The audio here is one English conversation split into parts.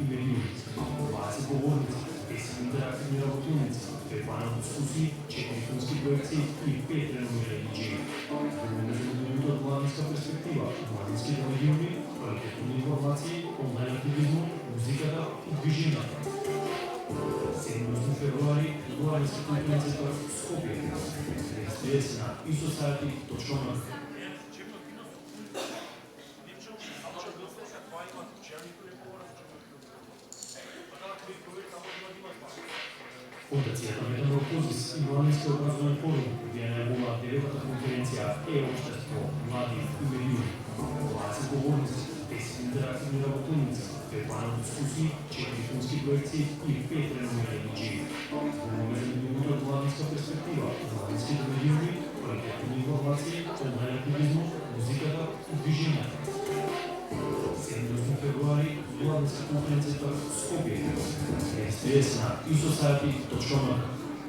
и медиумите, 20 говорници, 10 интерактивни работилници, 2 панел дискусии, 4 филмски проекции и 5 реномирани диджеи. Говориме за медиумите од младинска перспектива, младинските медиуми, квалитетни информации, онлайн активизмот, музиката и движењата. 7 февруари, Младински културен центар Скопје. Регистрирате се на isociety.org. Фондацијата Metamorphosis и Младински образовен форум ја најавува 9-та конференција Е-општество, млади и медиуми. 20 говорници, 10 интерактивни работилници, 2 панел дискусии, 4 филмски проекции и 5 реномирани диджеи. Говориме за медиумите од младинска перспектива, младинските медиуми, квалитетни информации, онлайн активизмот, музиката и движењата. 7 февруари, Младински културен центар Скопје. Регистрирате се на isociety.org.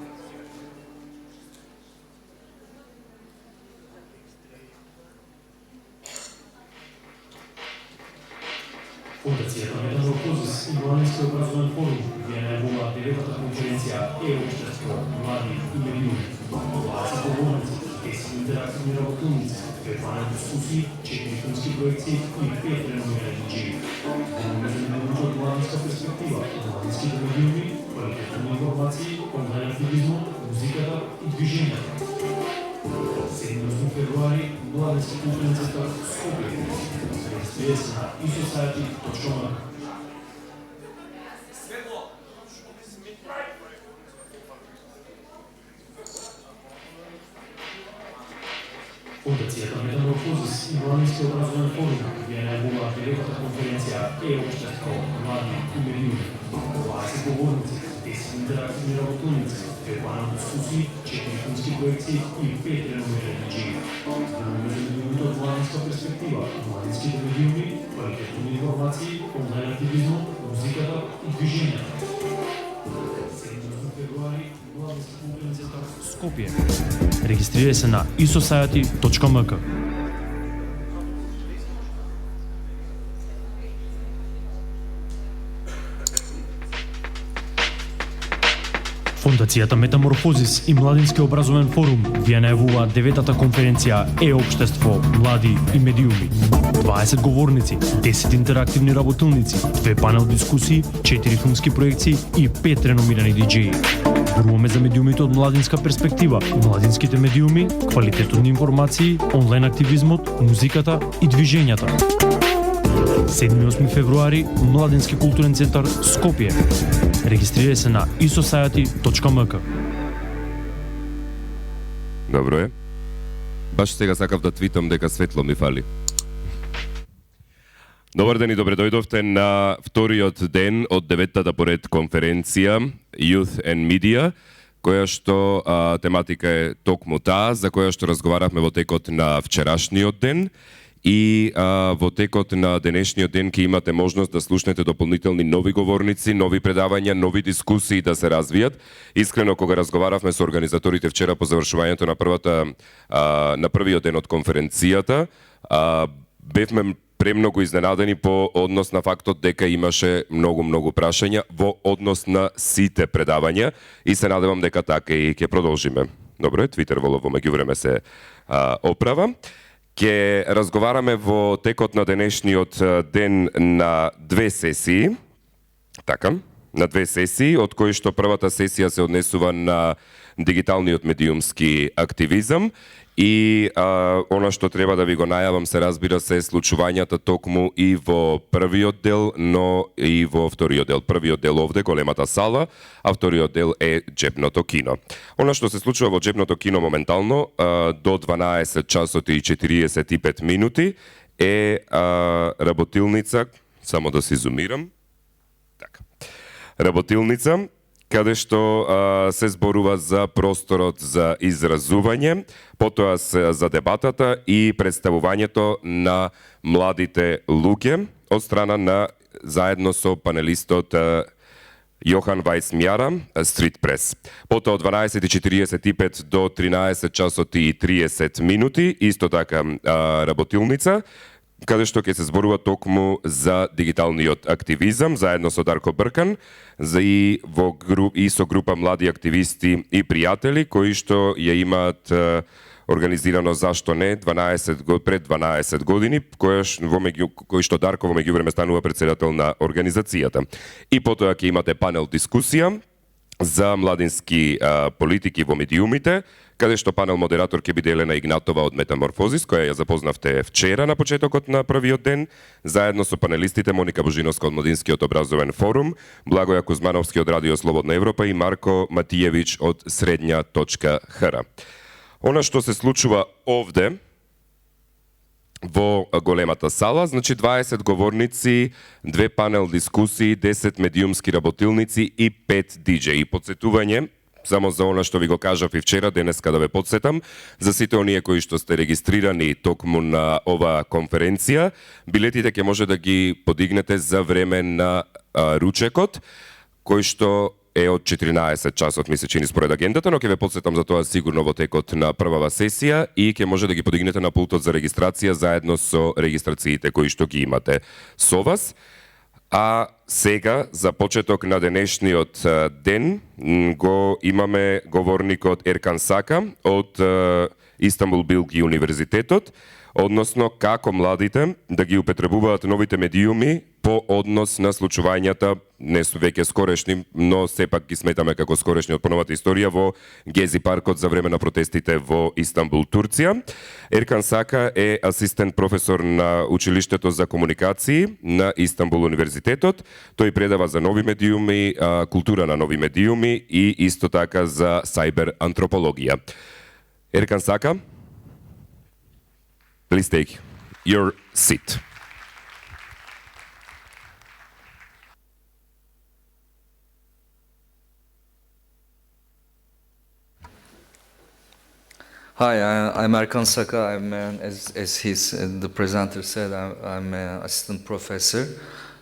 Фондацијата Metamorphosis и Младински образовен форум ја најавува 9-та конференција Е-општество, млади и медиуми. 20 говорници, 10 интерактивни работилници, 2 панел дискусии, 4 филмски проекции и 5 реномирани диджеи. Говориме за медиумите од младинска перспектива, младинските медиуми, квалитетни информации, онлайн активизмот, музиката и движењата. 7 февруари, Младински културен центар Скопје. Регистрирате се на isociety.org. Фондацијата Metamorphosis и Младински образовен форум ја најавува 9-та конференција Е-општество, млади и медиуми. 20 говорници, 10 интерактивни работилници, 2 панел дискусии, 4 филмски проекции и 5 реномирани диджеи. Говориме за медиумите од младинска перспектива, младинските медиуми, квалитетни информации, онлайн активизмот, музиката и движењата. 7 февруари, Младински културен центар Скопје. Регистрирате се на isociety.org. Фондацијата Metamorphosis и Младински образовен форум ви ја најавува 9-та конференција Е-општество, млади и медиуми. 20 говорници, 10 интерактивни работилници, 2 панел дискусии, 4 филмски проекции и 5 реномирани диджеи. Зборуваме за медиумите од младинска перспектива, младинските медиуми, квалитетот на информации, онлайн активизмот, музиката и движењата. 7-8 февруари, Младински културен центар Скопје. Регистрирате се на isociety.org. Добро е. Баш сега сакав да твитам дека светло ми фали. Добар ден и добре дојдовте на вториот ден од 9-та поред конференција Youth and Media, која што тематика е токму таа, за која што разговаравме во текот на вчерашниот ден. И во текот на денешниот ден ќе имате можност да слушнете дополнителни нови говорници, нови предавања, нови дискусии да се развијат. Искрено, кога разговаравме со организаторите вчера по завршувањето на првиот ден од конференцијата, бевме премногу изненадени по однос на фактот дека имаше многу прашања во однос на сите предавања и се надевам дека така и ќе продолжиме. Добро е, Твитер во меѓувреме се оправа. Ќе разговараме во текот на денешниот ден на 2 сесии, така, на 2 сесии, од кои што првата сесија се однесува на дигиталниот медиумски активизам и она што треба да ви го најавам се разбира се случувањата токму и во првиот дел, но и во вториот дел. Првиот дел овде, големата сала, а вториот дел е џебното кино. Она што се случува во џебното кино моментално до 12 часот и 45 минути е работилница, само да се зумирам, така, работилница, каде што се зборува за просторот за изразување, потоа за дебатата и представувањето на младите луѓе од страна на заедно со панелистот Јохан Вајсмјара, Стрит Прес. Потоа од 12:45 до 13 часот и 30 минути, исто така работилница, каде што ќе се зборува токму за дигиталниот активизам, заедно со Дарко Бркан, и со група млади активисти и пријатели, кои што ја имаат организирано, зашто не, пред 12 години, кои што Дарко во меѓувреме станува председател на организацијата. И потоа ќе имате панел дискусија за младински политики во медиумите, каде што панел модератор ќе биде Елена Игнатова од Metamorphosis, која ја запознавте вчера на почетокот на првиот ден, заедно со панелистите Моника Божиновска од Младинскиот образовен форум, Благоја Кузмановски од Радио Слободна Европа и Марко Матијевиќ од Средња.hr. Она што се случува овде, во големата сала, значи 20 говорници, 2 панел дискусии, 10 медиумски работилници и 5 диџеи. Подсетување, само за она што ви го кажав и вчера, денеска да ве подсетам, за сите оние кои што сте регистрирани токму на оваа конференција, билетите ќе може да ги подигнете за време на ручекот, кој што е од 14 часот, ми се чини според агендата, но ќе ве подсетам за тоа сигурно во текот на првава сесија и ќе може да ги подигнете на пултот за регистрација заедно со регистрациите кои што ги имате со вас. А сега, за почеток на денешниот ден, го имаме говорникот Еркан Сака од Истанбул Билги универзитетот, односно како младите да ги употребуваат новите медиуми по однос на случувањата, не су веќе скорешни, но сепак ги сметаме како скорешни од поновата историја во Гези паркот за време на протестите во Истанбул, Турција. Еркан Сака е асистент професор на Училиштето за комуникации на Истанбул универзитетот. Тој предава за нови медиуми, култура на нови медиуми и исто така за сајбер антропологија. Еркан Сака, please take your seat. Hi, I'm Erkan Saka. As the presenter said, I'm an assistant professor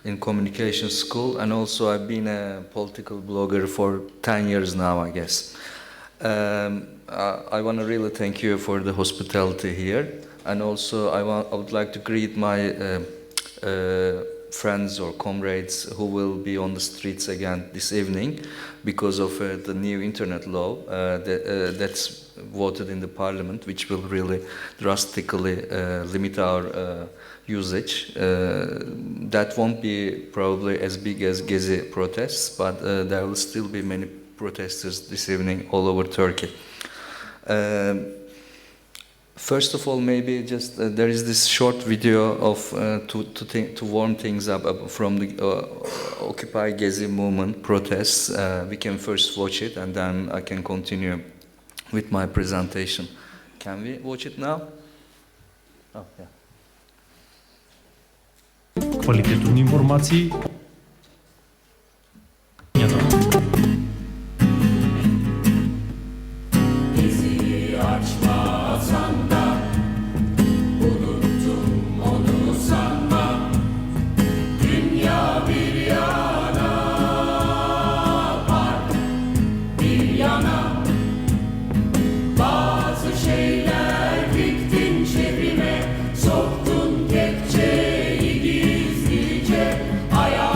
in communication school, and also I've been a political blogger for 10 years now, I guess. I want to really thank you for the hospitality here, and also I would like to greet my friends or comrades who will be on the streets again this evening because of the new internet law that's voted in the parliament, which will really drastically limit our usage. That won't be probably as big as Gezi protests, but there will still be many protesters this evening all over Turkey. First of all, maybe just there is this short video of to warm things up from the Occupy Gezi movement protests. We can first watch it, and then I can continue with my presentation. Can we watch it now? Oh, yeah. Квалитетни информации. Soktun kepçeyi gizlice, hayal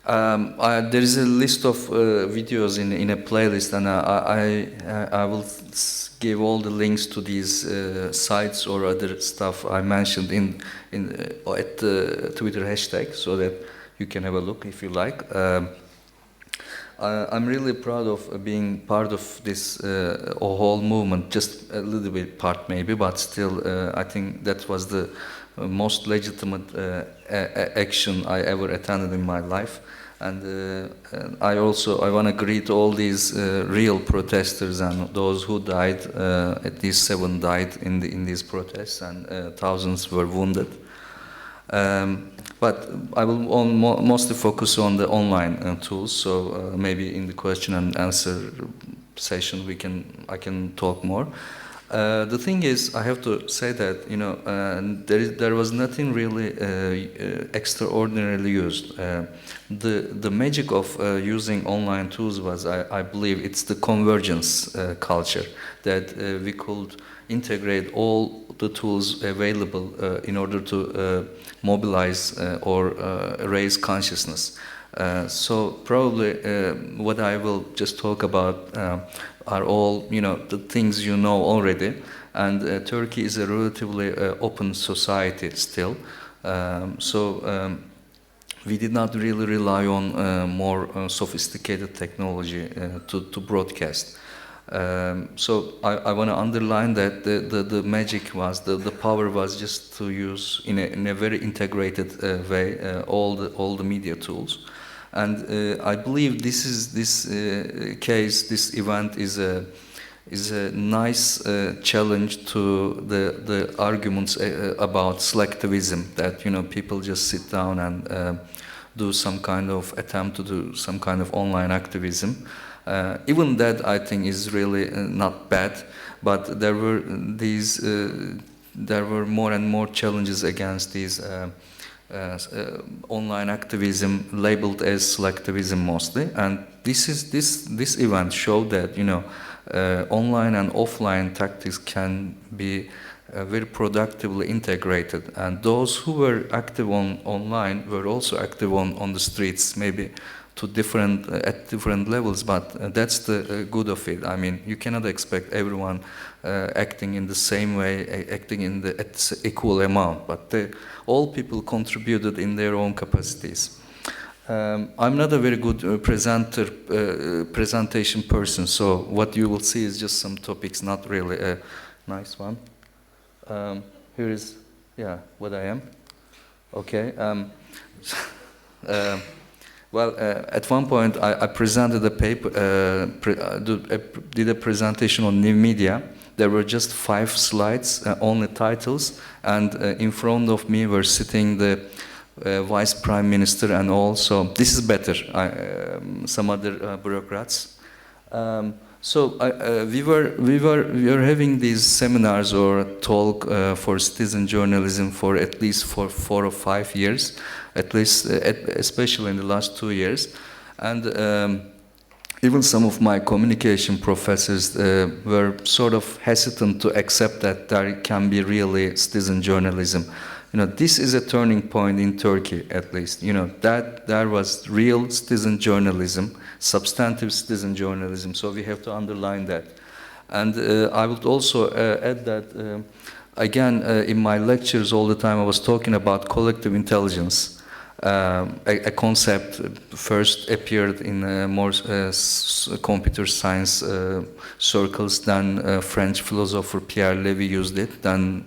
There is a list of videos in a playlist, and I will give all the links to these sites or other stuff I mentioned at the Twitter hashtag, so that you can have a look if you like. I'm really proud of being part of this whole movement, just a little bit part maybe, but still I think that was the most legitimate action I ever attended in my life. And I want to greet all these real protesters and those who died. At least 7 died in these protests, and thousands were wounded. But I will mostly focus on the online tools. So maybe in the question and answer session I can talk more. The thing is, I have to say that there was nothing really extraordinarily used. The magic of using online tools was, I believe, it's the convergence culture, that we could integrate all the tools available in order to mobilize or raise consciousness. So probably what I will just talk about are all the things you know already, and Turkey is a relatively open society still. We did not really rely on more sophisticated technology to broadcast. So I want to underline that the magic was, the power was just to use in a very integrated way all the media tools. And I believe this event is a nice challenge to the arguments about selectivism, that people just sit down and do some kind of attempt to do some kind of online activism. Even that, I think, is really not bad, but there were more and more challenges against these online activism labeled as selectivism mostly. And this event showed that online and offline tactics can be very productively integrated, and those who were active online were also active on the streets, maybe at different levels, but that's the good of it. I mean, you cannot expect everyone acting in the same way, acting at equal amount, but all people contributed in their own capacities. I'm not a very good presentation person, so what you will see is just some topics, not really a nice one. Here is, what I am. Okay. Well, at one point I presented a paper, did a presentation on new media. There were just 5 slides, only titles, and in front of me were sitting the Vice Prime Minister and also, this is better, some other bureaucrats. So we were having these seminars or talk for citizen journalism for at least 4 or 5 years, at least, especially in the last 2 years, and even some of my communication professors were sort of hesitant to accept that there can be really citizen journalism. This is a turning point in Turkey, at least. That there was real citizen journalism, substantive citizen journalism. So we have to underline that. And I would also add that, again, in my lectures all the time I was talking about collective intelligence. A concept first appeared in more computer science circles, then French philosopher Pierre Levy used it, then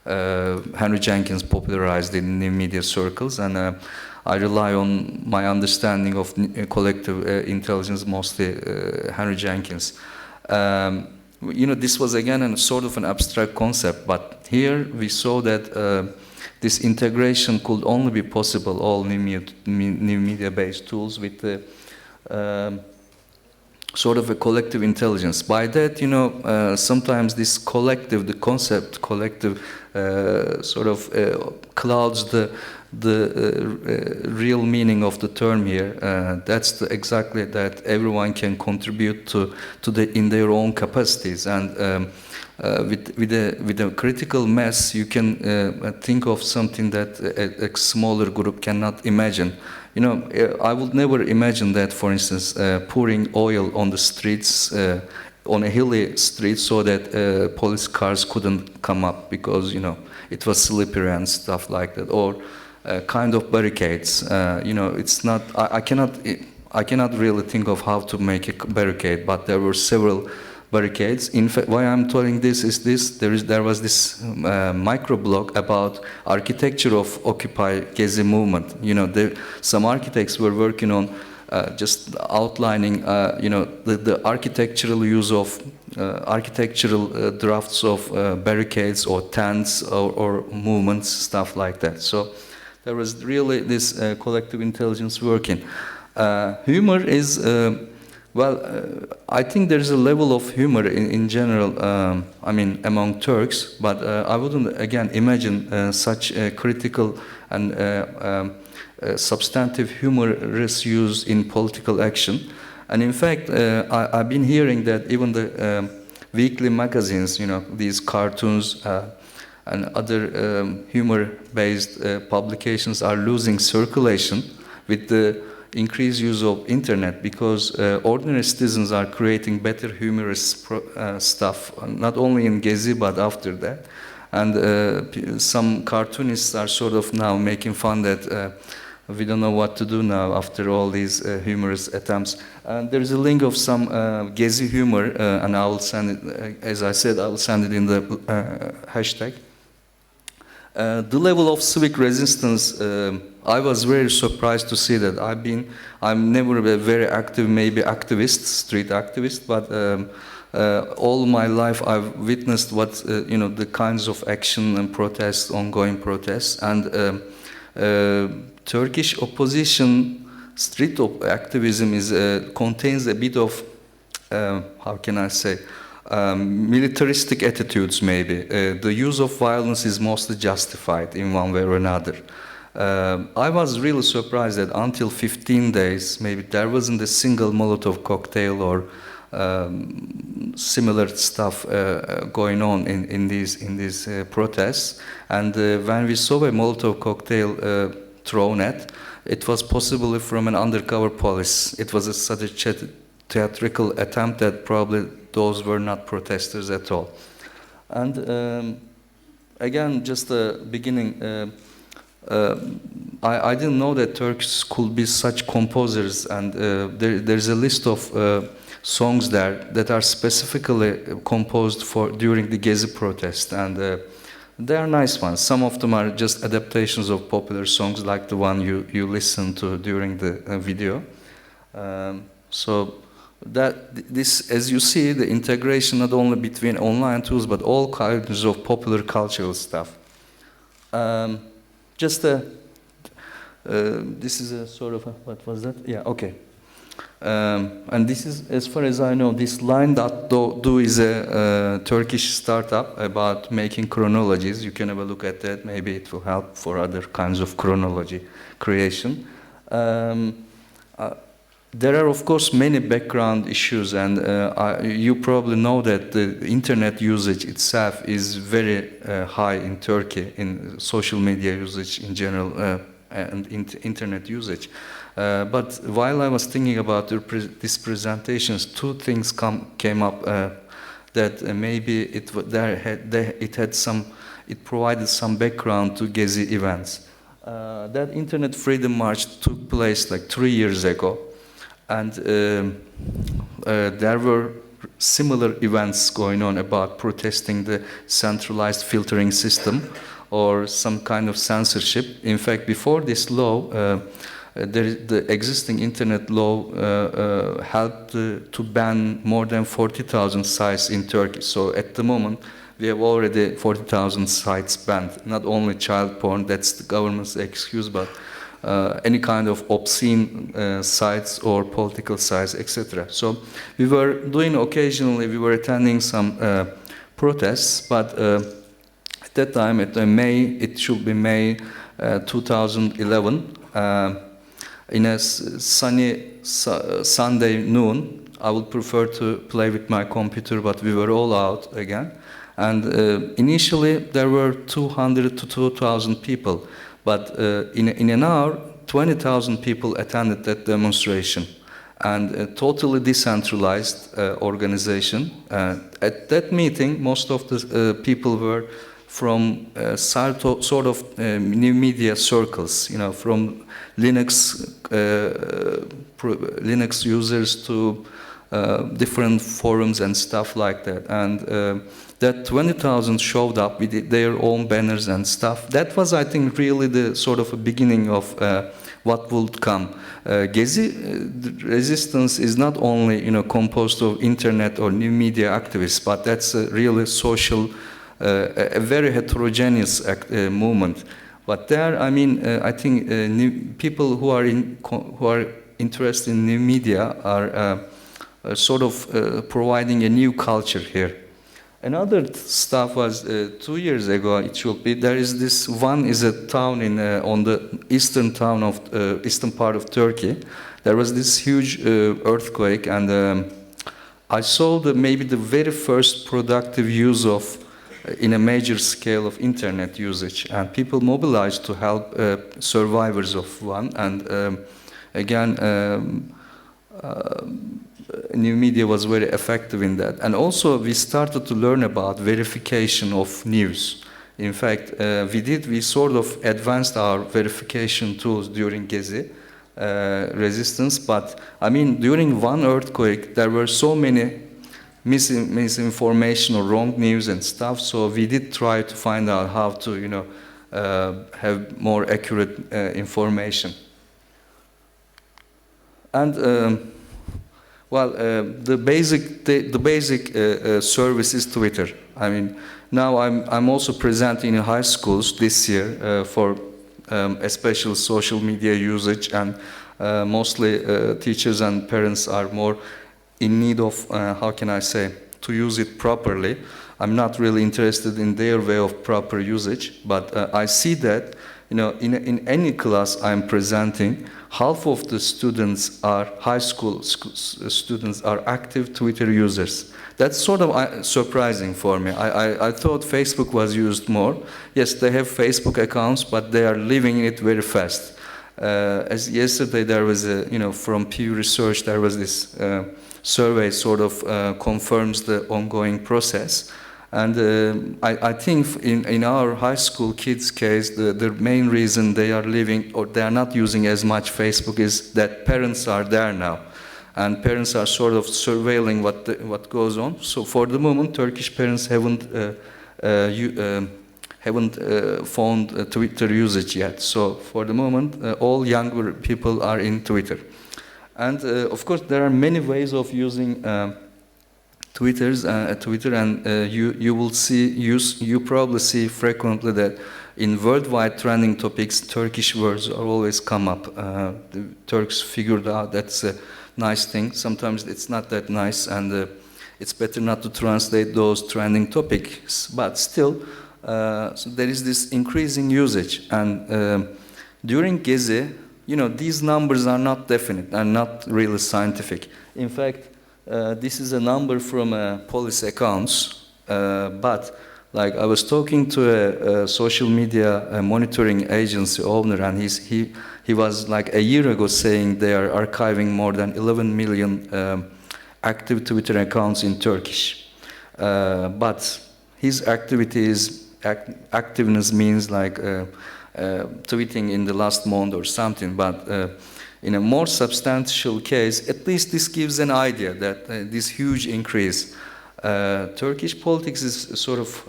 Henry Jenkins popularized it in new media circles, and I rely on my understanding of collective intelligence, mostly Henry Jenkins. This was again a sort of an abstract concept, but here we saw that this integration could only be possible, all new media-based tools, with the sort of a collective intelligence. By that, sometimes this collective, the concept collective, sort of clouds the real meaning of the term here. That's exactly that everyone can contribute to in their own capacities, and with a critical mass, you can think of something that a smaller group cannot imagine. you know, I would never imagine that, for instance, pouring oil on the streets, on a hilly street, so that police cars couldn't come up because, you know, it was slippery and stuff like that, or kind of barricades. You know, it's not. I cannot really think of how to make a barricade, but there were several barricades. In fact, why I'm telling this is this: there was this microblog about architecture of Occupy Gezi movement. You know, some architects were working on just outlining, you know, the architectural use of architectural drafts of barricades or tents or movements, stuff like that. So there was really this collective intelligence working. Humor is, well, I think there is a level of humor in general, I mean, among Turks, but I wouldn't, again, imagine such a critical and substantive humorous use in political action. And in fact, I've been hearing that even the weekly magazines, you know, these cartoons and other humor-based publications are losing circulation with the increased use of internet, because ordinary citizens are creating better humorous stuff, not only in Gezi but after that. And some cartoonists are sort of now making fun that we don't know what to do now after all these humorous attempts. And there's a link of some Gezi humor, and I will send it, as I said, I will send it in the hashtag. The level of civic resistance, I was very surprised to see that. I'm never a very active, maybe activist, street activist, but all my life I've witnessed what, you know, the kinds of action and protests, ongoing protests, and Turkish opposition street activism contains a bit of, how can I say, militaristic attitudes maybe. The use of violence is mostly justified in one way or another. I was really surprised that until 15 days, maybe there wasn't a single Molotov cocktail or similar stuff going on in these protests. And when we saw a Molotov cocktail thrown at, it was possibly from an undercover police. It was such a theatrical attempt that probably those were not protesters at all. And again, just the beginning, I didn't know that Turks could be such composers, and there's a list of songs there that are specifically composed for during the Gezi protest, and they are nice ones. Some of them are just adaptations of popular songs, like the one you listened to during the video. So this, as you see, the integration not only between online tools but all kinds of popular cultural stuff. This is a sort of what was that? Yeah, okay. And this is, as far as I know, this line.do is a Turkish startup about making chronologies. You can have a look at that. Maybe it will help for other kinds of chronology creation. There are, of course, many background issues, and you probably know that the internet usage itself is very high in Turkey, in social media usage in general, and internet usage. But while I was thinking about these presentations, two things came up that maybe it provided some background to Gezi events. That Internet Freedom March took place like 3 years ago, and there were similar events going on about protesting the centralized filtering system or some kind of censorship. In fact, before this law, the existing internet law helped to ban more than 40,000 sites in Turkey. So at the moment, we have already 40,000 sites banned. Not only child porn, that's the government's excuse, but any kind of obscene sites or political sites, etc. So we were doing occasionally, we were attending some protests, but at that time, it should be May 2011, in a sunny Sunday noon, I would prefer to play with my computer, but we were all out again. And initially, there were 200 to 2,000 people. But in an hour, 20,000 people attended that demonstration, and a totally decentralized organization. At that meeting, most of the people were from sort of new media circles, from Linux users to different forums and stuff like that. And that 20,000 showed up with their own banners and stuff. That was, I think, really the sort of a beginning of what would come. Gezi resistance is not only, composed of internet or new media activists, but that's a really social, a very heterogeneous movement. But there, I think people who are interested in new media are sort of providing a new culture here. Another stuff was 2 years ago. It should be there is this one is a town on the eastern part of Turkey. There was this huge earthquake, and I saw maybe the very first productive use of in a major scale of internet usage, and people mobilized to help survivors of one. And again. New media was very effective in that. And also we started to learn about verification of news. In fact, we sort of advanced our verification tools during Gezi resistance, but during one earthquake there were so many misinformation or wrong news and stuff, so we did try to find out how to have more accurate information. And the basic service is Twitter. Now I'm also presenting in high schools this year for especially social media usage, and mostly teachers and parents are more in need of to use it properly. I'm not really interested in their way of proper usage, but I see that in any class I'm presenting, half of the students are high school students are active Twitter users. That's sort of surprising for me. I thought Facebook was used more. Yes, they have Facebook accounts, but they are leaving it very fast. As yesterday there was from Pew Research there was this survey sort of confirms the ongoing process. And I think in our high school kids' case, the main reason they are leaving or they are not using as much Facebook is that parents are there now. And parents are sort of surveilling what goes on. So for the moment, Turkish parents haven't found Twitter usage yet. So for the moment, all younger people are in Twitter. And of course, there are many ways of using Twitter, and you probably see frequently that in worldwide trending topics, Turkish words are always come up. The Turks figured out that's a nice thing. Sometimes it's not that nice, and it's better not to translate those trending topics. But still, so there is this increasing usage. And during Gezi, these numbers are not definite and not really scientific. In fact, this is a number from police accounts, but like I was talking to a social media monitoring agency owner, and he was like a year ago saying they are archiving more than 11 million active Twitter accounts in Turkish. But his activeness means like tweeting in the last month or something, but in a more substantial case, at least this gives an idea that this huge increase. Turkish politics is sort of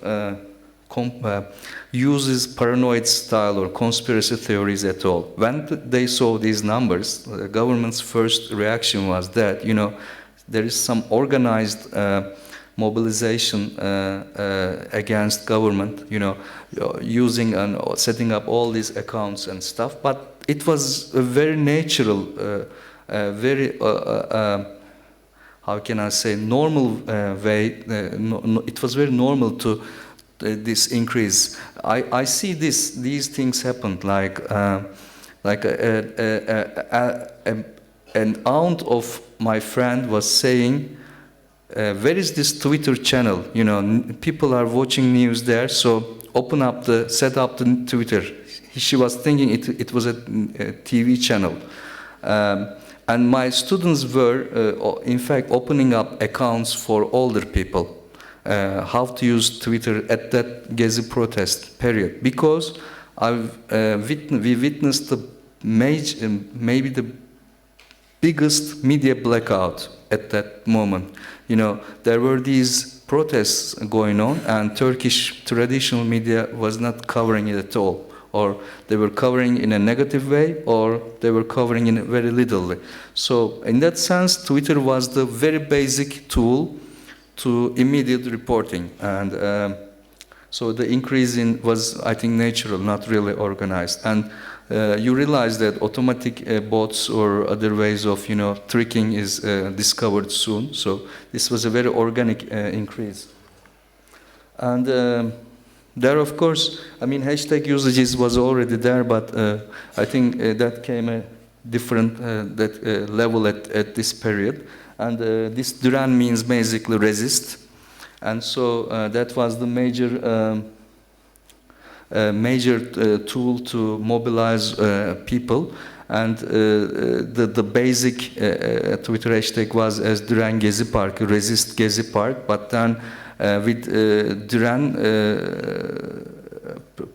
uses paranoid style or conspiracy theories at all. When they saw these numbers, the government's first reaction was that, there is some organized mobilization against government, using and setting up all these accounts and stuff, but it was a very natural, very, how can I say, normal way. It was very normal to this increase. I see these things happened like an aunt of my friend was saying, where is this Twitter channel? People are watching news there, so set up the Twitter. she was thinking it was a TV channel. And my students were, in fact, opening up accounts for older people, how to use Twitter at that Gezi protest period. Because we witnessed the maybe the biggest media blackout at that moment. You know, there were these protests going on, and Turkish traditional media was not covering it at all. Or they were covering in a negative way, or they were covering in a very little way. So in that sense, Twitter was the very basic tool to immediate reporting. And so the increase in was, I think, natural, not really organized. And you realize that automatic bots or other ways of, you know, tricking is discovered soon. So this was a very organic increase. And there, of course, I mean, hashtag usages was already there, but I think that came a different level at this period. And this Duran means basically resist. And so that was the major tool to mobilize people. And the basic Twitter hashtag was as Duran Gezi Park, resist Gezi Park, but then with Duran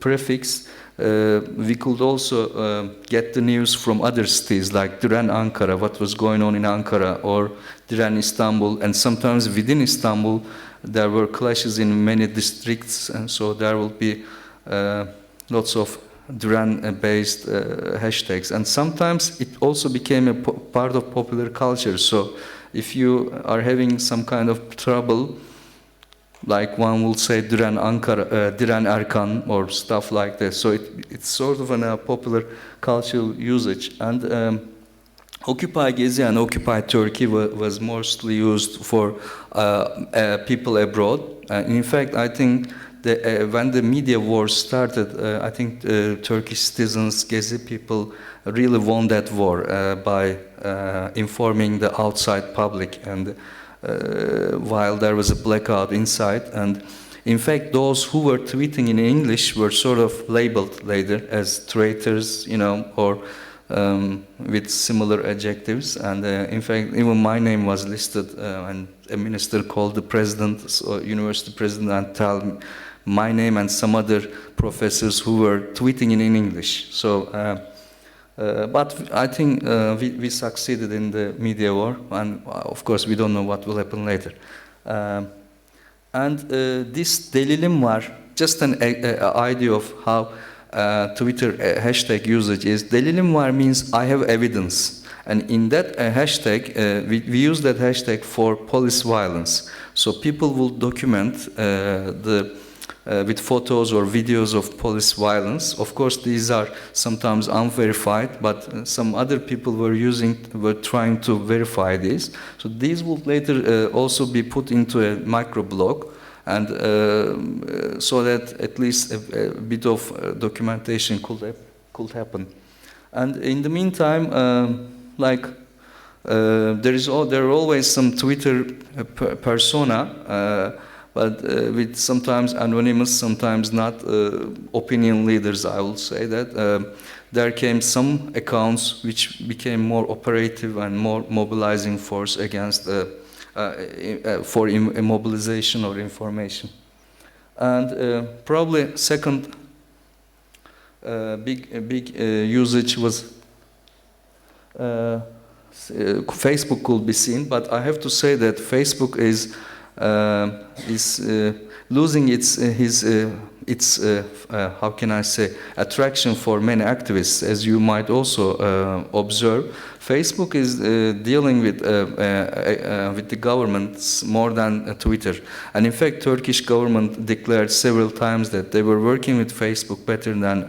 prefix, we could also get the news from other cities like Duran Ankara, what was going on in Ankara, or Duran Istanbul, and sometimes within Istanbul there were clashes in many districts, and so there will be lots of Duran-based hashtags. And sometimes it also became a part of popular culture. So if you are having some kind of trouble, like one will say Duran Ankara, Duran Erkan, or stuff like that. So it's sort of a popular cultural usage. And Occupy Gezi and Occupy Turkey was mostly used for people abroad. In fact, I think when the media war started, I think Turkish citizens, Gezi people, really won that war by informing the outside public, and while there was a blackout inside. And in fact, those who were tweeting in English were sort of labeled later as traitors, you know, or with similar adjectives. And in fact, even my name was listed, and a minister called the president, or university president, and tell my name and some other professors who were tweeting in English. So, but I think we succeeded in the media war, and of course we don't know what will happen later. And this delilim var, just an idea of how Twitter hashtag usage is. Delilim var means I have evidence, and in that hashtag we use that hashtag for police violence. So people will document with photos or videos of police violence. Of course, these are sometimes unverified, but some other people were trying to verify these. So these will later also be put into a microblog, and so that at least a bit of documentation could happen. And in the meantime, there are always some Twitter persona, but with sometimes anonymous, sometimes not, opinion leaders, I will say that. There came some accounts which became more operative and more mobilizing force against, for immobilization or information. And probably second big usage was Facebook could be seen, but I have to say that Facebook is losing its how can I say, attraction for many activists, as you might also observe. Facebook is dealing with the governments more than Twitter, and in fact, Turkish government declared several times that they were working with Facebook better than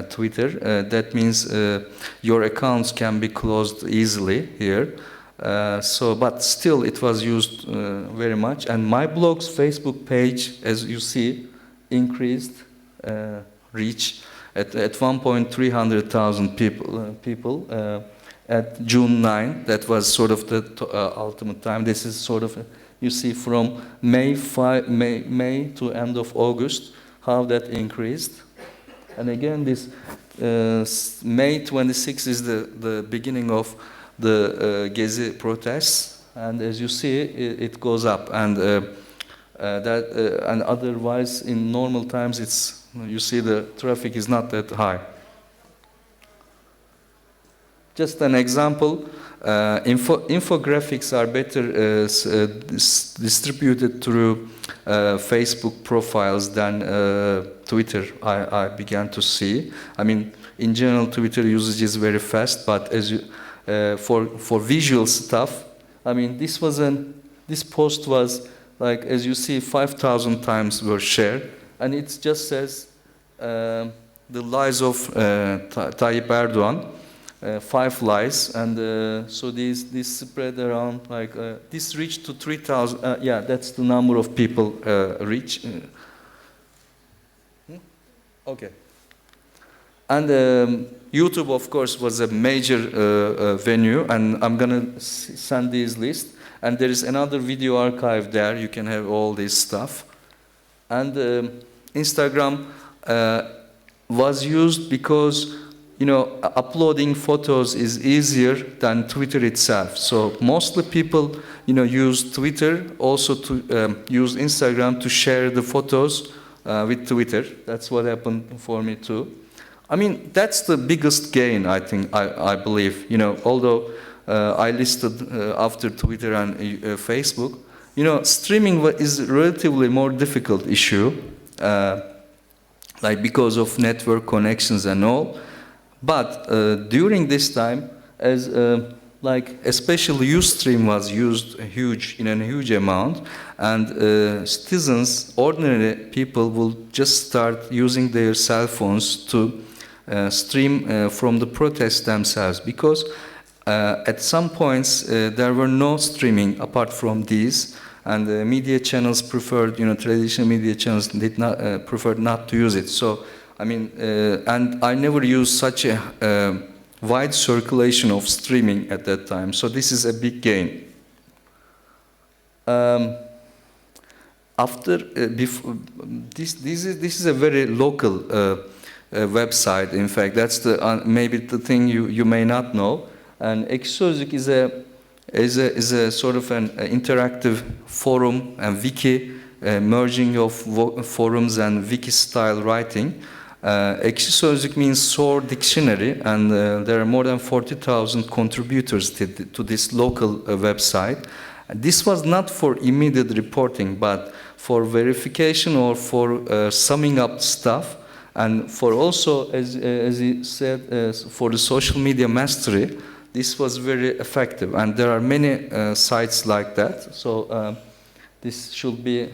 Twitter. That means your accounts can be closed easily here. But still it was used very much, and my blog's Facebook page, as you see, increased reach at 1,300,000 people at June 9. That was sort of the ultimate time. This is sort of, you see, from May to end of August, how that increased. And again, this May 26 is the beginning of the Gezi protests, and as you see, it goes up, and and otherwise in normal times, you see the traffic is not that high. Just an example, infographics are better distributed through Facebook profiles than Twitter, I began to see. I mean, in general, Twitter usage is very fast, but as you, for visual stuff, I mean, this post was, like, as you see, 5,000 times were shared, and it just says the lies of Tayyip Erdogan. 5 lies, and so these spread around, like this reached to 3,000. Yeah, that's the number of people reach. Okay. And YouTube, of course, was a major venue, and I'm gonna send these lists. And there is another video archive there. You can have all this stuff. And Instagram was used because, you know, uploading photos is easier than Twitter itself. So mostly people, you know, use Twitter also to use Instagram to share the photos with Twitter. That's what happened for me too. I mean, that's the biggest gain, I think, I believe. You know, although I listed after Twitter and Facebook, you know, streaming is a relatively more difficult issue, like because of network connections and all. But during this time, as like especially Ustream was used in a huge amount, and citizens, ordinary people, will just start using their cell phones to stream from the protests themselves, because at some points there were no streaming apart from these, and the media channels preferred, you know, traditional media channels did not preferred not to use it. So I mean, and I never used such a wide circulation of streaming at that time. So this is a big gain. Before this is a very local website. In fact, that's the maybe the thing you may not know. And Ekşi is a sort of an interactive forum and wiki, merging of forums and wiki style writing. Ekşi Sözlük means Sour Dictionary, and there are more than 40,000 contributors to this local website. This was not for immediate reporting, but for verification or for summing up stuff, and for also, as he said, for the social media mastery. This was very effective, and there are many sites like that. So this should be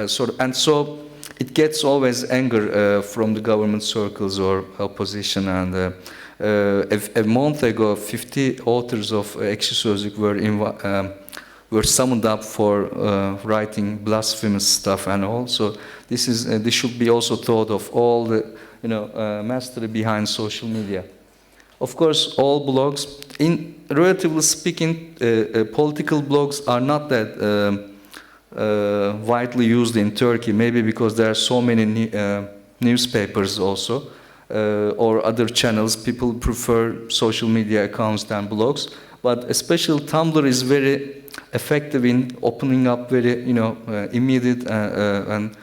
sort of, and so it gets always anger from the government circles or opposition. And a month ago, 50 authors of Ekşi Sözlük were summoned up for writing blasphemous stuff and all. So this should be also thought of, all the mastery behind social media. Of course, all blogs, in relatively speaking, political blogs are not that widely used in Turkey, maybe because there are so many newspapers also, or other channels. People prefer social media accounts than blogs, but especially Tumblr is very effective in opening up very, immediate and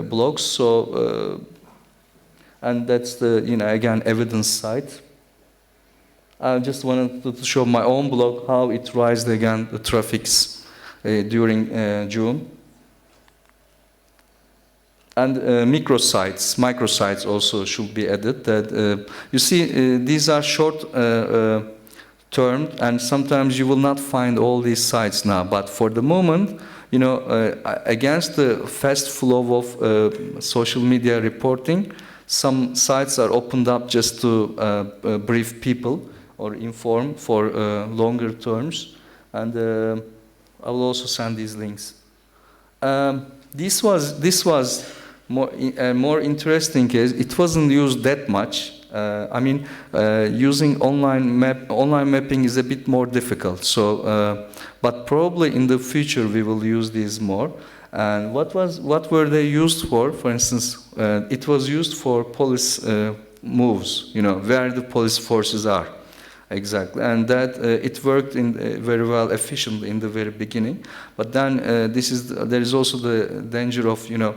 blogs. So, and that's the, again, evidence site. I just wanted to show my own blog, how it rised again, the traffics during June. And microsites also should be added. That you see, these are short term, and sometimes you will not find all these sites now. But for the moment, against the fast flow of social media reporting, some sites are opened up just to brief people or inform for longer terms, and I will also send these links. This was more interesting case. It wasn't used that much, I mean, using online mapping is a bit more difficult. So, but probably in the future we will use these more. And what were they used for? For instance, it was used for police moves. You know, where the police forces are. Exactly, and that it worked very well, efficiently in the very beginning. But then there is also the danger of, you know,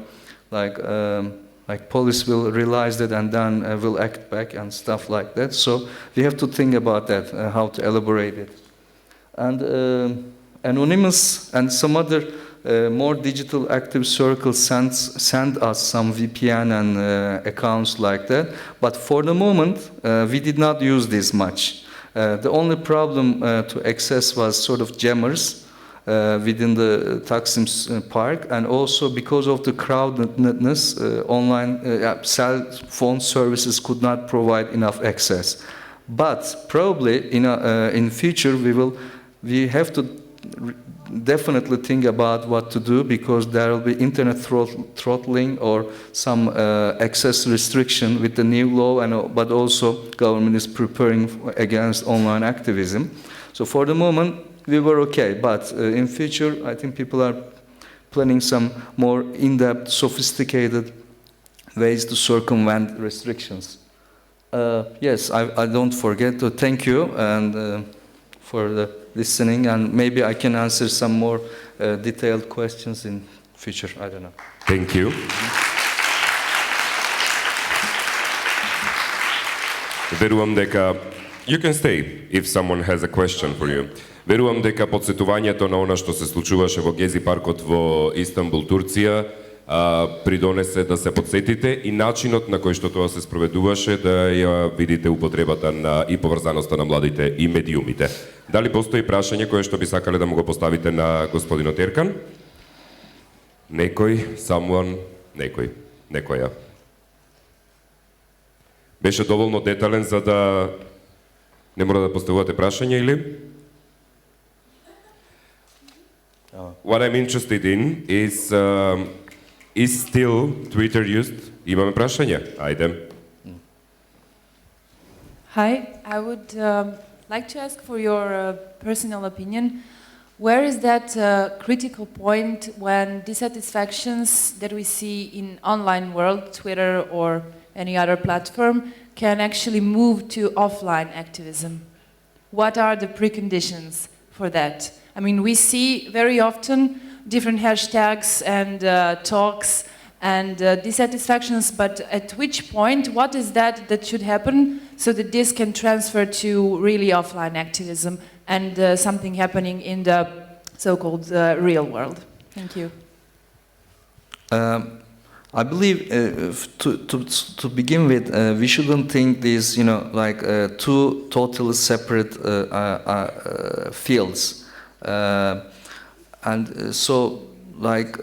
like police will realize that and then will act back and stuff like that. So we have to think about that, how to elaborate it. And Anonymous and some other more digital active circles send us some VPN and accounts like that. But for the moment, we did not use this much. The only problem to access was sort of jammers within the Taksim Park, and also because of the crowdedness, online cell phone services could not provide enough access. But probably in future we have to definitely think about what to do, because there will be internet throttling or some access restriction with the new law, but also government is preparing against online activism. So for the moment we were okay, but in future I think people are planning some more in-depth, sophisticated ways to circumvent restrictions. Yes, I don't forget to thank you and for the listening, and maybe I can answer some more detailed questions in future. I don't know. Thank you. Verujem дека you can stay if someone has a question for you. Верувам дека подсетувањето на она што се случуваше во Гези паркот во Истанбул, Турција, придонесе да се подсетите и начинот на кој што тоа се спроведуваше, да ја видите употребата и поврзаноста на младите и медиумите. Дали постои прашање кое што би сакале да му го поставите на господинот Еркан? Некој, someone, некоја. Беше доволно детален за да не мора да поставувате прашање или? What I'm interested in is still Twitter used? Имаме прашање? Ајде. Hi, I would like to ask for your personal opinion. Where is that critical point when dissatisfactions that we see in online world, Twitter or any other platform, can actually move to offline activism? What are the preconditions for that? I mean, we see very often different hashtags and talks and dissatisfactions, but at which point, what is that should happen so that this can transfer to really offline activism and something happening in the so-called real world? Thank you. I believe to begin with, we shouldn't think these, you know, like two totally separate fields. And so, like,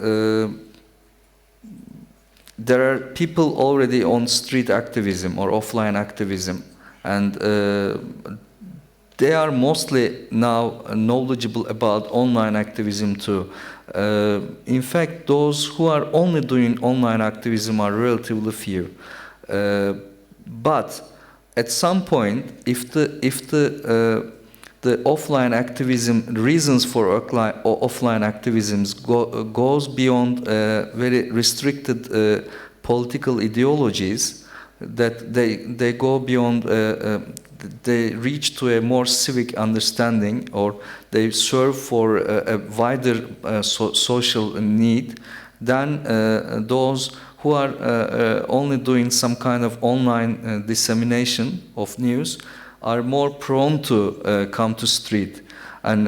there are people already on street activism or offline activism, and they are mostly now knowledgeable about online activism too. In fact, those who are only doing online activism are relatively few. But at some point, if the offline activism, reasons for offline activisms goes beyond very restricted political ideologies, that they go beyond, they reach to a more civic understanding, or they serve for a wider social need, then those who are only doing some kind of online dissemination of news are more prone to come to street and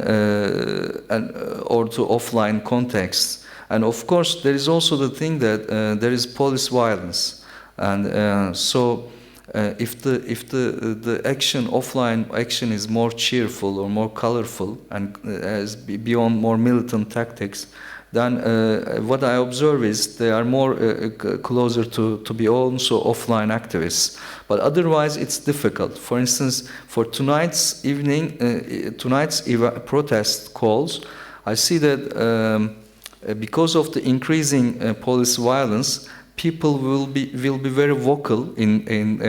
or to offline contexts. And of course, there is also the thing that there is police violence, and so if the action, offline action, is more cheerful or more colorful and is beyond more militant tactics, then what I observe is they are more closer to be also offline activists. But otherwise, it's difficult. For instance, for tonight's evening, protest calls, I see that because of the increasing police violence, people will be very vocal in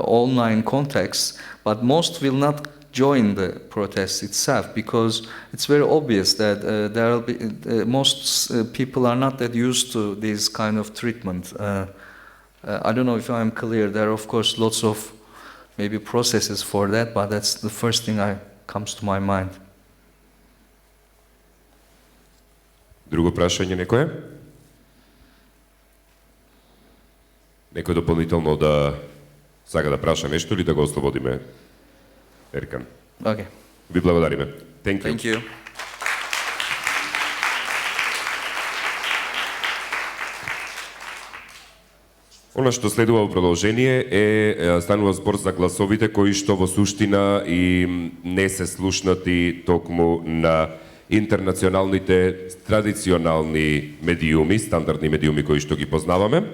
online context, but most will not join the protest itself, because it's very obvious that there will be most people are not that used to this kind of treatment. I don't know if I'm clear. There are of course lots of maybe processes for that, but that's the first thing that comes to my mind. Друго прашање некое? Некој дополнително да сака да праша нешто или да го ослободиме? Еркан. Okay. Ви благодариме. Thank you. Thank you. Она што следува во продолжение станува збор за гласовите кои што во суштина и не се слушнати токму на интернационалните традиционални медиуми, стандардни медиуми кои што ги познаваме.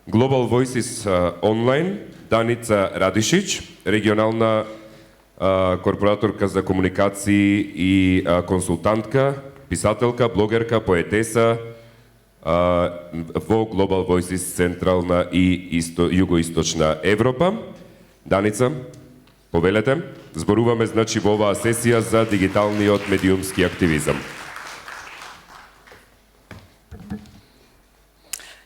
Global Voices Online, Даница Радишич, регионална корпораторка за комуникации и консултантка, писателка, блогерка, поетеса во Global Voices Централна и Југоисточна Европа. Даница, повелете, зборуваме значи во оваа сесија за дигиталниот медиумски активизам.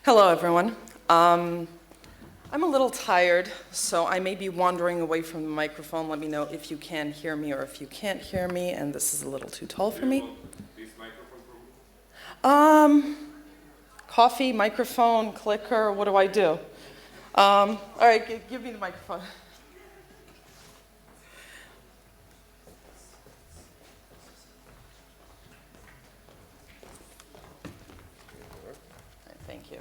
Hello, everyone. I'm a little tired, so I may be wandering away from the microphone. Let me know if you can hear me or if you can't hear me, and this is a little too tall for me. Coffee, microphone, clicker, what do I do? All right, give me the microphone. Thank you.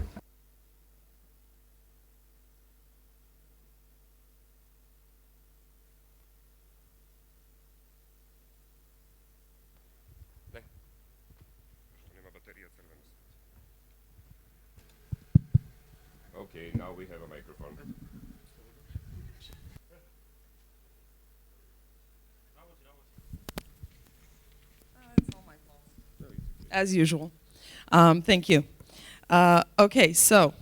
Okay, now we have a microphone. It's all my fault. As usual. Thank you. Okay, so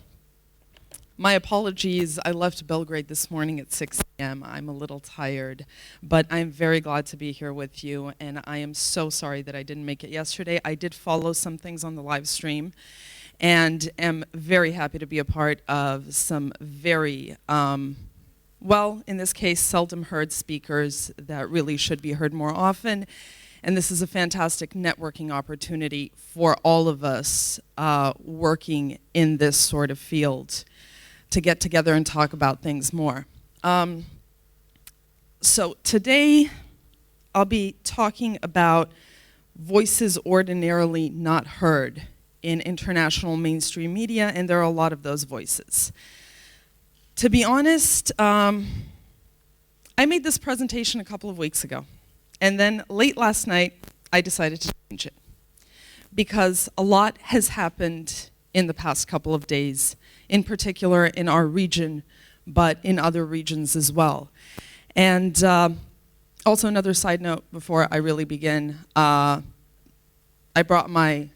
my apologies. I left Belgrade this morning at 6 a.m. I'm a little tired, but I'm very glad to be here with you, and I am so sorry that I didn't make it yesterday. I did follow some things on the live stream, and am very happy to be a part of some very, well, in this case, seldom heard speakers that really should be heard more often. And this is a fantastic networking opportunity for all of us working in this sort of field to get together and talk about things more. So today, I'll be talking about voices ordinarily not heard in international mainstream media, and there are a lot of those voices. To be honest, I made this presentation a couple of weeks ago, and then late last night, I decided to change it, because a lot has happened in the past couple of days, in particular in our region, but in other regions as well. And also another side note before I really begin, I brought my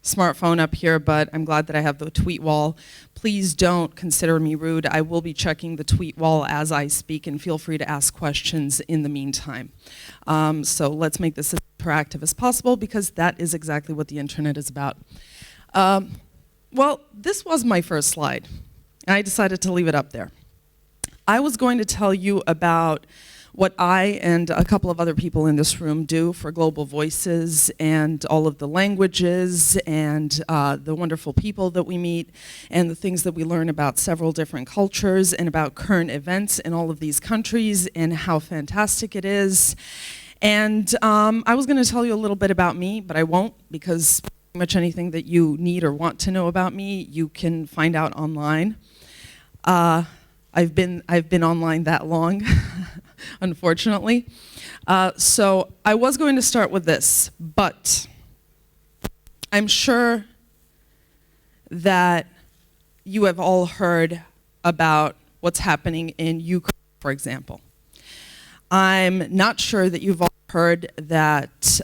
smartphone up here, but I'm glad that I have the tweet wall. Please don't consider me rude. I will be checking the tweet wall as I speak, and feel free to ask questions in the meantime. So let's make this as interactive as possible, because that is exactly what the internet is about. Well, this was my first slide, and I decided to leave it up there. I was going to tell you about what I and a couple of other people in this room do for Global Voices, and all of the languages and the wonderful people that we meet, and the things that we learn about several different cultures and about current events in all of these countries and how fantastic it is. And I was going to tell you a little bit about me, but I won't, because pretty much anything that you need or want to know about me, you can find out online. I've been online that long. Unfortunately. So I was going to start with this, but I'm sure that you have all heard about what's happening in Ukraine, for example. I'm not sure that you've all heard that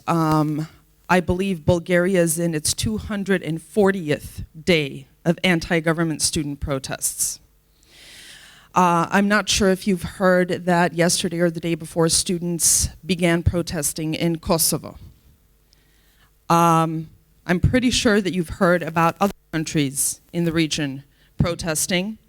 I believe Bulgaria is in its 240th day of anti-government student protests. I'm not sure if you've heard that yesterday or the day before students began protesting in Kosovo. I'm pretty sure that you've heard about other countries in the region protesting.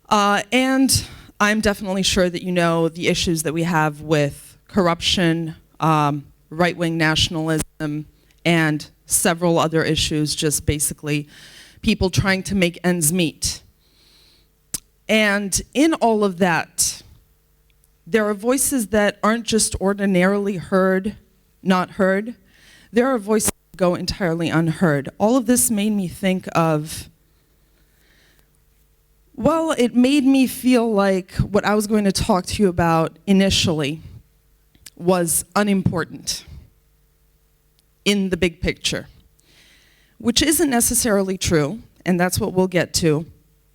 And I'm definitely sure that you know the issues that we have with corruption, right-wing nationalism, and several other issues, just basically people trying to make ends meet. And in all of that, there are voices that aren't just ordinarily heard, not heard. There are voices that go entirely unheard. All of this made me think of, well, it made me feel like what I was going to talk to you about initially was unimportant in the big picture, which isn't necessarily true, and that's what we'll get to.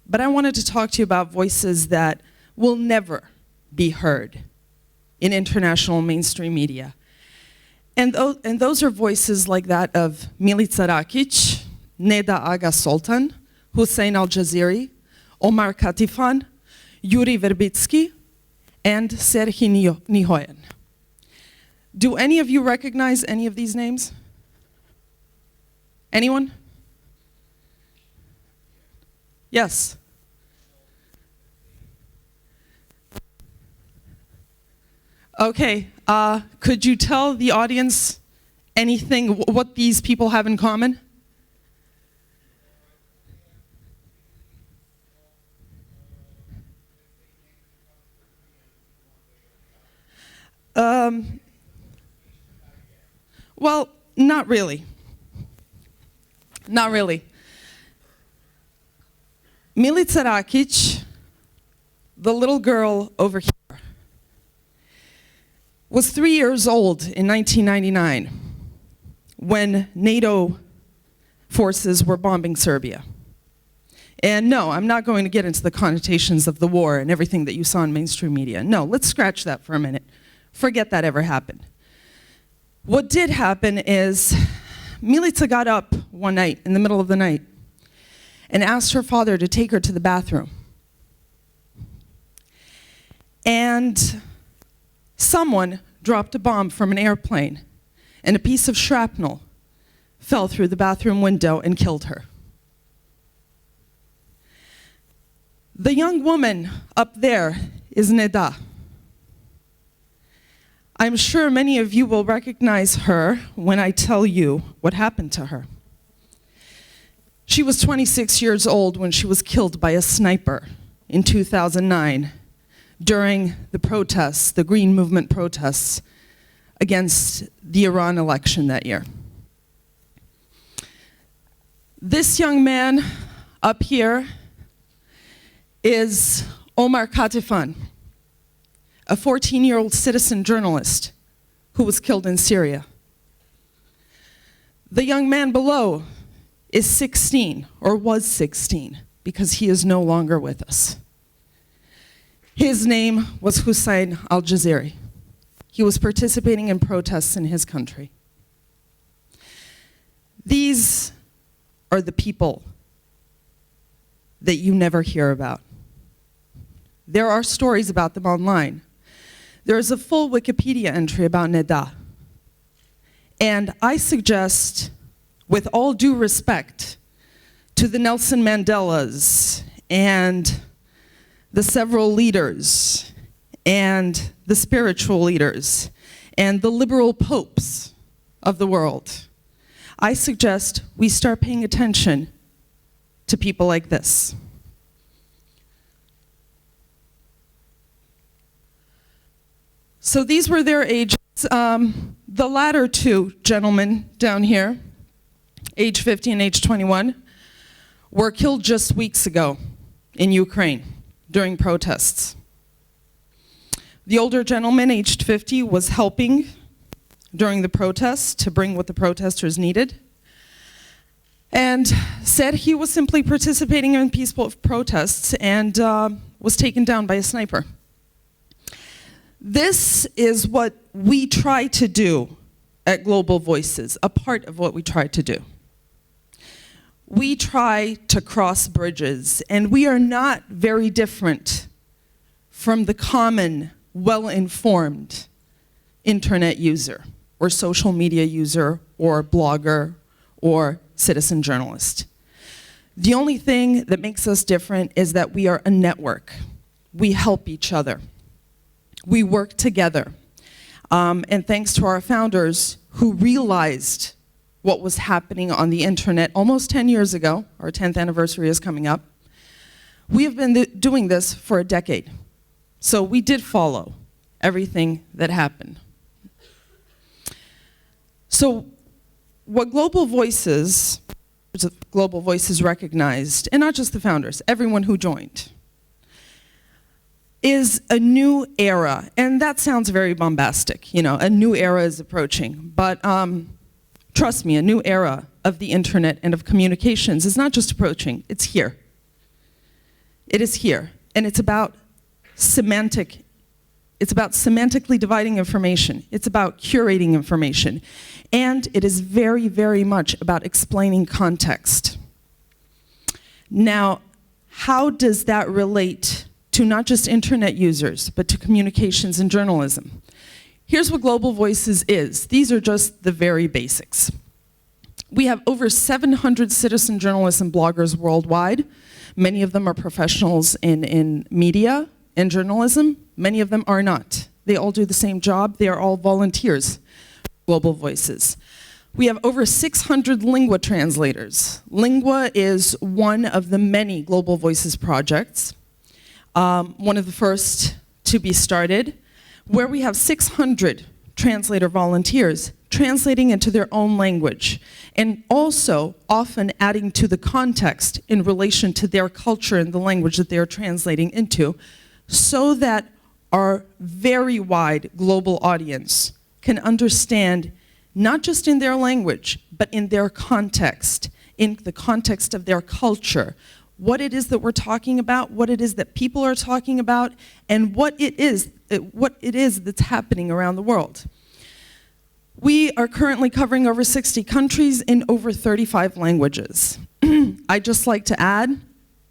But I wanted to talk to you about voices that will never be heard in international mainstream media. And those are voices like that of Milica Rakic, Neda Aga Soltan, Hussein Al-Jaziri, Omar Katifan, Yuri Verbitsky, and Serhii Nihoyan. Do any of you recognize any of these names? Anyone? Yes. Okay, could you tell the audience anything, what these people have in common? Well, not really. Not really. Milica Rakic, the little girl over here, was 3 years old in 1999 when NATO forces were bombing Serbia. And no, I'm not going to get into the connotations of the war and everything that you saw in mainstream media. No, let's scratch that for a minute. Forget that ever happened. What did happen is Milica got up one night, in the middle of the night, and asked her father to take her to the bathroom. And someone dropped a bomb from an airplane, and a piece of shrapnel fell through the bathroom window and killed her. The young woman up there is Neda. I'm sure many of you will recognize her when I tell you what happened to her. She was 26 years old when she was killed by a sniper in 2009 during the protests, the Green Movement protests against the Iran election that year. This young man up here is Omar Katifan, a 14-year-old citizen journalist who was killed in Syria. The young man below is 16, or was 16, because he is no longer with us. His name was Hussein Al-Jaziri. He was participating in protests in his country. These are the people that you never hear about. There are stories about them online. There is a full Wikipedia entry about Neda. And I suggest, with all due respect to the Nelson Mandelas and the several leaders and the spiritual leaders and the liberal popes of the world, I suggest we start paying attention to people like this. So these were their ages. The latter two gentlemen down here, age 50 and age 21, were killed just weeks ago in Ukraine during protests. The older gentleman, aged 50, was helping during the protests to bring what the protesters needed, and said he was simply participating in peaceful protests and was taken down by a sniper. This is what we try to do at Global Voices, a part of what we try to do. We try to cross bridges, and we are not very different from the common, well-informed internet user, or social media user, or blogger, or citizen journalist. The only thing that makes us different is that we are a network. We help each other. We work together. And thanks to our founders who realized what was happening on the internet almost 10 years ago, our 10th anniversary is coming up, we have been doing this for a decade. So we did follow everything that happened. So what Global Voices recognized, and not just the founders, everyone who joined, is a new era. And that sounds very bombastic, you know, a new era is approaching. But trust me, a new era of the internet and of communications is not just approaching, it's here. It is here, and it's about semantically dividing information. It's about curating information. And it is very, very much about explaining context. Now, how does that relate to not just internet users, but to communications and journalism? Here's what Global Voices is. These are just the very basics. We have over 700 citizen journalists and bloggers worldwide. Many of them are professionals in media and journalism. Many of them are not. They all do the same job. They are all volunteers, Global Voices. We have over 600 Lingua translators. Lingua is one of the many Global Voices projects, one of the first to be started, where we have 600 translator volunteers translating into their own language, and also often adding to the context in relation to their culture and the language that they are translating into, so that our very wide global audience can understand, not just in their language, but in their context, in the context of their culture, what it is that we're talking about, what it is that people are talking about, and what it is that's happening around the world. We are currently covering over 60 countries in over 35 languages. I'd just like to add,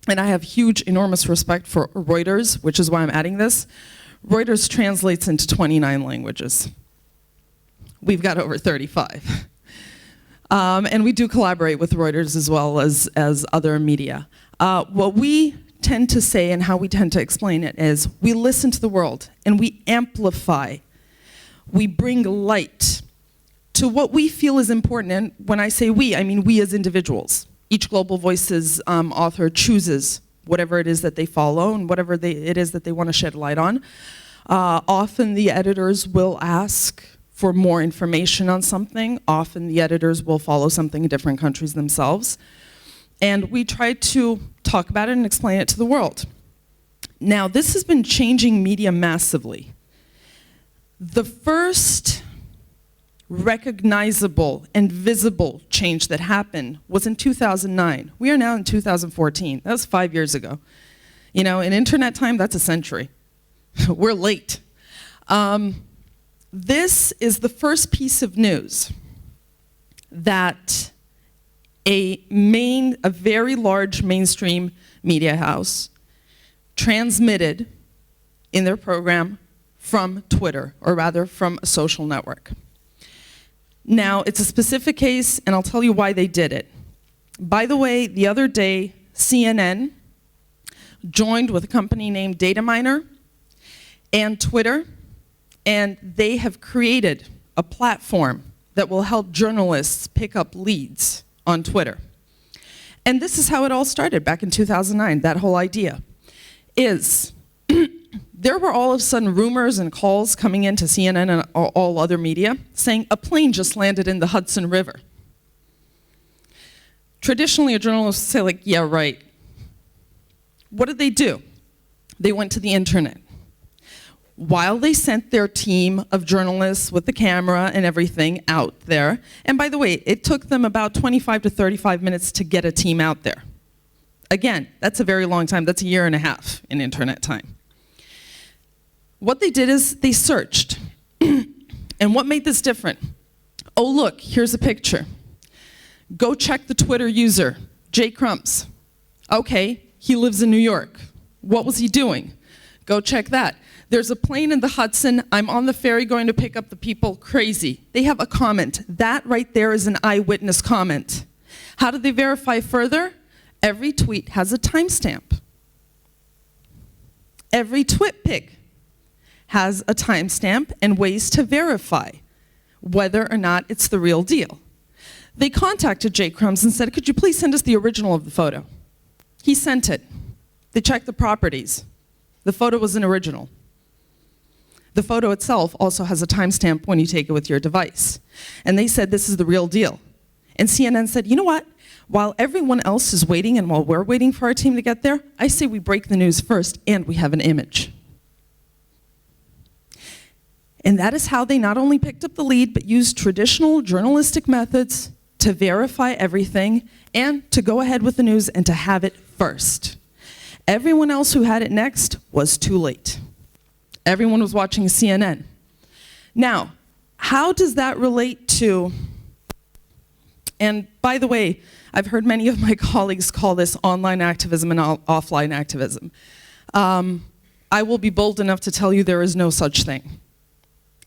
and I have huge, enormous respect for Reuters, which is why I'm adding this. Reuters translates into 29 languages. We've got over 35. And we do collaborate with Reuters as well as other media. What we tend to say and how we tend to explain it is we listen to the world and we amplify. We bring light to what we feel is important. And when I say we, I mean we as individuals. Each Global Voices author chooses whatever it is that they follow and whatever it is that they want to shed light on. Often the editors will ask for more information on something. Often the editors will follow something in different countries themselves. And we try to talk about it and explain it to the world. Now, this has been changing media massively. The first recognizable and visible change that happened was in 2009. We are now in 2014. That was 5 years ago. You know, in internet time, that's a century. We're late. This is the first piece of news that a very large mainstream media house transmitted in their program from Twitter, or rather from a social network. Now, it's a specific case, and I'll tell you why they did it. By the way, the other day, CNN joined with a company named Dataminer and Twitter, and they have created a platform that will help journalists pick up leads on Twitter. And this is how it all started back in 2009, that whole idea. There were all of a sudden rumors and calls coming into CNN and all other media saying a plane just landed in the Hudson River. Traditionally, a journalist would say like, yeah, right. What did they do? They went to the internet. While they sent their team of journalists with the camera and everything out there, and by the way, it took them about 25 to 35 minutes to get a team out there. Again, that's a very long time. That's a year and a half in internet time. What they did is they searched. And what made this different? Oh look, here's a picture. Go check the Twitter user, J. Crumps. Okay, he lives in New York. What was he doing? Go check that. There's a plane in the Hudson. I'm on the ferry going to pick up the people. Crazy. They have a comment. That right there is an eyewitness comment. How do they verify further? Every tweet has a timestamp. Every TwitPic has a timestamp and ways to verify whether or not it's the real deal. They contacted J. Crumbs and said, could you please send us the original of the photo? He sent it. They checked the properties. The photo was an original. The photo itself also has a timestamp when you take it with your device. And they said, this is the real deal. And CNN said, you know what? While everyone else is waiting and while we're waiting for our team to get there, I say we break the news first and we have an image. And that is how they not only picked up the lead, but used traditional journalistic methods to verify everything and to go ahead with the news and to have it first. Everyone else who had it next was too late. Everyone was watching CNN. Now, how does that relate to, and by the way, I've heard many of my colleagues call this online activism and offline activism. I will be bold enough to tell you there is no such thing.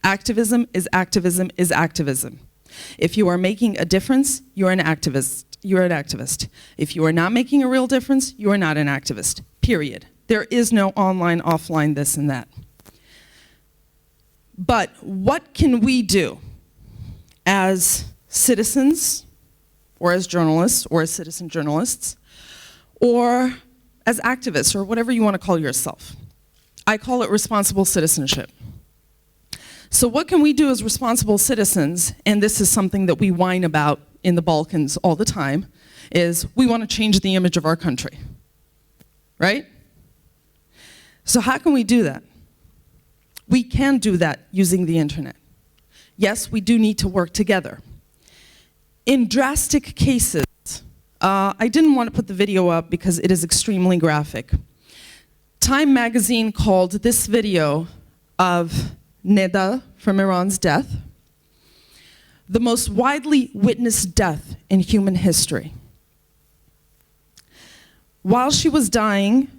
Activism is activism is activism. If you are making a difference, you're an activist. You're an activist. If you are not making a real difference, you are not an activist, period. There is no online, offline, this and that. But what can we do as citizens, or as journalists, or as citizen journalists, or as activists, or whatever you want to call yourself? I call it responsible citizenship. So what can we do as responsible citizens, and this is something that we whine about in the Balkans all the time, is we want to change the image of our country, right? So how can we do that? We can do that using the internet. Yes, we do need to work together. In drastic cases, I didn't want to put the video up because it is extremely graphic. Time magazine called this video of Neda from Iran's death the most widely witnessed death in human history. While she was dying,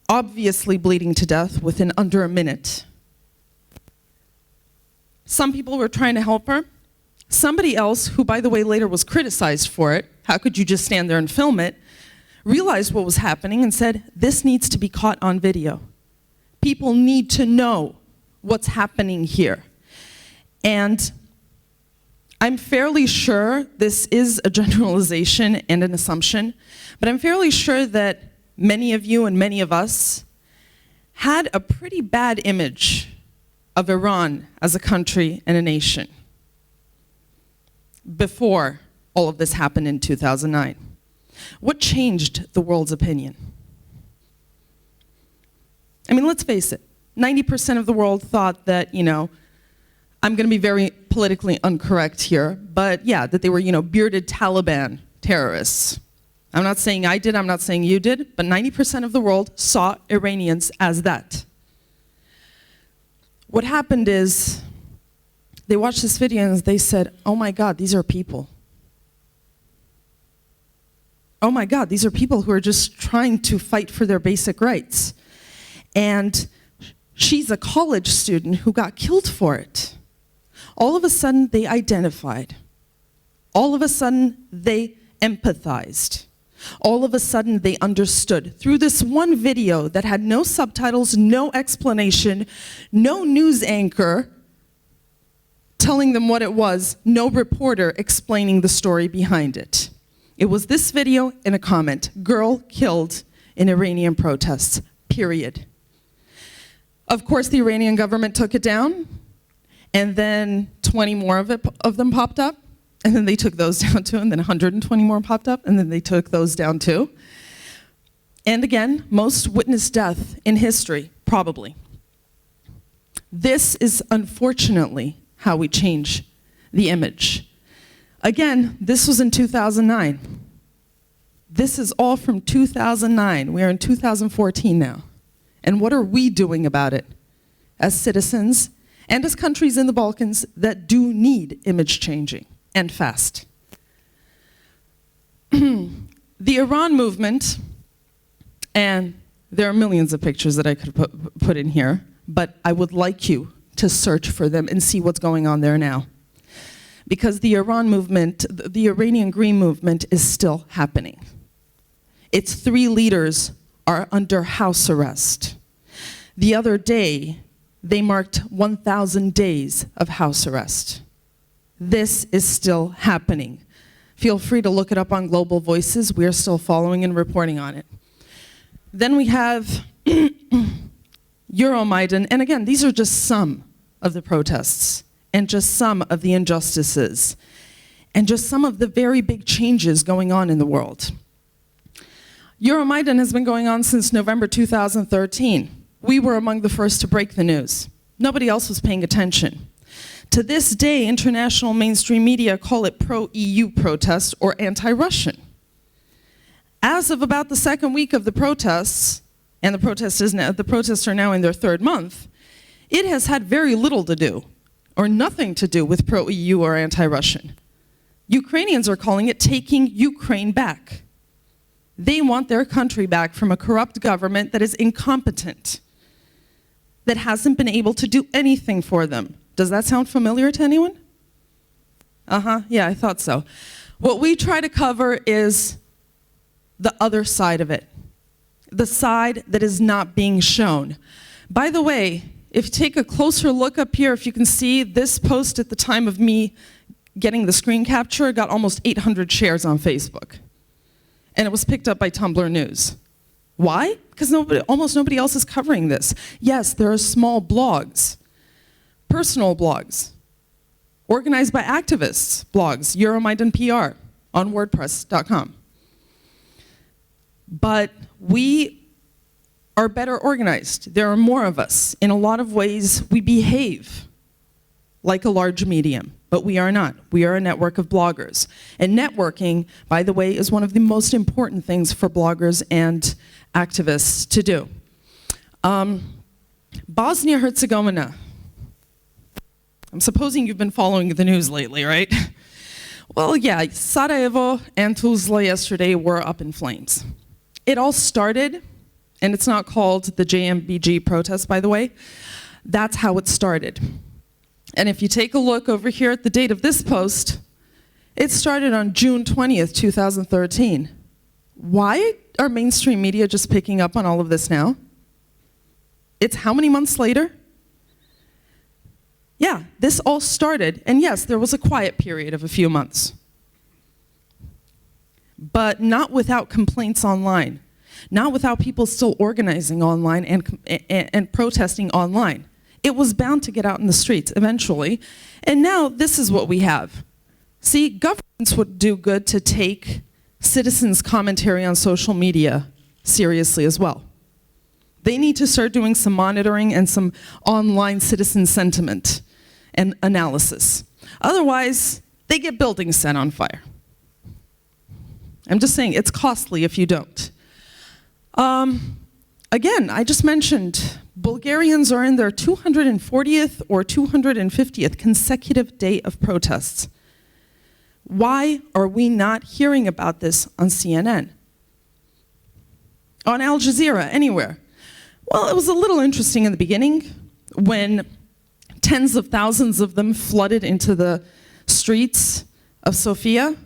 obviously bleeding to death within under a minute, some people were trying to help her. Somebody else, who by the way later was criticized for it, how could you just stand there and film it, realized what was happening and said, this needs to be caught on video. People need to know what's happening here. And I'm fairly sure this is a generalization and an assumption, but I'm fairly sure that many of you and many of us had a pretty bad image of Iran as a country and a nation before all of this happened in 2009. What changed the world's opinion? I mean, let's face it, 90% of the world thought that, you know, I'm going to be very politically incorrect here, but yeah, that they were, you know, bearded Taliban terrorists. I'm not saying I did, I'm not saying you did, but 90% of the world saw Iranians as that. What happened is, they watched this video and they said, oh my God, these are people. Oh my God, these are people who are just trying to fight for their basic rights. And she's a college student who got killed for it. All of a sudden, they identified. All of a sudden, they empathized. All of a sudden, they understood. Through this one video that had no subtitles, no explanation, no news anchor telling them what it was, no reporter explaining the story behind it. It was this video and a comment, girl killed in Iranian protests, period. Of course, the Iranian government took it down, and then 20 more of them popped up, and then they took those down too, and then 120 more popped up, and then they took those down too. And again, most witnessed death in history, probably. This is unfortunately how we change the image. Again, this was in 2009. This is all from 2009. We are in 2014 now. And what are we doing about it as citizens and as countries in the Balkans that do need image changing? and fast. The Iran movement, and there are millions of pictures that I could put in here, but I would like you to search for them and see what's going on there now. Because the Iran movement, the Iranian Green movement is still happening. Its 3 leaders are under house arrest. The other day, they marked 1,000 days of house arrest. This is still happening. Feel free to look it up on Global Voices. We are still following and reporting on it. Then we have Euromaidan, and again, these are just some of the protests, and just some of the injustices, and just some of the very big changes going on in the world. Euromaidan has been going on since November 2013. We were among the first to break the news. Nobody else was paying attention. To this day, international mainstream media call it pro-EU protest or anti-Russian. As of about the second week of the protests, and the protests are now in their 3rd month, it has had very little to do, or nothing to do with pro-EU or anti-Russian. Ukrainians are calling it taking Ukraine back. They want their country back from a corrupt government that is incompetent, that hasn't been able to do anything for them. Does that sound familiar to anyone? Yeah, I thought so. What we try to cover is the other side of it, the side that is not being shown. By the way, if you take a closer look up here, if you can see this post at the time of me getting the screen capture, got almost 800 shares on Facebook. And it was picked up by Tumblr News. Why? Because almost nobody else is covering this. Yes, there are small blogs, personal blogs, organized by activists blogs, Euromaidan PR on WordPress.com. But we are better organized. There are more of us. In a lot of ways, we behave like a large medium, but we are not. We are a network of bloggers. And networking, by the way, is one of the most important things for bloggers and activists to do. Bosnia-Herzegovina. I'm supposing you've been following the news lately, right? Well, yeah, Sarajevo and Tuzla yesterday were up in flames. It all started, and it's not called the JMBG protest, by the way. That's how it started. And if you take a look over here at the date of this post, it started on June 20th, 2013. Why are mainstream media just picking up on all of this now? It's how many months later? Yeah, this all started, and yes, there was a quiet period of a few months. But not without complaints online, not without people still organizing online and protesting online. It was bound to get out in the streets eventually, and now this is what we have. See, governments would do good to take citizens' commentary on social media seriously as well. They need to start doing some monitoring and some online citizen sentiment and analysis. Otherwise, they get buildings set on fire. I'm just saying, it's costly if you don't. Again, I just mentioned Bulgarians are in their 240th or 250th consecutive day of protests. Why are we not hearing about this on CNN? On Al Jazeera, anywhere? Well, it was a little interesting in the beginning when tens of thousands of them flooded into the streets of Sofia.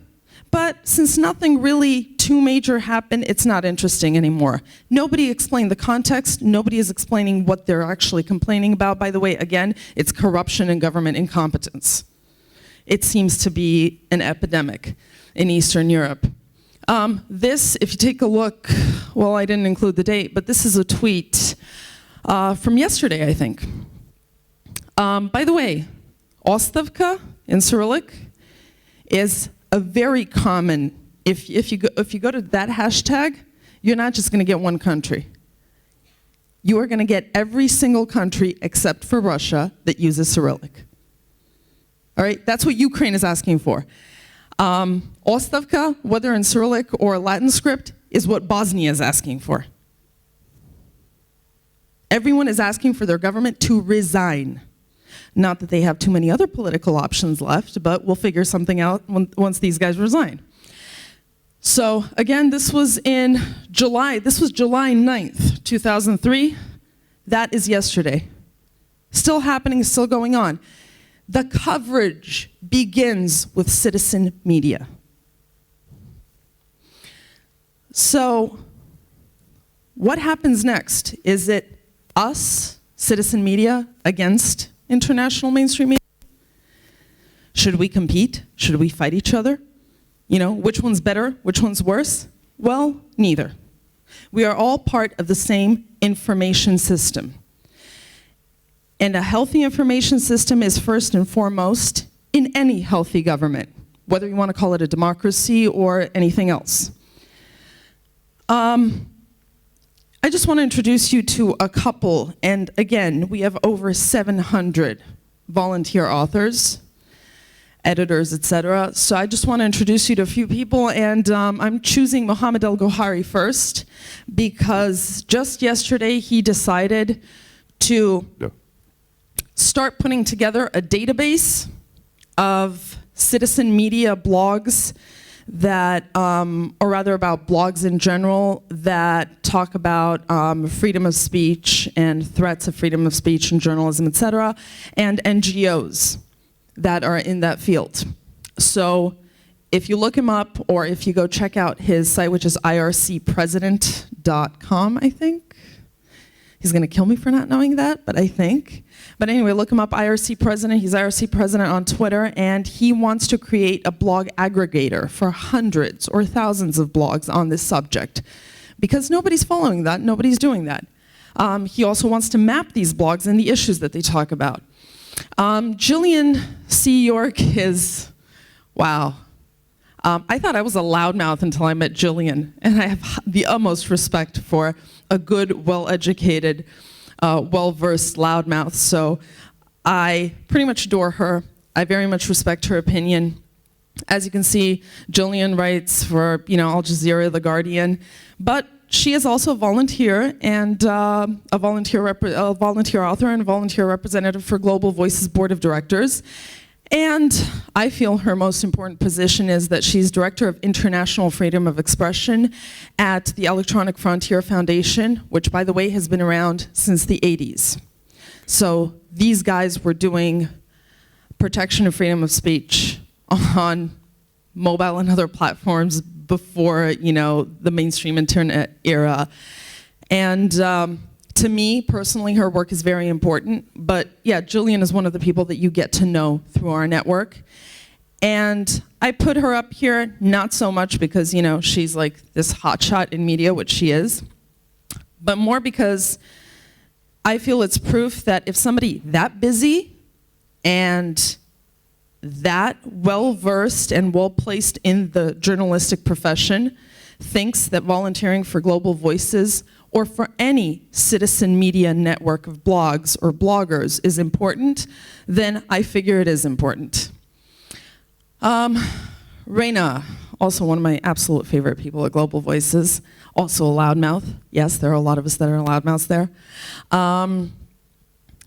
But since nothing really too major happened, it's not interesting anymore. Nobody explained the context. Nobody is explaining what they're actually complaining about. By the way, again, it's corruption and government incompetence. It seems to be an epidemic in Eastern Europe. This, if you take a look, well, I didn't include the date, but this is a tweet from yesterday, I think. By the way, Ostavka in Cyrillic is a very common, if you go to that hashtag, you're not just going to get one country. You are going to get every single country except for Russia that uses Cyrillic. All right, that's what Ukraine is asking for. Ostavka, whether in Cyrillic or Latin script, is what Bosnia is asking for. Everyone is asking for their government to resign. Not that they have too many other political options left, but we'll figure something out once these guys resign. So again, this was in July. This was July 9th, 2003. That is yesterday. Still happening, still going on. The coverage begins with citizen media. So what happens next? Is it us, citizen media, against international mainstream media? Should we compete? Should we fight each other? You know, which one's better, which one's worse? Well, neither. We are all part of the same information system. And a healthy information system is first and foremost in any healthy government, whether you want to call it a democracy or anything else. I just want to introduce you to a couple, and again, we have over 700 volunteer authors, editors, etc. So I just want to introduce you to a few people, and I'm choosing Mohammed El-Gohari first, because just yesterday he decided to start putting together a database of citizen media blogs that, or rather about blogs in general, that talk about freedom of speech and threats of freedom of speech and journalism, etc., and NGOs that are in that field. So if you look him up, or if you go check out his site, which is ircpresident.com, I think. He's gonna kill me for not knowing that, but I think. But anyway, look him up, IRC President. He's IRC President on Twitter, and he wants to create a blog aggregator for hundreds or thousands of blogs on this subject, because nobody's following that, nobody's doing that. He also wants to map these blogs and the issues that they talk about. Jillian C. York is, wow. I thought I was a loudmouth until I met Jillian, and I have the utmost respect for a good, well-educated, well-versed loudmouth. So I pretty much adore her. I very much respect her opinion. As you can see, Jillian writes for, Al Jazeera, The Guardian, but she is also a volunteer and a volunteer author and a volunteer representative for Global Voices Board of Directors. And I feel her most important position is that she's Director of International Freedom of Expression at the Electronic Frontier Foundation, which, by the way, has been around since the 80s. So these guys were doing protection of freedom of speech on mobile and other platforms before, the mainstream internet era. And to me, personally, her work is very important, but yeah, Jillian is one of the people that you get to know through our network. And I put her up here, not so much because, she's like this hotshot in media, which she is, but more because I feel it's proof that if somebody that busy and that well-versed and well-placed in the journalistic profession thinks that volunteering for Global Voices or for any citizen media network of blogs or bloggers is important, then I figure it is important. Reina, also one of my absolute favorite people at Global Voices, also a loudmouth. Yes, there are a lot of us that are loudmouths there.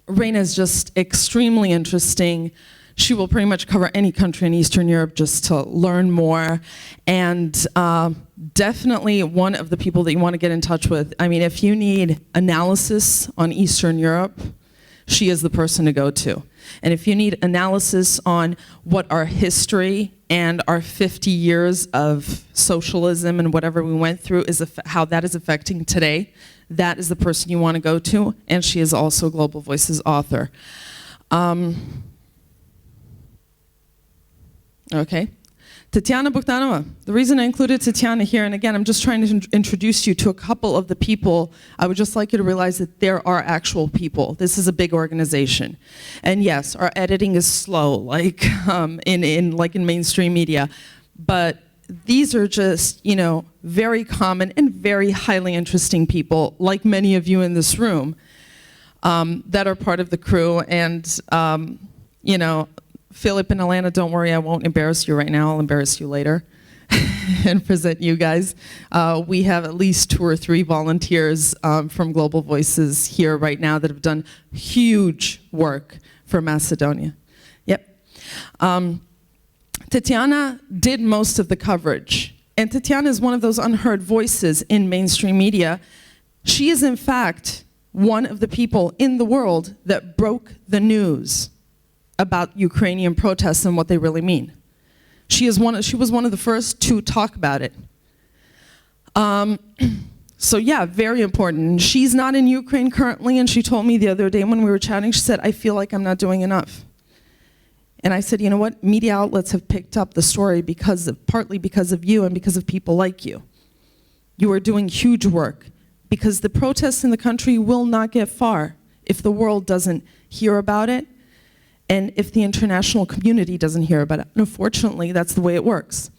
Reina is just extremely interesting. She will pretty much cover any country in Eastern Europe just to learn more, and definitely one of the people that you want to get in touch with. I mean, if you need analysis on Eastern Europe, she is the person to go to. And if you need analysis on what our history and our 50 years of socialism and whatever we went through is, how that is affecting today, that is the person you want to go to, and she is also a Global Voices author. Okay. Tatiana Bogdanova. The reason I included Tatiana here, and again, I'm just trying to introduce you to a couple of the people. I would just like you to realize that there are actual people. This is a big organization. And yes, our editing is slow, like in mainstream media. But these are just, very common and very highly interesting people, like many of you in this room, that are part of the crew. And, Philip and Alana, don't worry, I won't embarrass you right now. I'll embarrass you later and present you guys. We have at least 2 or 3 volunteers from Global Voices here right now that have done huge work for Macedonia. Yep. Tatiana did most of the coverage. And Tatiana is one of those unheard voices in mainstream media. She is, in fact, one of the people in the world that broke the news about Ukrainian protests and what they really mean. She was one of the first to talk about it. So yeah, very important. She's not in Ukraine currently, and she told me the other day when we were chatting, she said, I feel like I'm not doing enough. And I said, you know what? Media outlets have picked up the story partly because of you and because of people like you. You are doing huge work because the protests in the country will not get far if the world doesn't hear about it and if the international community doesn't hear about it. And unfortunately, that's the way it works.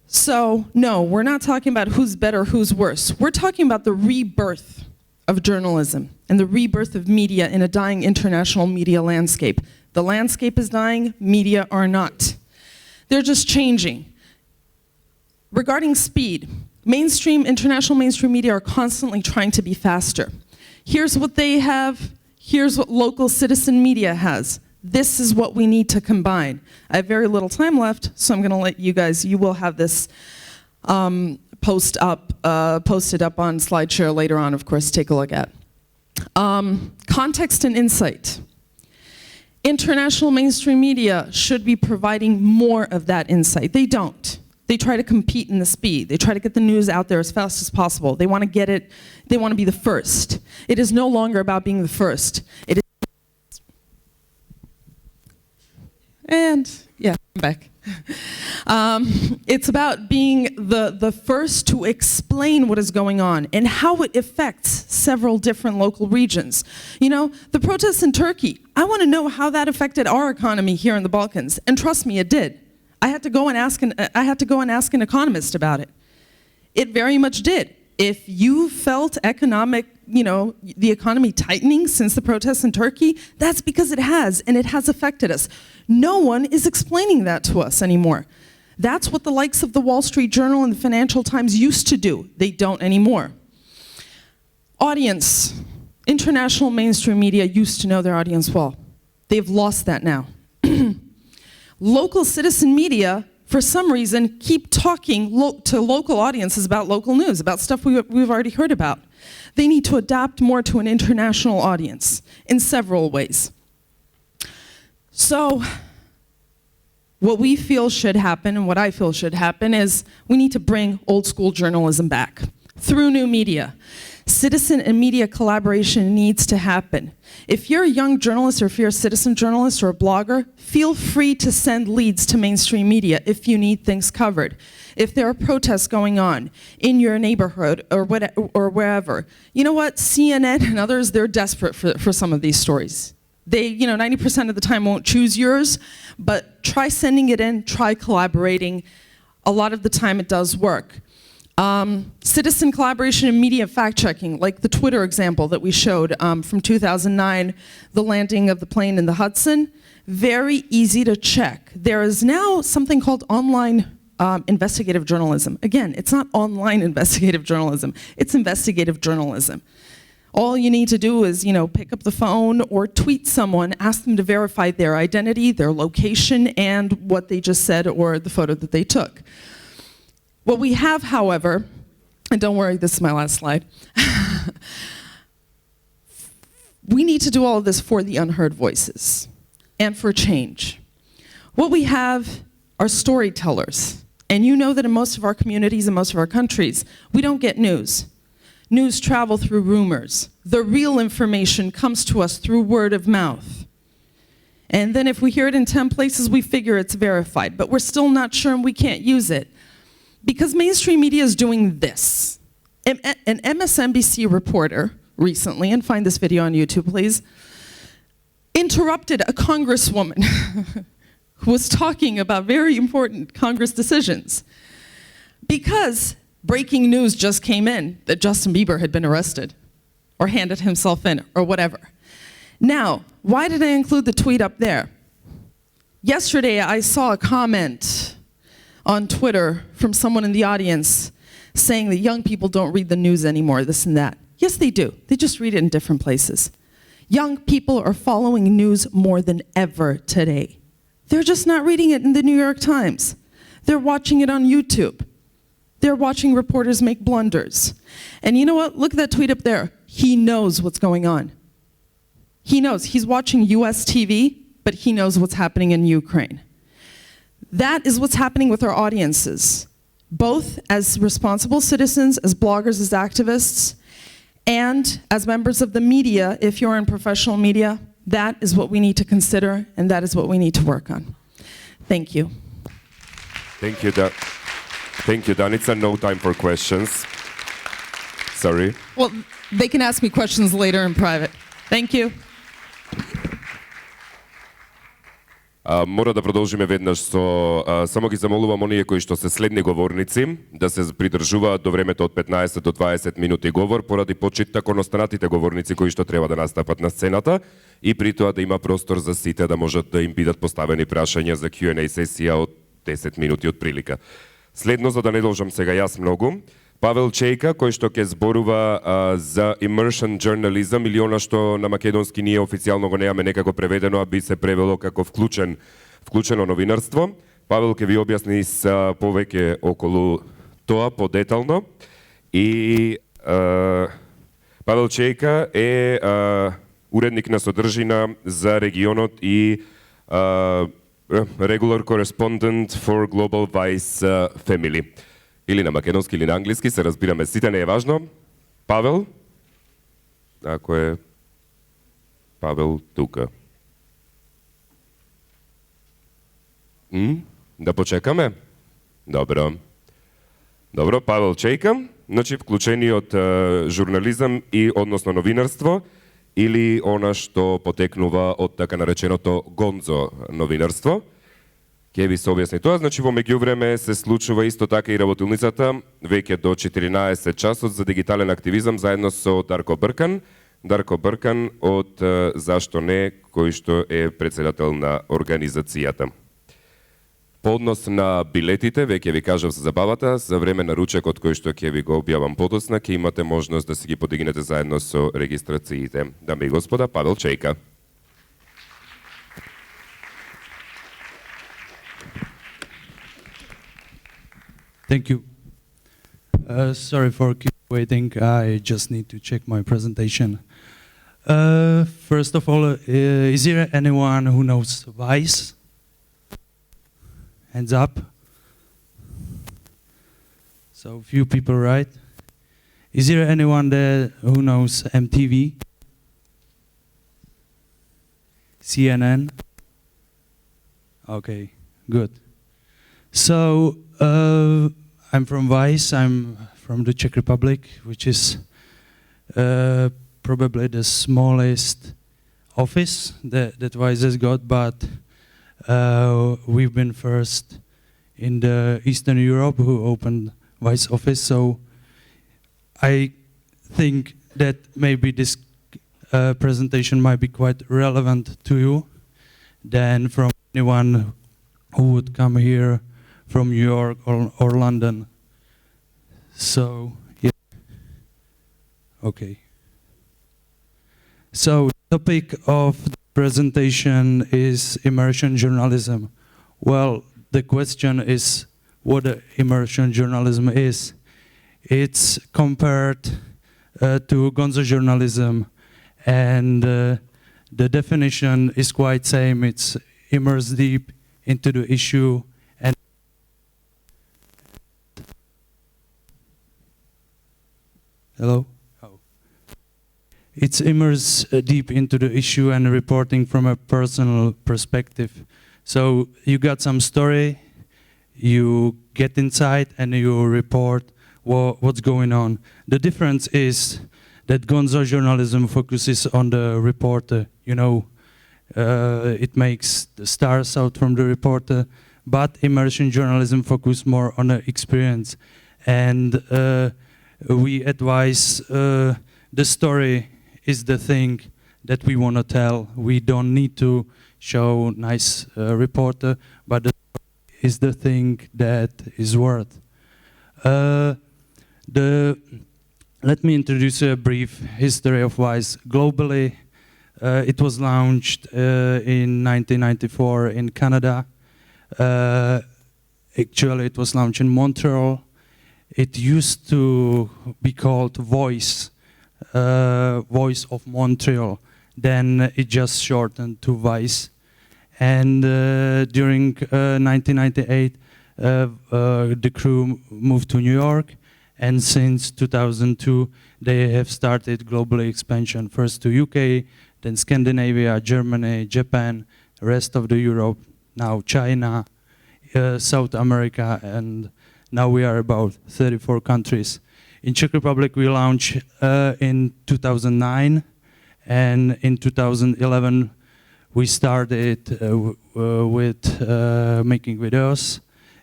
So, no, we're not talking about who's better, who's worse. We're talking about the rebirth of journalism and the rebirth of media in a dying international media landscape. The landscape is dying, media are not. They're just changing. Regarding speed, international mainstream media are constantly trying to be faster. Here's what they have, here's what local citizen media has. This is what we need to combine. I have very little time left, so I'm gonna let you will have this posted up on SlideShare later on, of course, take a look at. Context and insight. International mainstream media should be providing more of that insight. They don't. They try to compete in the speed. They try to get the news out there as fast as possible. They want to get it, they want to be the first. It is no longer about being the first. It is. And yeah, I'm back. It's about being the first to explain what is going on and how it affects several different local regions. You know, the protests in Turkey, I want to know how that affected our economy here in the Balkans. And trust me, it did. I had to go and ask an economist about it. It very much did. If you felt the economy tightening since the protests in Turkey, that's because it has, and it has affected us. No one is explaining that to us anymore. That's what the likes of the Wall Street Journal and the Financial Times used to do. They don't anymore. Audience. International mainstream media used to know their audience well. They've lost that now. Local citizen media, for some reason, keep talking to local audiences about local news, about stuff we've already heard about. They need to adapt more to an international audience in several ways. So, what we feel should happen, and what I feel should happen, is we need to bring old school journalism back through new media. Citizen and media collaboration needs to happen. If you're a young journalist, or if you're a citizen journalist or a blogger, feel free to send leads to mainstream media if you need things covered. If there are protests going on in your neighborhood or wherever, you know what, CNN and others, they're desperate for some of these stories. They, 90% of the time won't choose yours, but try sending it in, try collaborating. A lot of the time it does work. Citizen collaboration and media fact-checking, like the Twitter example that we showed from 2009, the landing of the plane in the Hudson, very easy to check. There is now something called online investigative journalism. Again, it's not online investigative journalism, it's investigative journalism. All you need to do is, pick up the phone or tweet someone, ask them to verify their identity, their location, and what they just said or the photo that they took. What we have, however, and don't worry, this is my last slide, we need to do all of this for the unheard voices and for change. What we have are storytellers, and you know that in most of our communities and most of our countries, we don't get news. News travel through rumors. The real information comes to us through word of mouth. And then if we hear it in 10 places, we figure it's verified, but we're still not sure and we can't use it. Because mainstream media is doing this. An MSNBC reporter recently, and find this video on YouTube, please, interrupted a congresswoman who was talking about very important Congress decisions because breaking news just came in that Justin Bieber had been arrested or handed himself in or whatever. Now, why did I include the tweet up there? Yesterday, I saw a comment on Twitter from someone in the audience saying that young people don't read the news anymore, this and that. Yes, they do. They just read it in different places. Young people are following news more than ever today. They're just not reading it in the New York Times. They're watching it on YouTube. They're watching reporters make blunders. And you know what? Look at that tweet up there. He knows what's going on. He knows. He's watching US TV, but he knows what's happening in Ukraine. That is what's happening with our audiences, both as responsible citizens, as bloggers, as activists, and as members of the media. If you're in professional media, that is what we need to consider, and that is what we need to work on. Thank you. Thank you, Thank you, Danica. No time for questions. Sorry. Well, they can ask me questions later in private. Thank you. Мора да продолжиме веднаш со само ги замолувам оние кои што се следни говорници да се придржуваат до времето од 15 до 20 минути говор поради почита кон останатите говорници кои што треба да настапат на сцената и при тоа да има простор за сите да можат да им бидат поставени прашања за Q&A сесија од 10 минути од прилика. Следно, за да не должам сега јас многу, Павел Чејка, кој што ќе зборува за immersion journalism или она што на македонски ние официјално го немаме некако преведено, а би се превело како вклучено новинарство. Павел ќе ви објасни с повеќе околу тоа подетално. И Павел Чејка е уредник на содржина за регионот и regular correspondent for Global Vice Family. Или на македонски, или на англиски, се разбираме сите, не е важно. Павел? Ако е Павел тука. Да почекаме? Добро. Добро, Павел Чејка, значи вклучениот журнализам и односно новинарство или она што потекнува од така нареченото гонзо новинарство. Ке ви се објасни тоа, значи во меѓувреме се случува исто така и работилницата веќе до 14 часот за дигитален активизам заедно со Дарко Бркан. Дарко Бркан од Зашто не, кој што е председател на организацијата. По однос на билетите, веќе ви кажав за забавата, за време на ручекот кој што ќе ви го објавам подоцна, ќе имате можност да си ги подигнете заедно со регистрациите. Дами и господа, Павел Чејка. Thank you. Sorry for keep waiting. I just need to check my presentation. First of all, is there anyone who knows Vice? Hands up. So few people, right? Is there anyone there who knows MTV? CNN? Okay, good. So, I'm from Vice, I'm from the Czech Republic, which is probably the smallest office that Vice has got, but we've been first in the Eastern Europe who opened Vice office, so I think that maybe this presentation might be quite relevant to you than from anyone who would come here from New York or London. So, yeah. Okay. So, the topic of the presentation is immersion journalism. Well, the question is what immersion journalism is. It's compared to gonzo journalism, and the definition is quite same. It's immerse deep into the issue and hello? Oh. It's immerse deep into the issue and reporting from a personal perspective. So you got some story, you get inside and you report what's going on. The difference is that gonzo journalism focuses on the reporter, you know, it makes the stars out from the reporter, but immersion journalism focuses more on the experience. And we advise the story is the thing that we want to tell. We don't need to show nice reporter, but the story is the thing that is worth. Let me introduce a brief history of Vice. Globally, It was launched in 1994 in Canada. Actually, it was launched in Montreal. It used to be called Voice of Montreal. Then it just shortened to Vice. And during 1998, the crew moved to New York. And since 2002, they have started globally expansion, first to UK, then Scandinavia, Germany, Japan, rest of the Europe, now China, South America, and now we are about 34 countries. In Czech Republic, we launched in 2009, and in 2011, we started with making videos.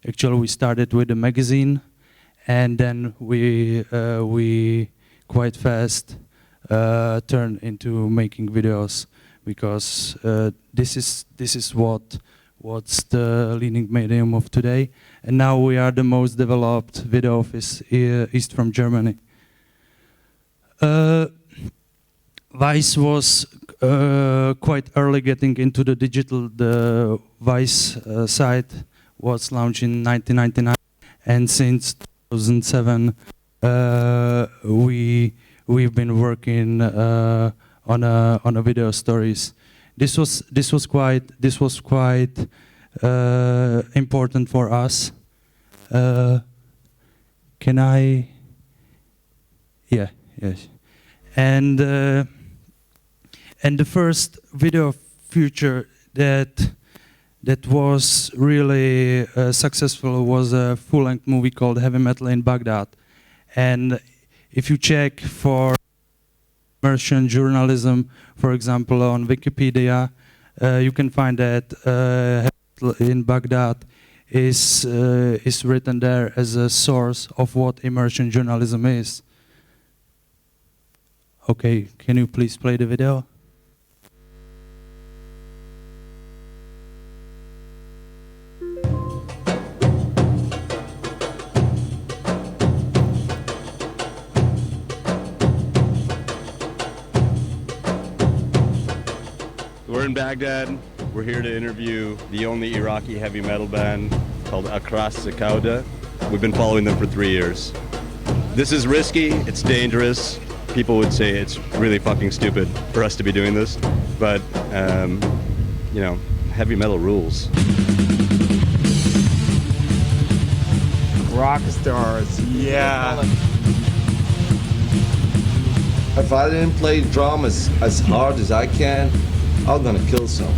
Actually, we started with a magazine, and then we quite fast turned into making videos, because this is what's the leading medium of today. And now we are the most developed video office east from Germany. Vice was quite early getting into the digital. The Vice site was launched in 1999, and since 2007 we've been working on a video stories. This was quite important for us. Can I? Yeah, yes. And the first video feature that was really successful was a full-length movie called Heavy Metal in Baghdad. And if you check for immersion journalism, for example, on Wikipedia, you can find that Heavy Metal in Baghdad is written there as a source of what immersion journalism is. Okay, can you please play the video? We're in Baghdad. We're here to interview the only Iraqi heavy metal band called Akras Sakauda. We've been following them for 3 years. This is risky, it's dangerous. People would say it's really fucking stupid for us to be doing this, but you know, heavy metal rules. Rock stars, yeah. If I didn't play drum as hard as I can, I'm gonna kill someone.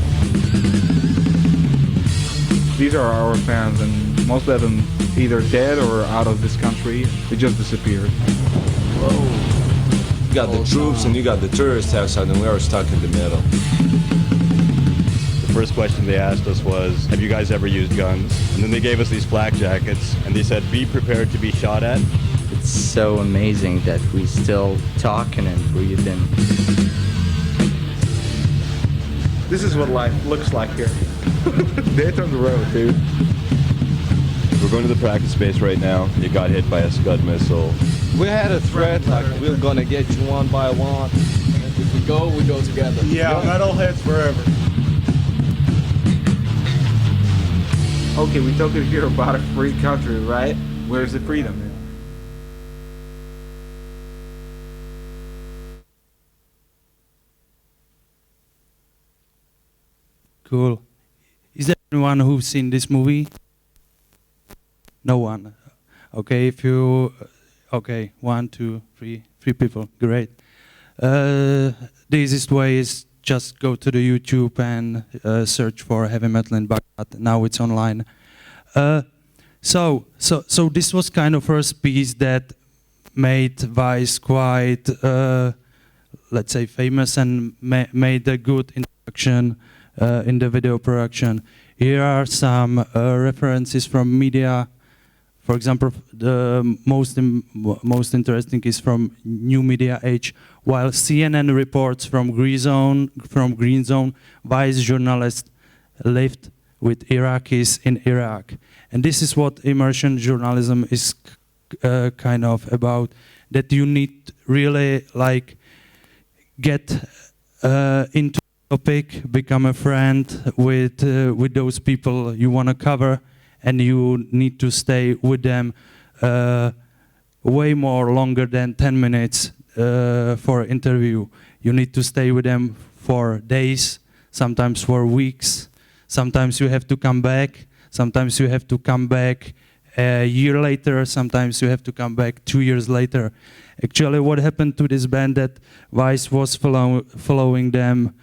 These are our fans, and most of them either dead or out of this country. They just disappeared. Whoa. You got the troops and you got the tourists outside, and we are stuck in the middle. The first question they asked us was, have you guys ever used guns? And then they gave us these flak jackets, and they said, be prepared to be shot at. It's so amazing that we still talking and breathing. This is what life looks like here. Death on the road, dude. We're going to the practice space right now. You got hit by a Scud missile. We had a threat, like we're gonna get you one by one. And if we go together. Yeah, metalheads forever. Okay, we talking here about a free country, right? Where's the freedom? Cool. Is there anyone who's seen this movie? No one. Okay, if you... Okay, 1, 2, 3 people. Great. The easiest way is just go to the YouTube and search for Heavy Metal in Baghdad. Now it's online. So this was kind of first piece that made Vice quite, let's say, famous and made a good introduction in the video production. Here are some references from media. For example, the most interesting is from New Media Age. While CNN reports from Green Zone, Vice journalists lived with Iraqis in Iraq, and this is what immersion journalism is kind of about. That you need really like get into the topic, become a friend with those people you want to cover, and you need to stay with them way more longer than 10 minutes for an interview. You need to stay with them for days, sometimes for weeks. Sometimes you have to come back. Sometimes you have to come back a year later. Sometimes you have to come back 2 years later. Actually, what happened to this band that Vice was following them,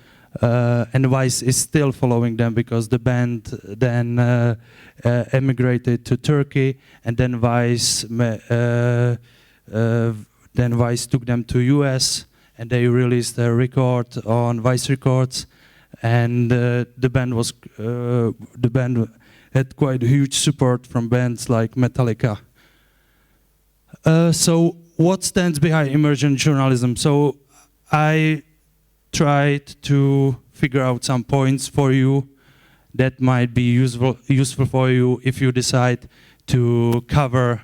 and Vice is still following them because the band then emigrated to Turkey, and then Vice took them to US, and they released a record on Vice Records, and the band had quite huge support from bands like Metallica. So what stands behind emergent journalism? So I tried to figure out some points for you that might be useful for you if you decide to cover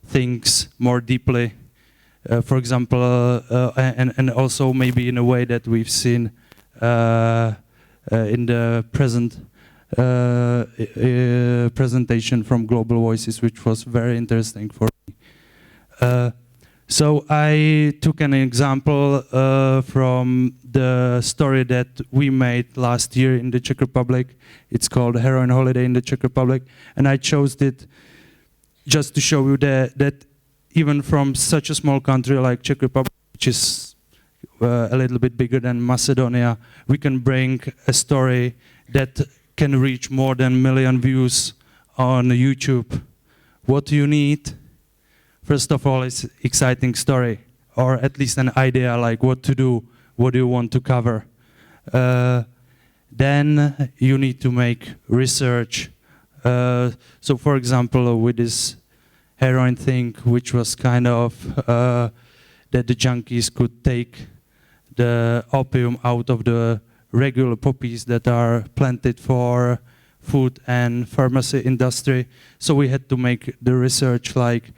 things more deeply. For example, and also maybe in a way that we've seen in the present presentation from Global Voices, which was very interesting for me. So I took an example from the story that we made last year in the Czech Republic. It's called Heroin Holiday in the Czech Republic, and I chose it just to show you that even from such a small country like Czech Republic, which is a little bit bigger than Macedonia, we can bring a story that can reach more than 1 million views on YouTube. What do you need? First of all, it's exciting story, or at least an idea like what to do, what do you want to cover. Then you need to make research. So for example, with this heroin thing, which was kind of that the junkies could take the opium out of the regular poppies that are planted for food and pharmacy industry. So we had to make the research like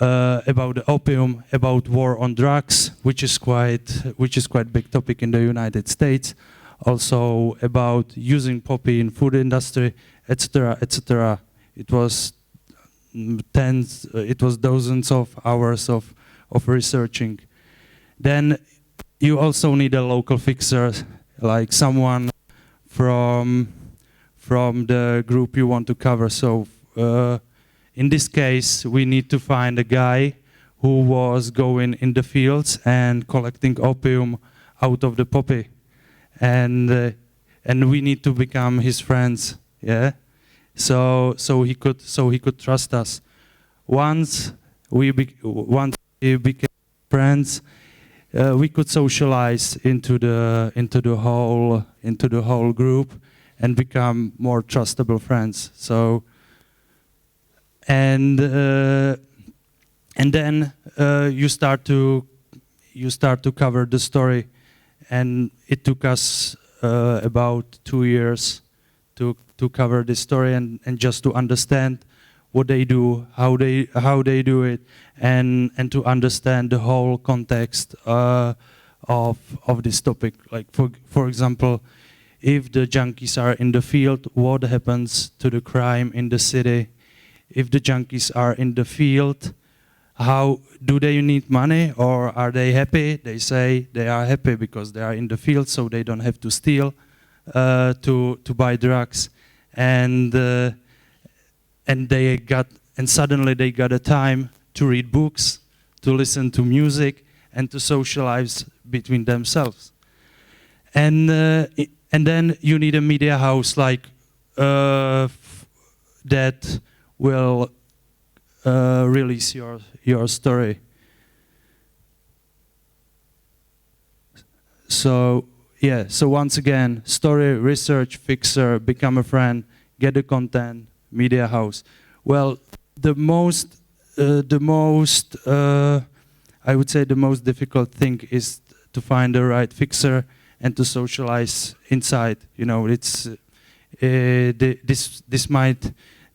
about the opium, about war on drugs, which is quite big topic in the United States. Also about using poppy in food industry, etc., etc. It was dozens of hours of researching. Then you also need a local fixer, like someone from the group you want to cover. So in this case, we need to find a guy who was going in the fields and collecting opium out of the poppy, and we need to become his friends. Yeah, so he could trust us. Once we became friends, we could socialize into the whole group and become more trustable friends. So. And then you start to cover the story, and it took us about 2 years to cover this story and just to understand what they do, how they do it, and to understand the whole context of this topic. Like for example, if the junkies are in the field, what happens to the crime in the city? If the junkies are in the field, how do they need money, or are they happy? They say they are happy because they are in the field, so they don't have to steal to buy drugs, and suddenly they got a time to read books, to listen to music, and to socialize between themselves. And then you need a media house like that will release your story. So yeah, so once again, story, research, fixer, become a friend, get the content, media house. Well, the most I would say the most difficult thing is to find the right fixer and to socialize inside. You know, it's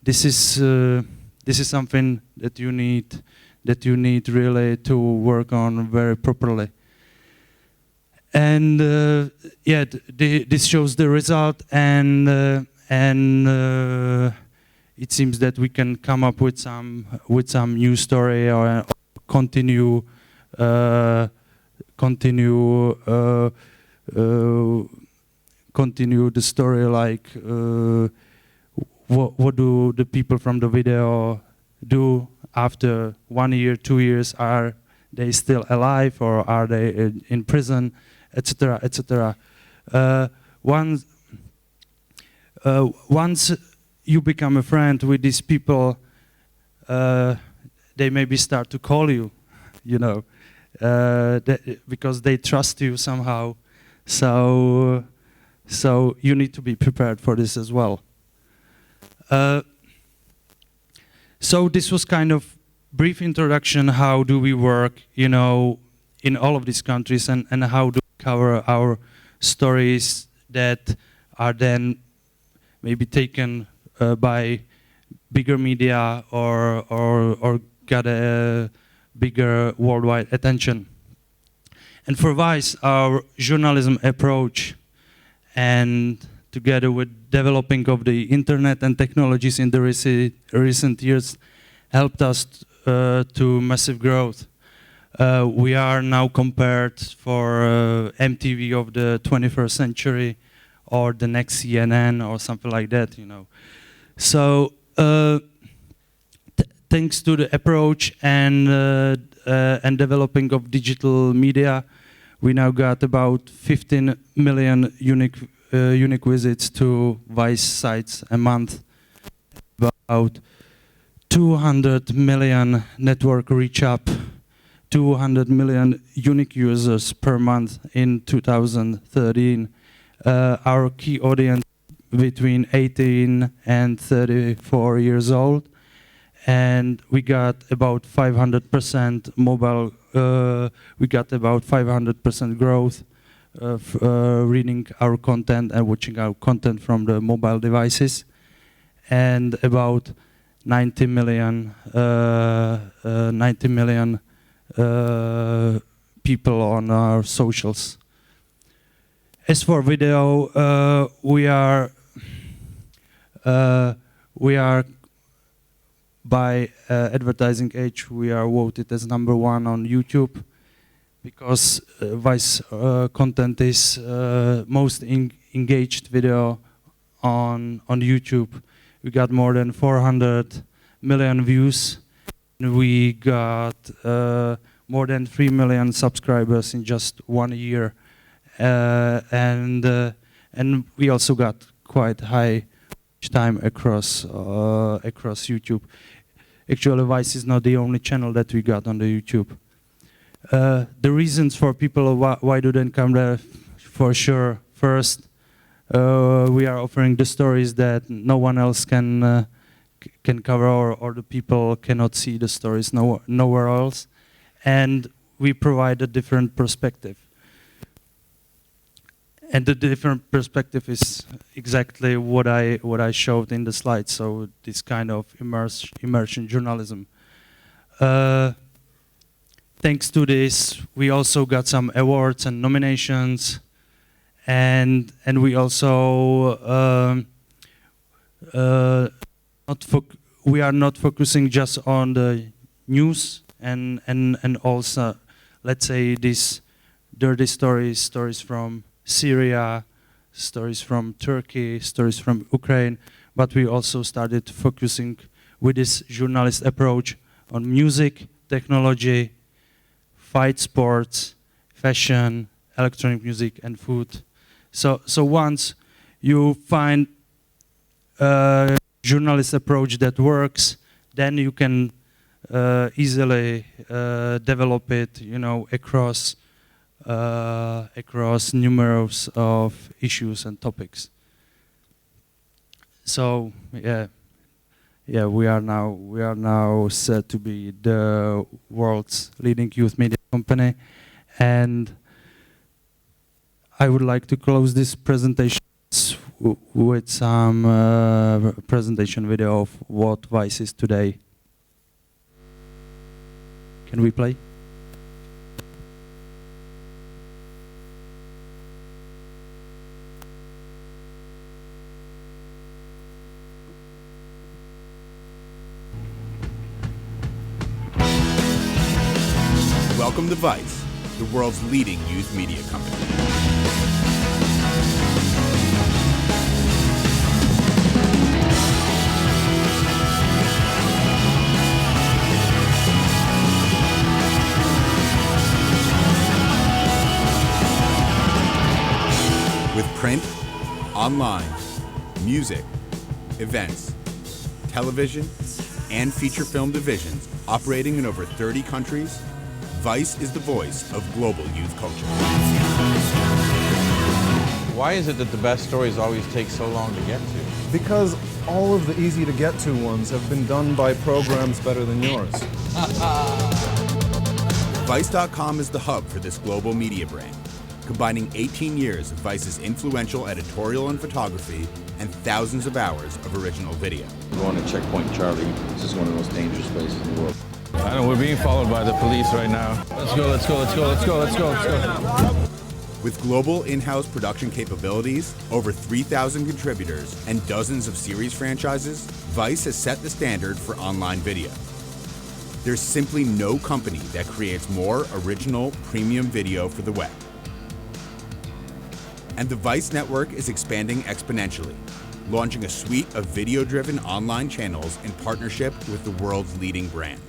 this is something that you need really to work on very properly. And yeah, this shows the result, and it seems that we can come up with some new story, or continue the story, like what do the people from the video do after 1 year, 2 years? Are they still alive, or are they in prison, etc., etc. Once you become a friend with these people, they maybe start to call you, because they trust you somehow. So you need to be prepared for this as well. So this was kind of brief introduction. How do we work, in all of these countries, and how do we cover our stories that are then maybe taken by bigger media or got a bigger worldwide attention. And for Vice, our journalism approach, and together with developing of the internet and technologies in the recent years, helped us to massive growth. We are now compared for MTV of the 21st century, or the next CNN, or something like that, So thanks to the approach and developing of digital media, we now got about 15 million unique visits to Vice sites a month, about 200 million network reach up, 200 million unique users per month in 2013. Our key audience between 18 and 34 years old, and we got about 500% mobile. We got about 500% growth of reading our content and watching our content from the mobile devices, and about 90 million people on our socials. As for video, we are by advertising age, we are voted as #1 on YouTube, because Vice content is most engaged video on YouTube. We got more than 400 million views. We got more than 3 million subscribers in just 1 year. And we also got quite high time across YouTube. Actually, Vice is not the only channel that we got on the YouTube. The reasons for people why do they come there, for sure. First, we are offering the stories that no one else can cover, or the people cannot see the stories nowhere else, and we provide a different perspective. And the different perspective is exactly what I showed in the slide. So this kind of immersion journalism. Thanks to this, we also got some awards and nominations, and we also we are not focusing just on the news and also, let's say, these dirty stories from Syria, stories from Turkey, stories from Ukraine, but we also started focusing with this journalist approach on music, technology, fight sports, fashion, electronic music, and food. So once you find a journalist approach that works, then you can easily develop it, across numerous of issues and topics. So we are now said to be the world's leading youth media company, and I would like to close this presentation with some presentation video of what Vice is today. Can we play? Welcome to Vice, the world's leading youth media company. With print, online, music, events, television, and feature film divisions operating in over 30 countries, Vice is the voice of global youth culture. Why is it that the best stories always take so long to get to? Because all of the easy to get to ones have been done by programs better than yours. Vice.com is the hub for this global media brand, combining 18 years of Vice's influential editorial and photography and thousands of hours of original video. We're going to Checkpoint Charlie. This is one of the most dangerous places in the world. I know we're being followed by the police right now. Let's go, let's go, let's go, let's go, let's go, let's go. With global in-house production capabilities, over 3,000 contributors, and dozens of series franchises, Vice has set the standard for online video. There's simply no company that creates more original premium video for the web. And the Vice network is expanding exponentially, launching a suite of video-driven online channels in partnership with the world's leading brands.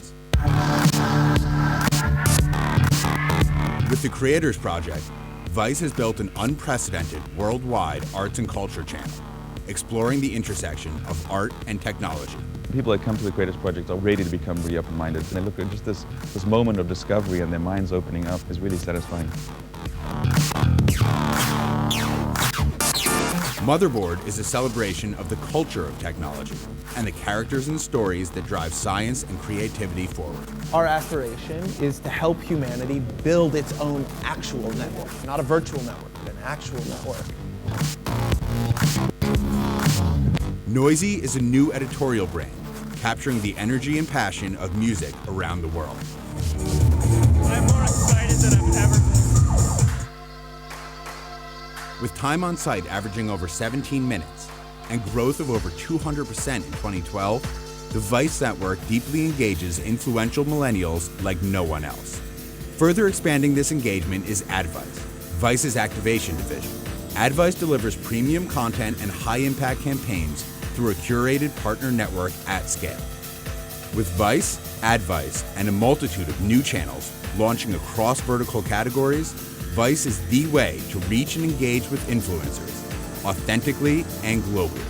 With the Creators Project, Vice has built an unprecedented worldwide arts and culture channel, exploring the intersection of art and technology. People that come to the Creators Project are ready to become really open-minded, and they look at just this moment of discovery and their minds opening up is really satisfying. Motherboard is a celebration of the culture of technology and the characters and stories that drive science and creativity forward. Our aspiration is to help humanity build its own actual network, not a virtual network, but an actual network. Noisy is a new editorial brand, capturing the energy and passion of music around the world. I'm more excited than I've ever been. With time on site averaging over 17 minutes and growth of over 200% in 2012, the Vice network deeply engages influential millennials like no one else. Further expanding this engagement is AdVice, Vice's activation division. AdVice delivers premium content and high-impact campaigns through a curated partner network at scale. With Vice, AdVice, and a multitude of new channels launching across vertical categories, Vice is the way to reach and engage with influencers, authentically and globally.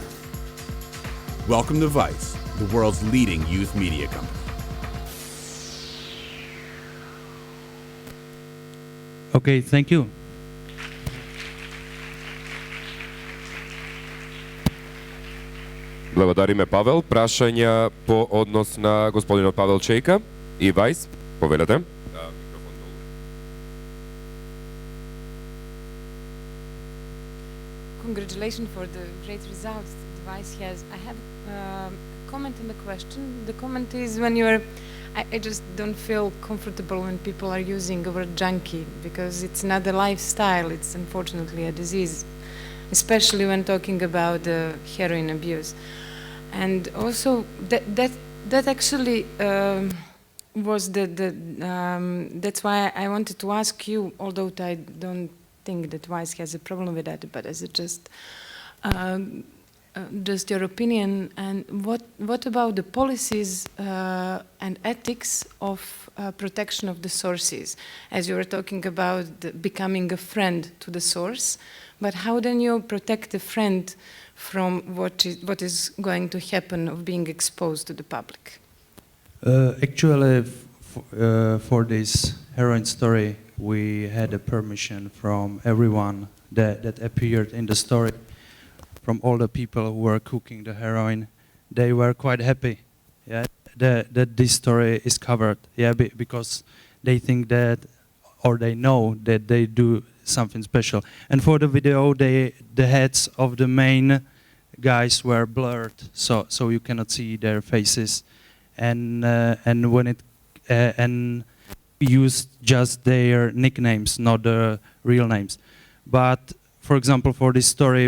Welcome to Vice, the world's leading youth media company. Okay, thank you. Благодариме, Павел. Прашања по однос на господинот Павел Чејка и Вајс. Повелете. Congratulations for the great results the Vice has. I have a comment and a question. The comment is when you're, I just don't feel comfortable when people are using the word junkie because it's not a lifestyle, it's unfortunately a disease, especially when talking about heroin abuse. And also that actually was that's why I wanted to ask you, although I don't think that Vice has a problem with that, but as just your opinion, and what about the policies and ethics of protection of the sources, as you were talking about becoming a friend to the source, but how then you protect the friend from what is going to happen of being exposed to the public? Actually, for this heroin story, we had a permission from everyone that appeared in the story, from all the people who were cooking the heroin. They were quite happy, yeah, that this story is covered, yeah, because they think that, or they know that they do something special. And for the video, the heads of the main guys were blurred, so you cannot see their faces, and when it and used just their nicknames, not the real names. But for example, for this story,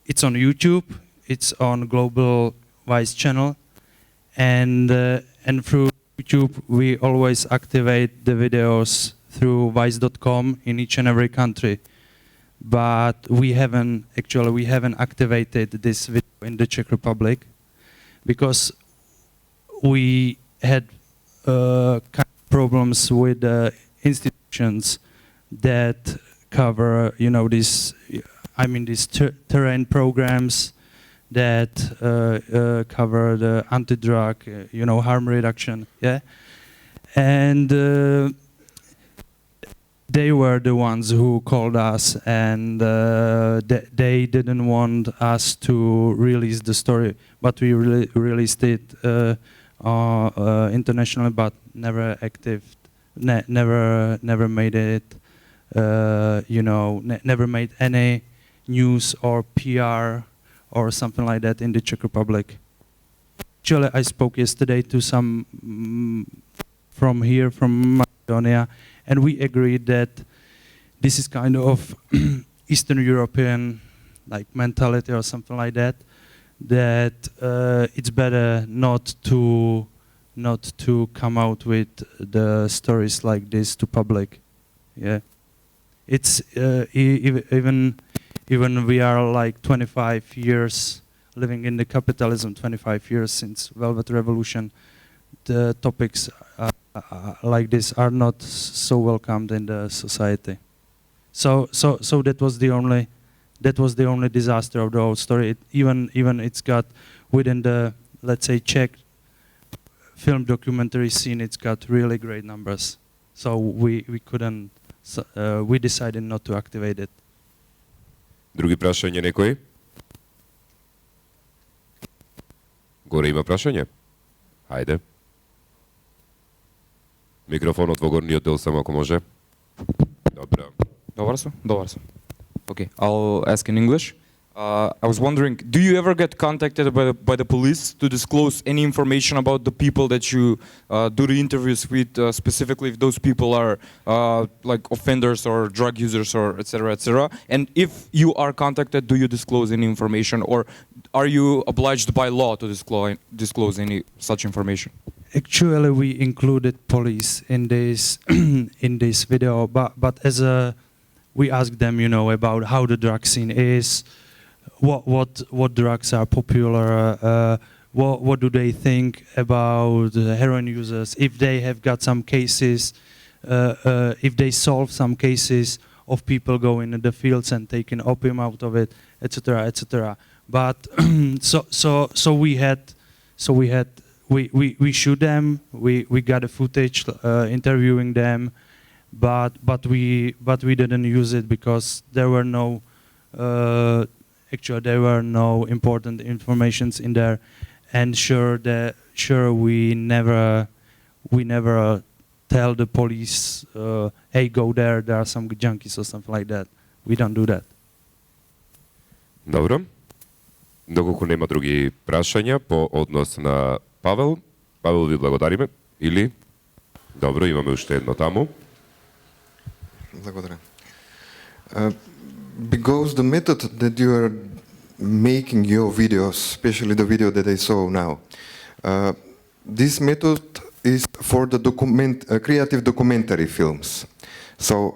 it's on YouTube, it's on Global Vice channel, and through YouTube, we always activate the videos through vice.com in each and every country. But we haven't activated this video in the Czech Republic because we had kind of problems with institutions that cover, these terrain programs that cover the anti-drug, harm reduction, yeah, and they were the ones who called us, and they didn't want us to release the story, but we released it internationally, but never never made it, never made any news or PR or something like that in the Czech Republic. Actually, I spoke yesterday to some from here, from Macedonia, and we agreed that this is kind of Eastern European like mentality or something like that, that it's better not to come out with the stories like this to public. Yeah, it's even we are like 25 years living in the capitalism, 25 years since Velvet Revolution, the topics like this are not so welcomed in the society. So that was the only disaster of the whole story. Even it's got within the, let's say, Czech film documentary scene, it's got really great numbers. So we couldn't. We decided not to activate it. Други прашање некој? Горе има прашање? Хајде. Микрофонот во горниот дел само ако може. Добро. Добар сум? Добар сум. Okay, I'll ask in English. I was wondering, do you ever get contacted by the police to disclose any information about the people that you do the interviews with, specifically if those people are like offenders or drug users or etc., etc.? And if you are contacted, do you disclose any information, or are you obliged by law to disclose any such information? Actually, we included police in this in this video, but as we asked them, about how the drug scene is. What drugs are popular? What do they think about heroin users? If they have got some cases, if they solve some cases of people going in the fields and taking opium out of it, etc., etc. But we shoot them. We got a footage interviewing them, but we didn't use it because there were no. Actually, there were no important informations in there, and sure we never tell the police, hey, go there are some junkies or something like that. We don't do that. Добро. Доколку нема други прашања по однос на Павел, ви благодариме. Или? Добро, имаме уште едно таму. Благодаря. Because the method that you are making your videos, especially the video that I saw now, this method is for the creative documentary films. So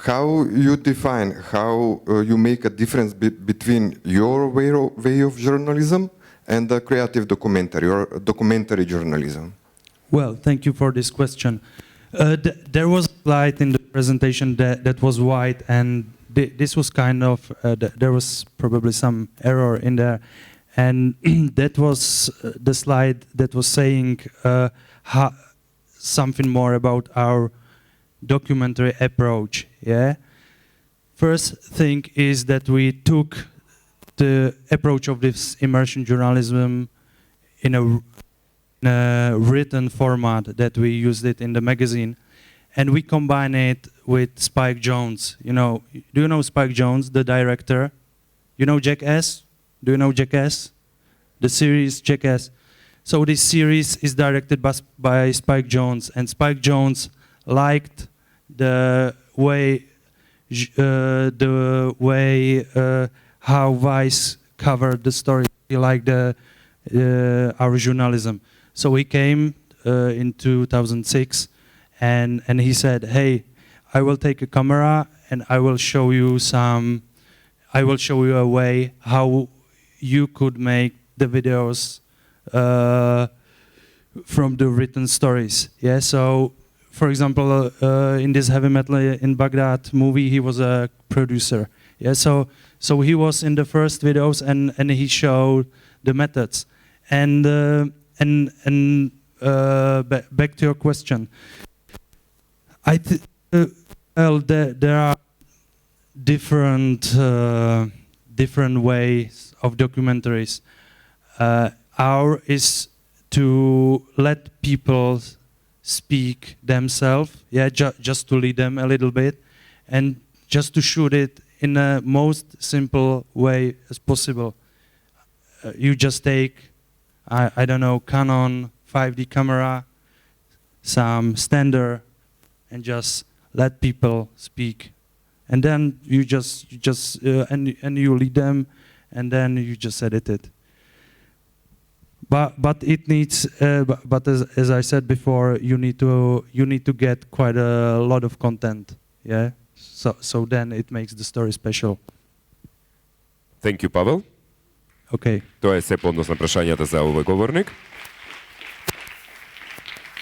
how you define, how you make a difference between your way of journalism and the creative documentary or documentary journalism? Well, thank you for this question. There was a slide in the presentation that was white, and this was kind of, there was probably some error in there, and that was the slide that was saying something more about our documentary approach. Yeah. First thing is that we took the approach of this immersion journalism in a written format that we used it in the magazine, and we combine it with Spike Jonze. Do you know Spike Jonze, the director? You know Jackass? Do you know Jackass? The series Jackass. So this series is directed by Spike Jonze, and Spike Jonze liked the way how Vice covered the story. He liked our journalism. So he came in 2006, and he said, "Hey, I will take a camera and I will show you a way how you could make the videos from the written stories." Yeah, so for example, in this Heavy Metal in Baghdad movie, he was a producer. Yeah, so he was in the first videos and he showed the methods. And back to your question, well, there are different ways of documentaries. Our is to let people speak themselves, yeah, just to lead them a little bit, and just to shoot it in the most simple way as possible. You just take, I don't know, Canon 5D camera, some standard, and just let people speak. And then you and you lead them, and then you just edit it. But it needs, but as I said before, you need to get quite a lot of content, yeah. So then it makes the story special. Thank you, Pavel. Okay. Тоа е се по однос на прашањата за овој говорник.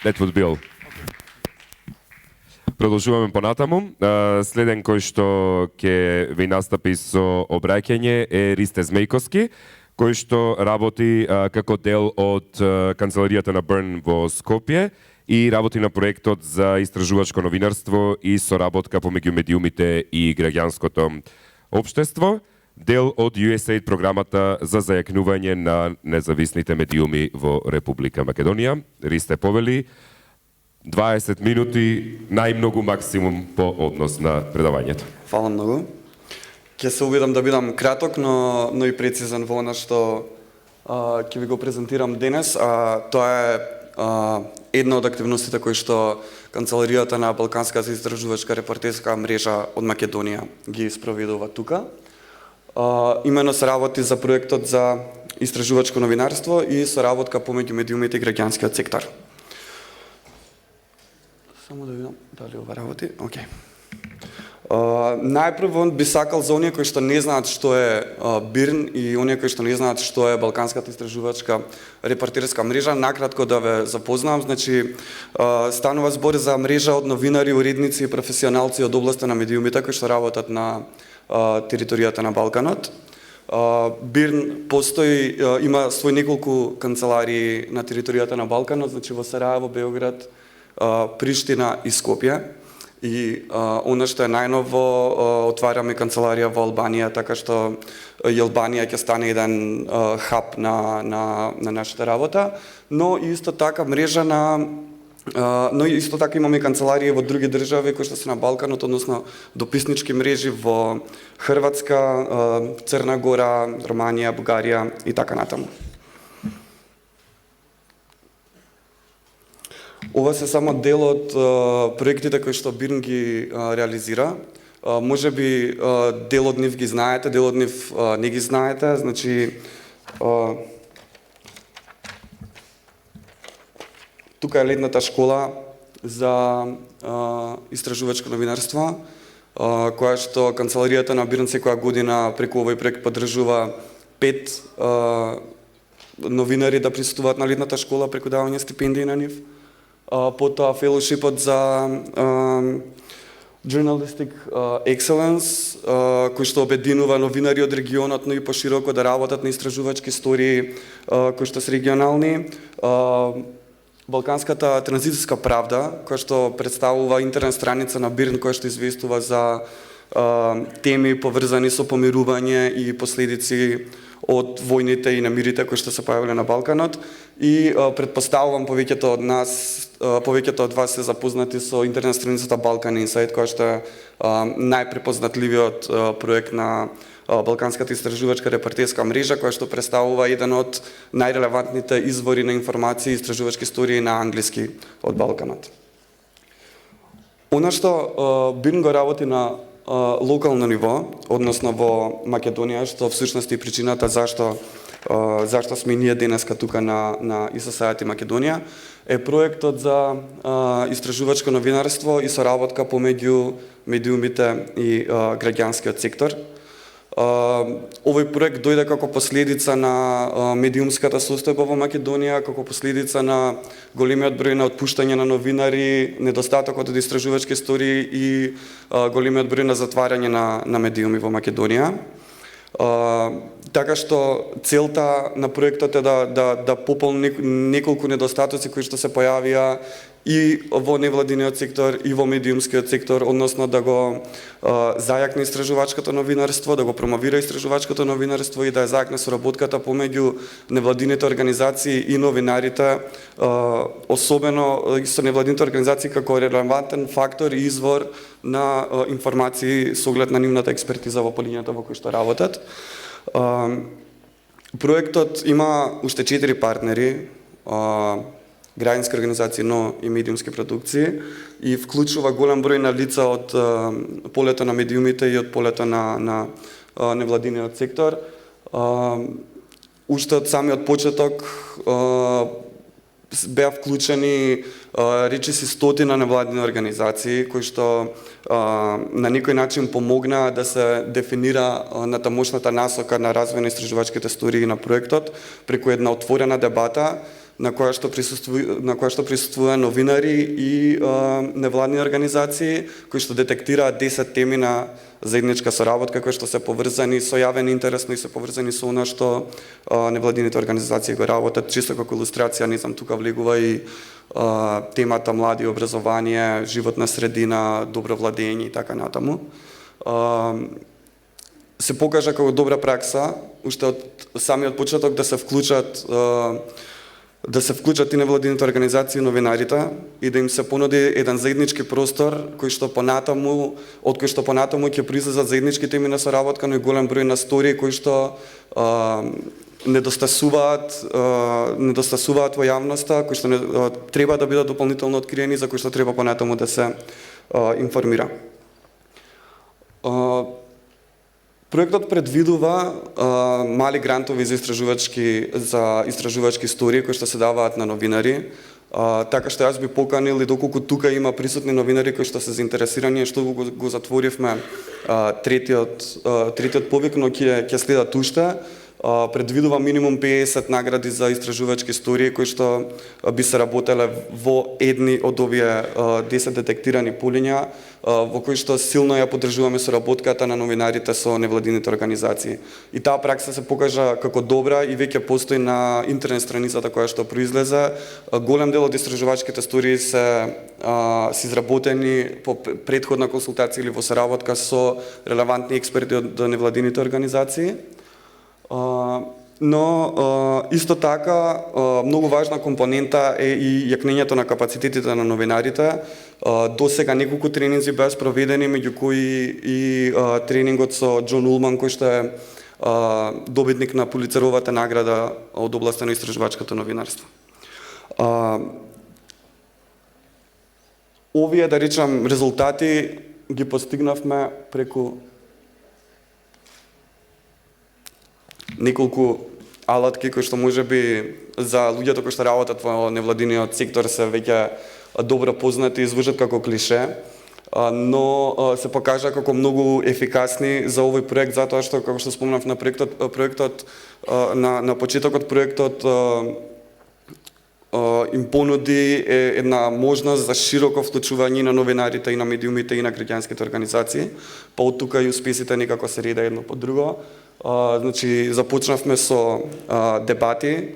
That would be all. Продолжуваме понатаму. Следен кој што ќе ви настапи со обраќање е Ристе Змејковски, кој што работи како дел од канцеларијата на Берн во Скопје и работи на проектот за истражувачко новинарство и соработка помеѓу медиумите и граѓанското општество, дел од USAID програмата за зајакнување на независните медиуми во Република Македонија. Ристе повели 20 минути, најмногу максимум по однос на предавањето. Фала многу. Ќе се обидам да бидам краток, но и прецизен во она што ќе ви го презентирам денес. Тоа е една од активностите кои што Канцеларијата на Балканската истражувачка репортерска мрежа од Македонија ги спроведува тука. Имено се работи за проектот за истражувачко новинарство и соработка помеѓу медиумите и граѓанскиот сектор. Само да видам дали ова работи. Океј. Најпрво би сакал за оние кои што не знаат што е БИРН и оние кои што не знаат што е Балканската истражувачка репортерска мрежа, накратко да ве запознам. Значи, станува збор за мрежа од новинари, уредници и професионалци од областта на медиумите кои што работат на територијата на Балканот. БИРН постои, има свој неколку канцеларии на територијата на Балканот, значи во Сараево, Београд, Приштина и Скопје. И она што е најново, отвараме канцеларија во Албанија, така што и Албанија ќе стане еден хаб на нашата работа, но исто така мрежа но исто така имаме канцеларии во други држави кои што се на Балканот, односно дописнички мрежи во Хрватска, Црна Гора, Романија, Бугарија и така натаму. Ова се само дел од проектите кои што БИРН ги реализира. Може би дел од нив ги знаете, дел од нив не ги знаете. Значи, тука е летната школа за истражувачко новинарство, која што канцеларијата на БИРН секоја година преку овој проект поддржува 5 новинари да присуствуваат на летната школа преку давање стипендии на нив. Потоа фелошипот за Journalistic Excellence, кој што обединува новинари од регионот, но и пошироко да работат на истражувачки истории кои што се регионални. Балканската транзицијска правда, која што представува интернет страница на БИРН, која што известува за теми поврзани со помирување и последици од војните и немирите кои што се појавиле на Балканот. И предпоставувам повеќето од вас се запознати со интернет страницата Balkan Insight, која што е најпрепознатливиот проект на Балканската истражувачка репортерска мрежа, која што представува еден од најрелевантните извори на информации и истражувачки истории на англиски од Балканот. Она што БИРН го работи на локално ниво, односно во Македонија, што всушност е причината зашто зашто сме ние денеска тука на ИСС-ът и Македонија, е проектот за истражувачко новинарство и соработка помеѓу медиумите и граѓанскиот сектор. Овој проект дојде како последица на медиумската состојба во Македонија, како последица на големиот број на отпуштање на новинари, недостатокот од истражувачки истории и големиот број на затварање на медиуми во Македонија. Така што целта на проектот е да пополни неколку недостатоци кои што се појавија и во невладиниот сектор и во медиумскиот сектор, односно да го зајакне истражувачкото новинарство, да го промовира истражувачкото новинарство и да ја зајакне соработката помеѓу невладините организации и новинарите, особено со невладините организации како релевантен фактор и извор на информации со оглед на нивната експертиза во полињата во кои што работат. Проектот има уште 4 партнери, граѓански организации, но и медиумски продукции, и вклучува голем број на лица од полето на медиумите и од полето на невладиниот сектор. Уште од самиот почеток беа вклучени речиси стотина невладини организации кои што на некој начин помогнаа да се дефинира натамошната насока на развој на истражувачките студии на проектот преку една отворена дебата на која што присуствува новинари и невладни организации кои што детектираат 10 теми на заедничка соработка кои што се поврзани со јавен интерес, но и се поврзани со она што невладините организации го работат. Чисто како илустрација, не знам, тука влегува и темата млади, образование, животна средина, добро владење и така натаму. Се покажа како добра пракса уште од самиот почеток да се вклучат и невладините организации и новинарите и да им се понуди еден заеднички простор од кој што понатаму ќе произлезат заеднички теми на соработка, но и голем број на стории кои што недостасуваат во јавноста, кои што треба да бидат дополнително откриени, за кои што треба понатаму да се информира. Проектот предвидува мали грантови за истражувачки студии кои што се даваат на новинари. Така што јас би поканил и доколку тука има присутни новинари кои што се заинтересирани, што го затворивме третиот повик, но ќе следат уште. Предвидува минимум 50 награди за истражувачки студии кои што би се работеле во едни од овие 10 детектирани полиња во кои што силно ја поддржуваме соработката на новинарите со невладините организации. И таа пракса се покажа како добра и веќе постои на интернет страницата која што произлезе. Голем дел од истражувачките студии се изработени по претходна консултација или во соработка со релевантни експерти од невладините организации. Но исто така многу важна компонента е и јакнењето на капацитетите на новинарите. До сега неколку тренинзи беа спроведени, меѓу кои и тренингот со Џон Улман, кој што е добитник на Пулицеровата награда од областа на истражувачкото новинарство. Овие, да речам, резултати ги постигнавме преку неколку алатки кои што можеби за луѓето кои што работат во невладиниот сектор се веќе добро познати и звучат како клише, но се покажа како многу ефикасни за овој проект, затоа што, како што спомнав на на почетокот проектот им понуди една можност за широко вклучување на новинарите и на медиумите и на граѓанските организации, па од тука и успесите некако се реда едно по друго. Значи, започнавме со дебати,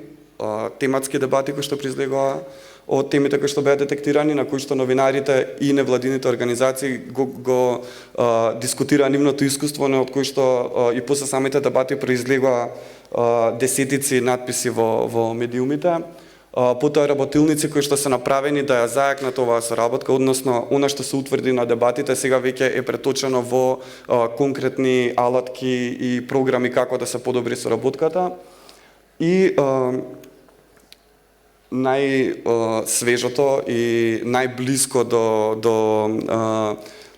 тематски дебати кои што произлегоа од темите кои што беа детектирани, на кои што новинарите и невладините организации го дискутираа нивното искуство, од кои што и после самите дебати произлегоа десетици надписи во медиумите. Потоа работилници кои што се направени да ја зајакнат оваа соработка, односно она што се утврди на дебатите сега веќе е преточено во конкретни алатки и програми како да се подобри соработката. И најсвежото и најблиско до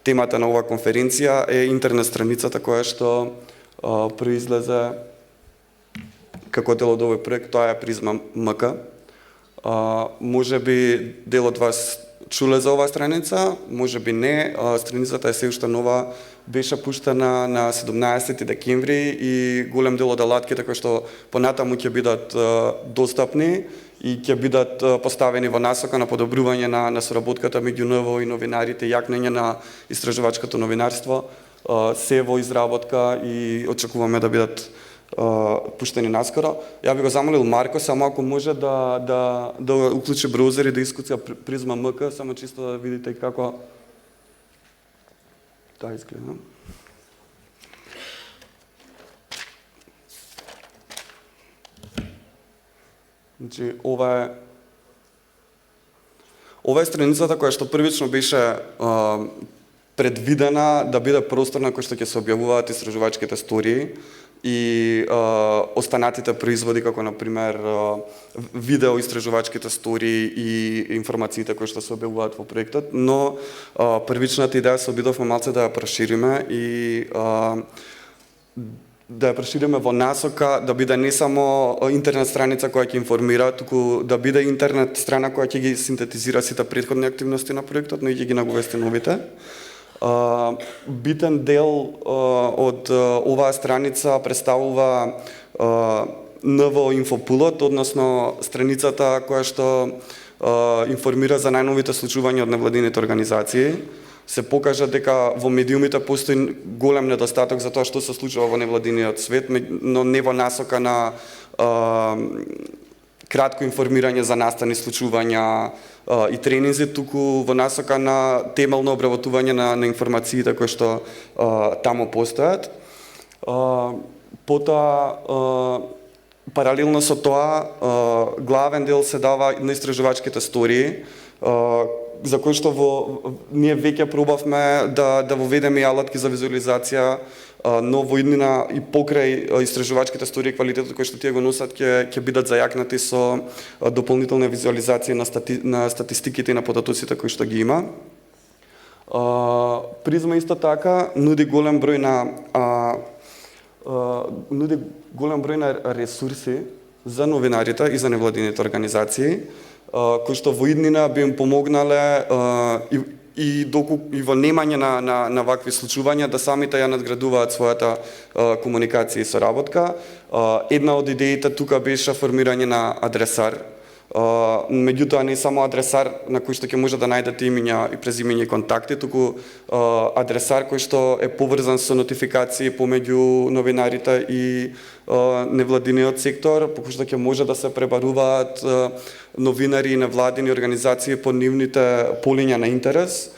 темата на оваа конференција е интернет страницата која што произлезе како дел од овој проект, тоа е призма МК. Може би дел од вас чуле за оваа страница, може би не. Страницата е се уште нова, беше пуштена на 17 декември и голем дел од алатките кои што понатаму ќе бидат достапни и ќе бидат поставени во насока на подобрување на соработката меѓу НВО и новинарите, јакнење на истражувачкото новинарство, се во изработка и очекуваме да бидат пуштени наскоро. Ја би го замолил Марко само ако може да уклучи браузер и да искуца призма МК, само чисто да видите како тоа изгледа. Значи, ова е страницата која што првично беше предвидена да биде простор на кој што ќе се објавуваат истражувачките стории и останатите производи, како например видео истражувачките стории и информациите кои што се објавуваат во проектот, но првичната идеја се обидовме малце да ја прошириме и да ја прошириме во насока да биде не само интернет страница која ќе информира, туку да биде интернет страна која ќе ги синтетизира сите претходни активности на проектот, но и ќе ги наговести новите. Битен дел од оваа страница представува НВО Инфопулот, односно страницата која што информира за најновите случувања од невладините организации. Се покажа дека во медиумите постои голем недостаток за тоа што се случува во невладиниот свет, но не во насока на кратко информирање за настани случувања и тренинзи, туку во насока на темелно обработување на информациите кои што таму постојат. Потоа, паралелно со тоа, главен дел се дава на истражувачките стории, за кои што ние веќе пробавме да воведеме и алатки за визуализација, но во иднина и покрај истражувачките стории квалитетот кој што тие го носат ќе бидат зајакнати со дополнителна визуализација на статистиките и на податоците кои што ги има. Призма исто така нуди голем број на ресурси за новинарите и за невладините организации, кои што во иднина би им помогнале и во немање на вакви случувања да самите ја надградуваат својата комуникација и соработка. Една од идеите тука беше формирање на адресар. Меѓутоа не само адресар на кој што ќе може да најдете имиња и презимења и контакти, туку адресар кој што е поврзан со нотификации помеѓу новинарите и невладиниот сектор, по кој што ќе може да се пребаруваат новинари и невладини организации по нивните полиња на интерес.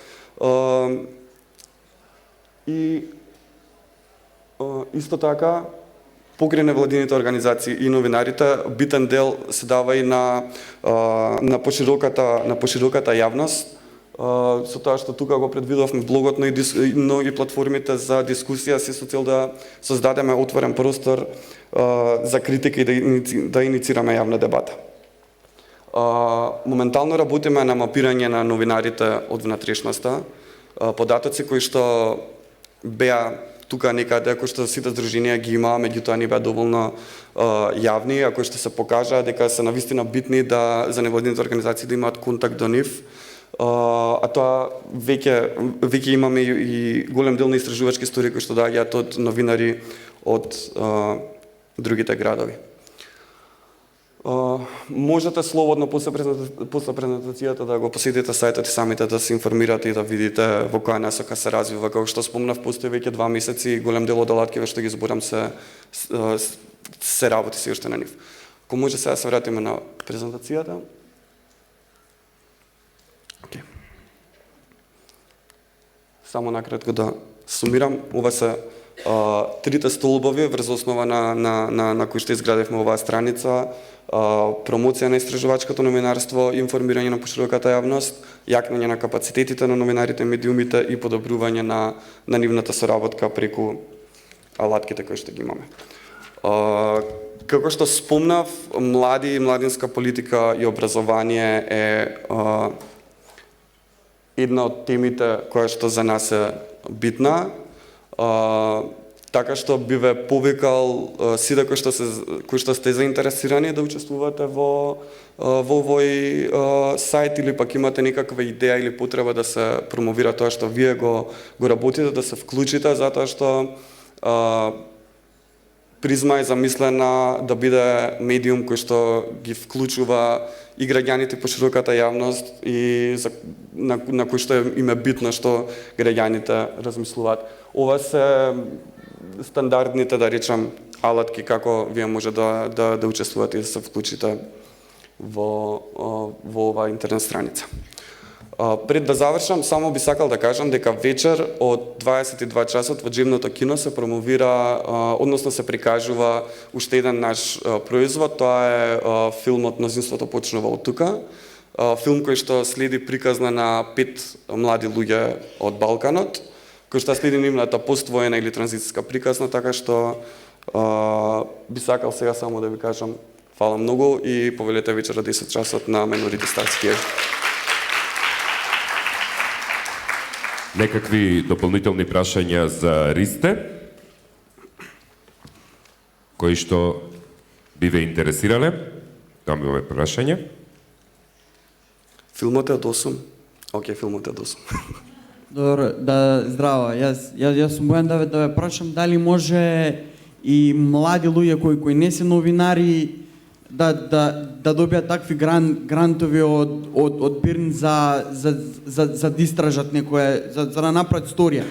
И исто така, покрај невладините организации и новинарите, битен дел се дава и на пошироката јавност, со тоа што тука го предвидовме блогот, но и платформите за дискусија се со цел да создадеме отворен простор за критика и да иницираме јавна дебата. Моментално работиме на мапирање на новинарите од внатрешноста, податоци кои што беа тука некаде, кои што сите здруженија ги имаа, меѓутоа не беа доволно јавни, а кои што се покажаа дека се навистина битни за невладините организации да имаат контакт до нив. А тоа веќе имаме и голем дел на истражувачки стории кои што доаѓаат од новинари од другите градови. Можете слободно после презентацијата да го посетите сајтот и самите да се информирате и да видите во која насока се развива. Како што спомнав, постои веќе 2 месеци и голем дел од алатките што ги зборам се работи се уште на нив. Ако може сега се вратиме на презентацијата. Само накратко да сумирам, ова се трите столбови врз основа на кои што изградивме оваа страница: промоција на истражувачкото новинарство, информирање на пошироката јавност, јакнење на капацитетите на новинарите, медиумите и подобрување на нивната соработка преку алатките кои што ги имаме. Како што спомнав, млади и младинска политика и образование е една од темите која што за нас е битна. така што би ве повикал сите кои што сте заинтересирани да учествувате во овој сајт или пак имате некаква идеја или потреба да се промовира тоа што вие го работите, да се вклучите, затоа што Призма е замислена да биде медиум кој што ги вклучува и граѓаните по широката јавност и на кој што им е битно што граѓаните размислуваат. Ова се стандардните, да речам, алатки како вие може да учествувате и да се вклучите во оваа интернет страница. Пред да завршам, само би сакал да кажам дека вечер од 22 часот во Джемното кино се промовира, односно се прикажува уште еден наш производ, тоа е филмот Мнозинството почнува од тука. Филм кој што следи приказна на 5 млади луѓе од Балканот, кој што следи нивната поствоена или транзитска приказна, така што би сакал сега само да ви кажам фала многу и повелете вечер од 10 часот на Менорите Старски. Некакви дополнителни прашања за Ристе, кои што би ве интересирале? Там имаме прашање. Филмот е од 8. Океј, филмот е од 8. Добро, здраво. Јас сум Бојан да ве прашам дали може и млади луѓе кои не се новинари да добијат такви грантови од Бирн за да истражат некое, за да направат сторија.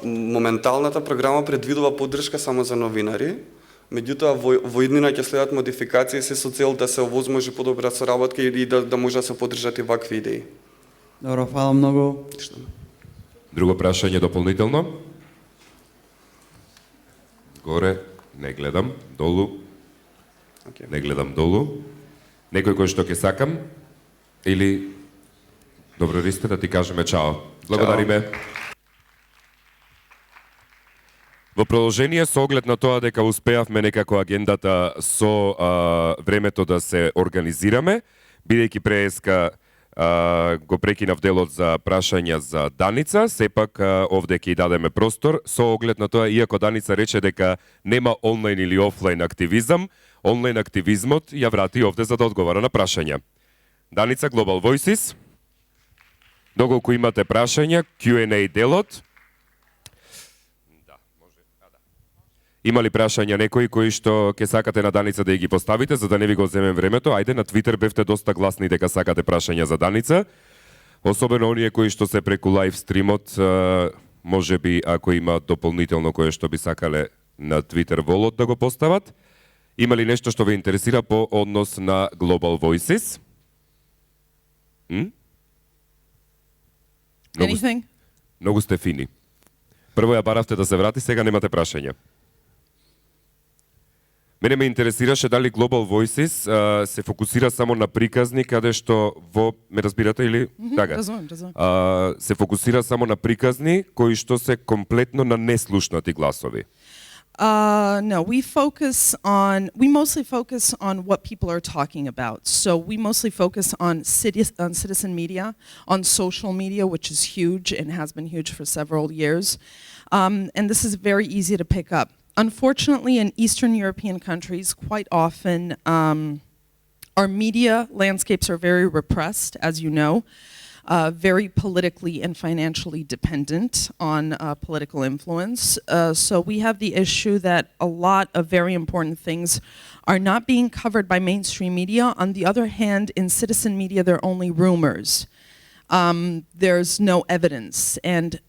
Моменталната програма предвидува поддршка само за новинари, меѓутоа во иднина ќе следат модификации се со цел да се овозможи подобра соработка и да може да се поддржат и вакви идеи. Добро, фала многу. Друго прашање дополнително? Горе, не гледам, долу. Не гледам долу. Некој кој што ќе сакам? Или... Добро, Ристе, да ти кажеме чао. Благодариме. Во продолжение, со оглед на тоа дека успеавме некако агендата со времето да се организираме, бидејќи преска го прекинав делот за прашања за Даница, сепак овде ќе дадеме простор, со оглед на тоа, иако Даница рече дека нема онлайн или офлайн активизам, онлайн активизмот ја врати овде за да одговара на прашања. Даница, Global Voices. Доколку имате прашања, Q&A делот. Има ли прашања некои кои што ќе сакате на Даница да ги поставите, за да не ви го земем времето? Ајде, на Твитер бевте доста гласни дека сакате прашања за Даница. Особено оние кои што се преку лайв стримот, може би ако има дополнително кое што би сакале на Твитер волот да го постават. Има ли нешто што ве интересира по однос на Global Voices? Многу сте фини. Прво ја баравте да се врати, сега немате прашања. Мене ме интересираше дали Global Voices се фокусира само на приказни, каде што ме разбирате или? Така. Разумем. Се фокусира само на приказни кои што се комплетно на неслушнати гласови. No, we mostly focus on what people are talking about. So we mostly focus on citizen media, on social media, which is huge and has been huge for several years. And this is very easy to pick up. Unfortunately, in Eastern European countries, quite often our media landscapes are very repressed, as you know. Very politically and financially dependent on political influence. So we have the issue that a lot of very important things are not being covered by mainstream media. On the other hand, in citizen media, they're only rumors. There's no evidence. And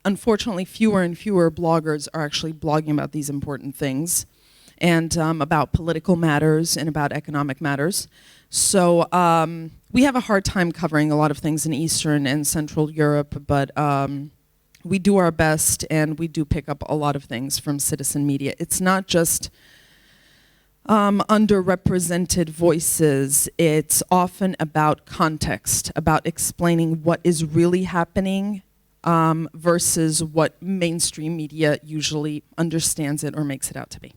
unfortunately, fewer and fewer bloggers are actually blogging about these important things and about political matters and about economic matters. So we have a hard time covering a lot of things in Eastern and Central Europe, but we do our best and we do pick up a lot of things from citizen media. It's not just underrepresented voices. It's often about context, about explaining what is really happening versus what mainstream media usually understands it or makes it out to be.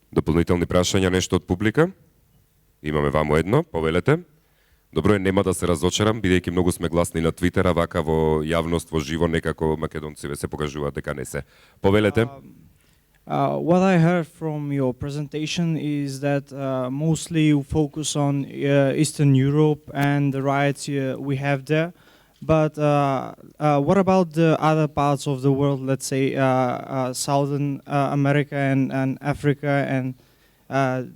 Дополнителни прашања, нешто од публика? Имаме ваму едно, повелете. Добро е, нема да се разочарам, бидејќи многу сме гласни на Твитера, вака во јавност, во живо, некако македонците се покажуваат дека не се. Повелете? What I heard from your presentation is that mostly you focus on Eastern Europe and the riots we have there. But what about the other parts of the world, let's say Southern America and Africa? And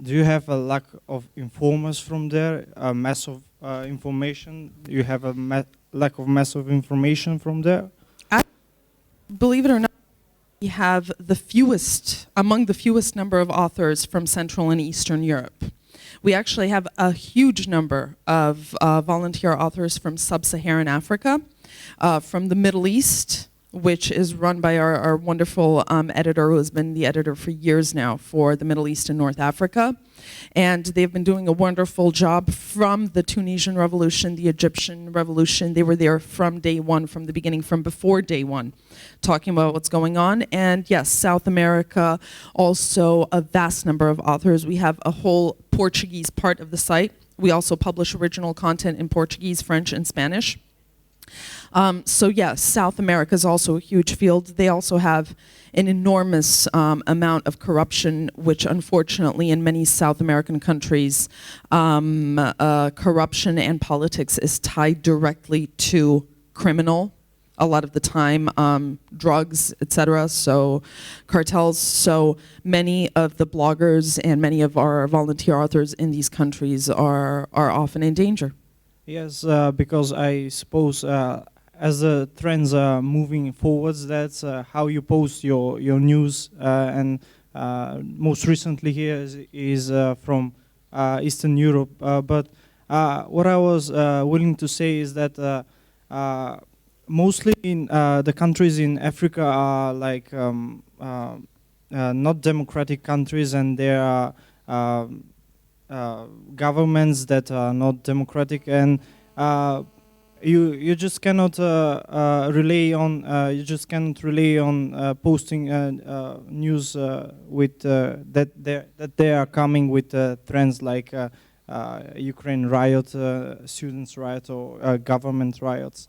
do you have a lack of informers from there, a mass of information? Do you have a lack of mass of information from there? Believe it or not, we have among the fewest number of authors from Central and Eastern Europe. We actually have a huge number of volunteer authors from Sub-Saharan Africa, from the Middle East, which is run by our wonderful editor, who has been the editor for years now for the Middle East and North Africa. And they've been doing a wonderful job from the Tunisian Revolution, the Egyptian Revolution. They were there from day one, from the beginning, from before day one, talking about what's going on. And yes, South America, also a vast number of authors. We have a whole Portuguese part of the site. We also publish original content in Portuguese, French, and Spanish. So yes, South America is also a huge field. They also have an enormous amount of corruption, which unfortunately in many South American countries, corruption and politics is tied directly to criminal. A lot of the time, drugs, etc. So cartels. So many of the bloggers and many of our volunteer authors in these countries are often in danger. Yes, because I suppose as the trends are moving forwards, that's how you post your news. And most recently here is from Eastern Europe. But what I was willing to say is that mostly in the countries in Africa are like not democratic countries, and there are governments that are not democratic, and you just cannot rely on posting news with that they are coming with trends like Ukraine riot, students riot, or government riots.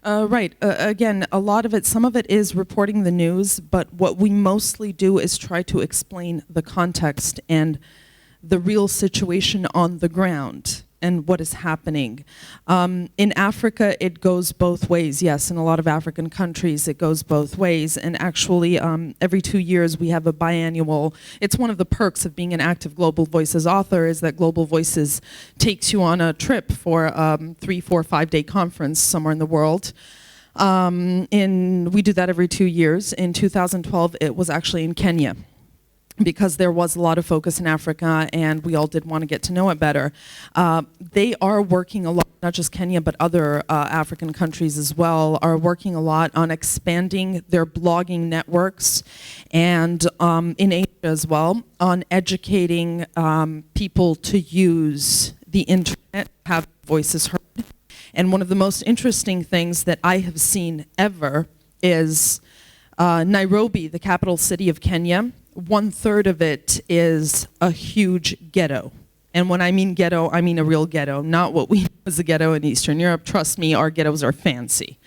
Right. Again, a lot of it, some of it is reporting the news, but what we mostly do is try to explain the context and the real situation on the ground and what is happening. In Africa, it goes both ways. Yes, in a lot of African countries, it goes both ways. And actually, every 2 years, we have a biannual. It's one of the perks of being an active Global Voices author is that Global Voices takes you on a trip for a 3, 4, 5-day conference somewhere in the world. We do that every 2 years. In 2012, it was actually in Kenya, because there was a lot of focus in Africa and we all did want to get to know it better. They are working a lot, not just Kenya, but other African countries as well, are working a lot on expanding their blogging networks, and in Asia as well, on educating people to use the internet, have voices heard. And one of the most interesting things that I have seen ever is Nairobi, the capital city of Kenya. 1/3 of it is a huge ghetto. And when I mean ghetto, I mean a real ghetto, not what we know as a ghetto in Eastern Europe. Trust me, our ghettos are fancy.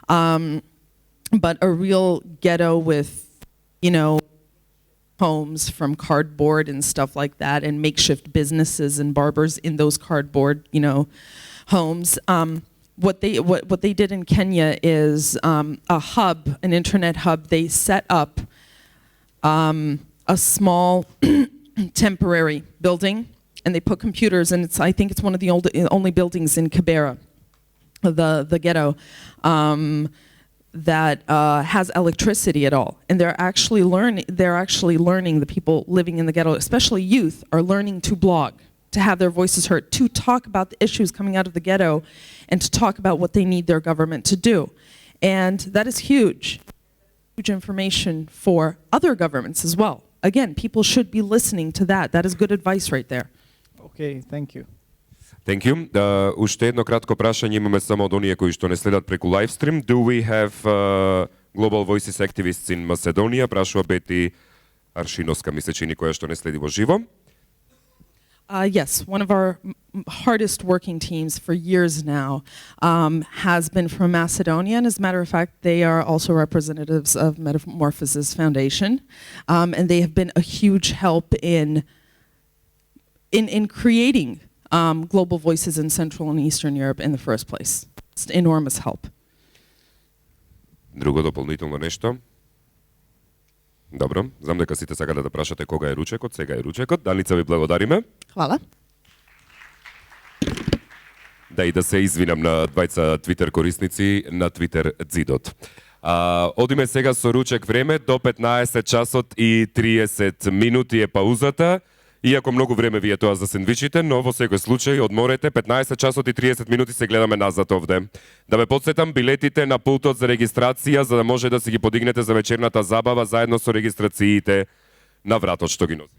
But a real ghetto with, homes from cardboard and stuff like that, and makeshift businesses and barbers in those cardboard, homes. What they did in Kenya is a hub, an internet hub. They set up a small temporary building, and they put computers, and I think it's one of the only buildings in Kibera, the ghetto, that has electricity at all. And they're actually learning, the people living in the ghetto, especially youth, are learning to blog, to have their voices heard, to talk about the issues coming out of the ghetto, and to talk about what they need their government to do. And that is huge. Huge information for other governments as well. Again, people should be listening to that. That is good advice right there. Okay, thank you. Thank you. Уште едно кратко прашање имаме само од оние кои што не следат преку лайвстрим. Do we have Global Voices activists in Macedonia? Прашува Бети Аршиноска, ми се чини, која што не следи во живо. Yes, one of our hardest working teams for years now has been from Macedonia, and as a matter of fact, they are also representatives of Metamorphosis Foundation, and they have been a huge help in creating global voices in Central and Eastern Europe in the first place. It's enormous help. Друго дополнително нешто? Добро, знам дека сите сакате да прашате кога е ручекот, сега е ручекот. Даница, ви благодариме. Hvala. Да, и да се извинам на двајца Твитер корисници на Твитер дзидот. Одиме сега со ручек време, до 15 часот и 30 минути е паузата. Иако многу време ви е тоа за сендвичите, но во секој случај одморете, 15 часот и 30 минути се гледаме назад овде. Да ве подсетам, билетите на пултот за регистрација, за да може да си ги подигнете за вечерната забава заедно со регистрациите на вратот што ги носи.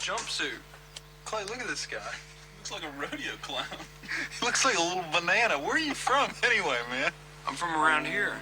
jumpsuit. Clay, look at this guy. Looks like a rodeo clown. He looks like a little banana. Where are you from anyway, man? I'm from around here.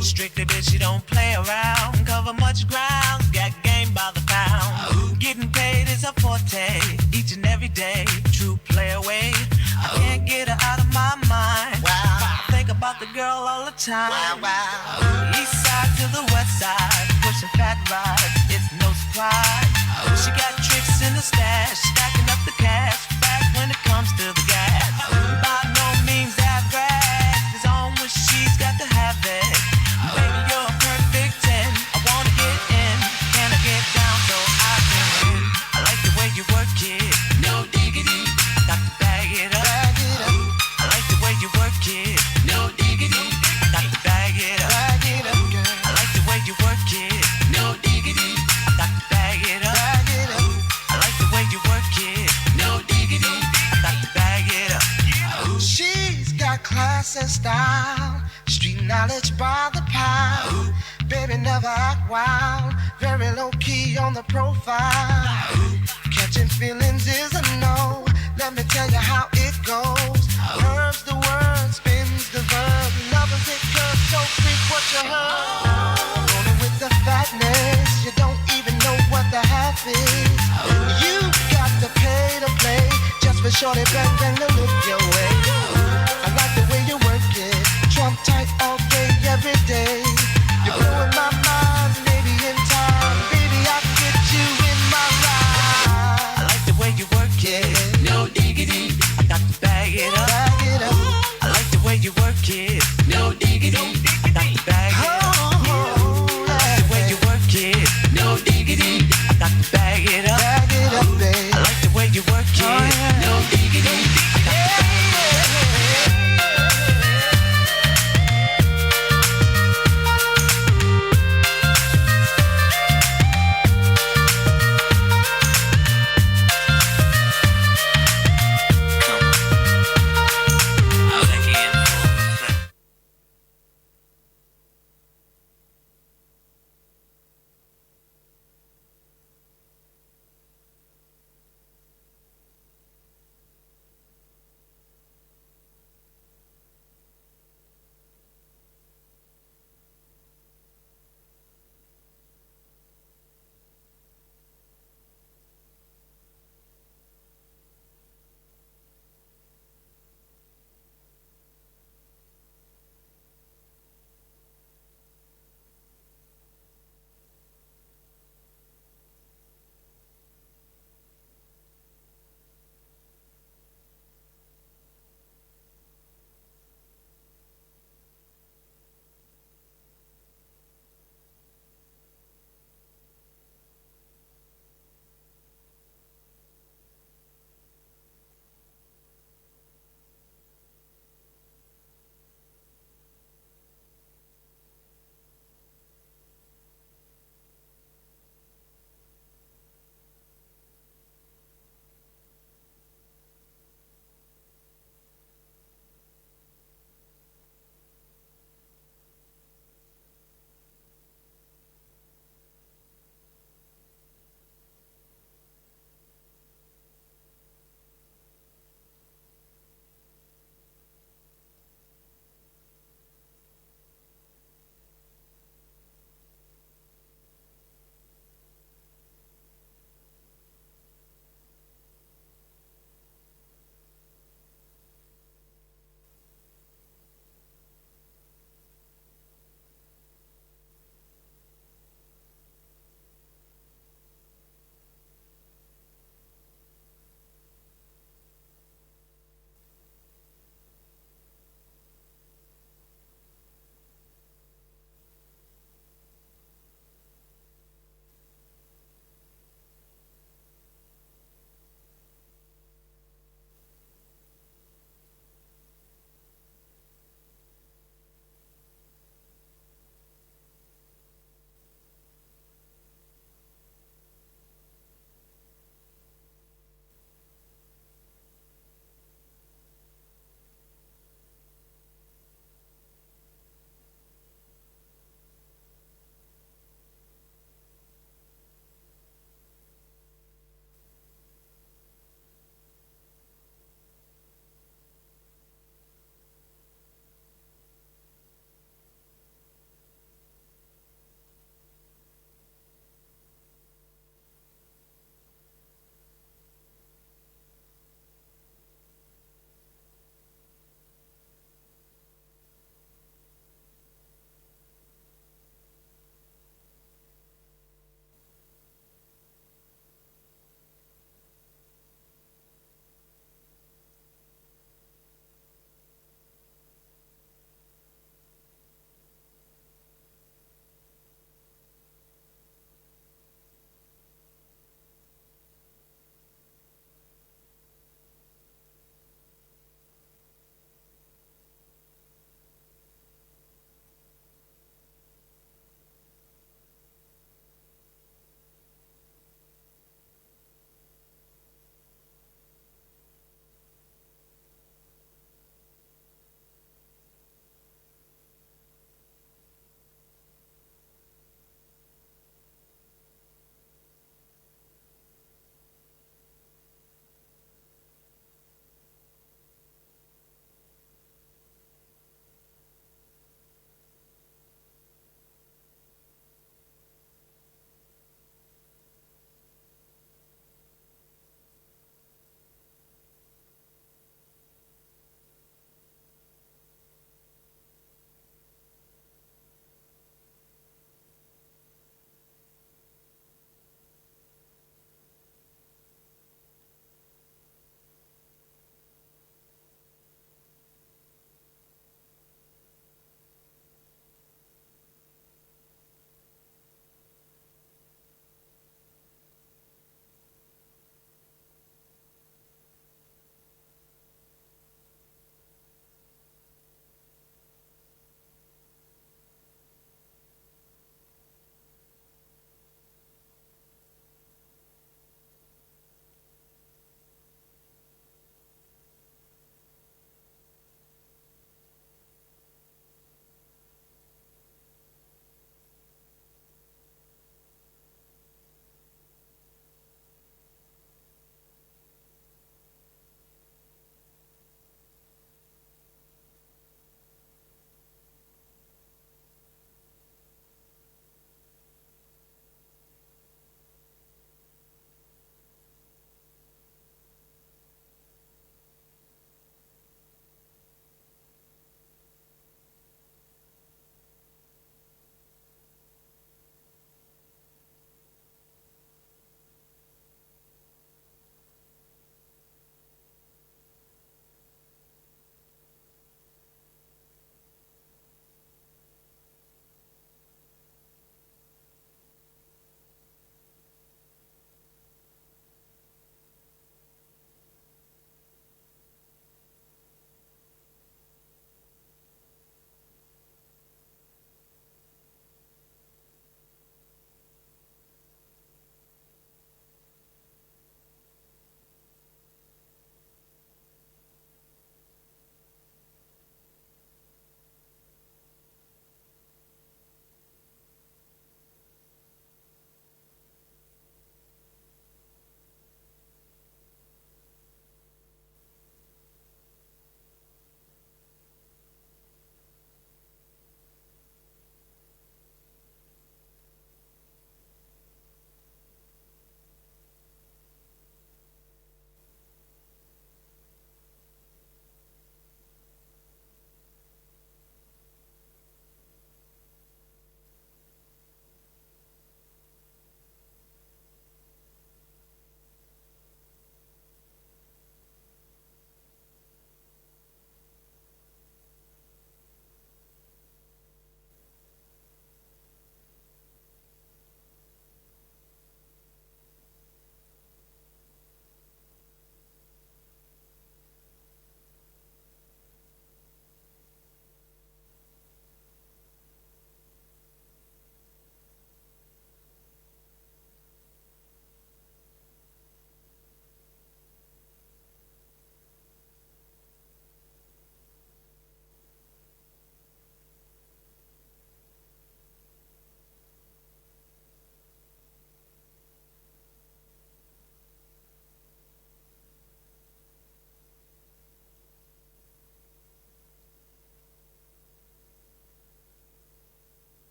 Strictly bitch, you don't play around. Cover much ground, got game by the pound. Getting paid is a forte, each and every day. True play away, I can't get her out of my mind. I think about the girl all the time. East side to the west side, pushing fat rides, it's no surprise. She got tricks in the stash, stacking up the cash. Back when it comes to the gas, by no means average. It's on when she's got to have it. Baby, you're a perfect 10. I wanna get in. Can I get down so I can win? I like the way you work it. No diggity. Got to bag it up. I like the way you work it. No diggity. Got to bag it up. I like the way you work it. No diggity. Got to bag it up. I like the way you work it. No diggity. Got to bag it up. She's got class and style, street knowledge by the pound. Baby never act wild, very low key on the profile. Catching feelings is a no, let me tell you how it goes. Curves the word, spins the verb, lovers it curves, so freak what you heard. Rolling with the fatness, you don't even know what the half is. You got to pay to play, just for shorty bang bang to look your way. I like the way you work it, trump tight all day, every day. You're blowing my mind, maybe in time, baby I can get you in my ride. I like the way you work it. No diggity. I got to bag it up. I like the way you work it. No diggity. I got to bag it up. I like the way you work it. No diggity. I got to bag it up. I like the way you work it. No diggity. I got to bag it up.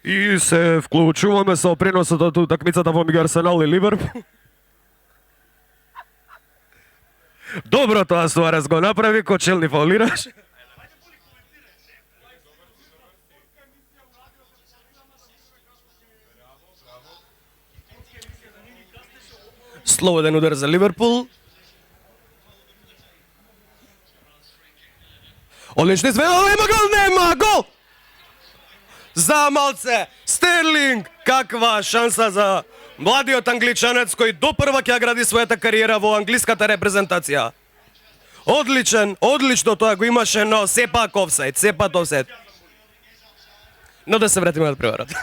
И се вклучуваме со преносот од утакмицата помеѓу Арсенал и Ливерпул. Добро тоа Суарес го направи, ко челни фаулираш. Слободен удар за Ливерпул. Одлични зведови, има гол, нема гол! За малце, Стерлинг, каква шанса за младиот англичанец кој допрва ќе гради својата кариера во англиската репрезентација. Одлично тоа го имаше, но сепак офсайд. Но да се вратиме од преварот.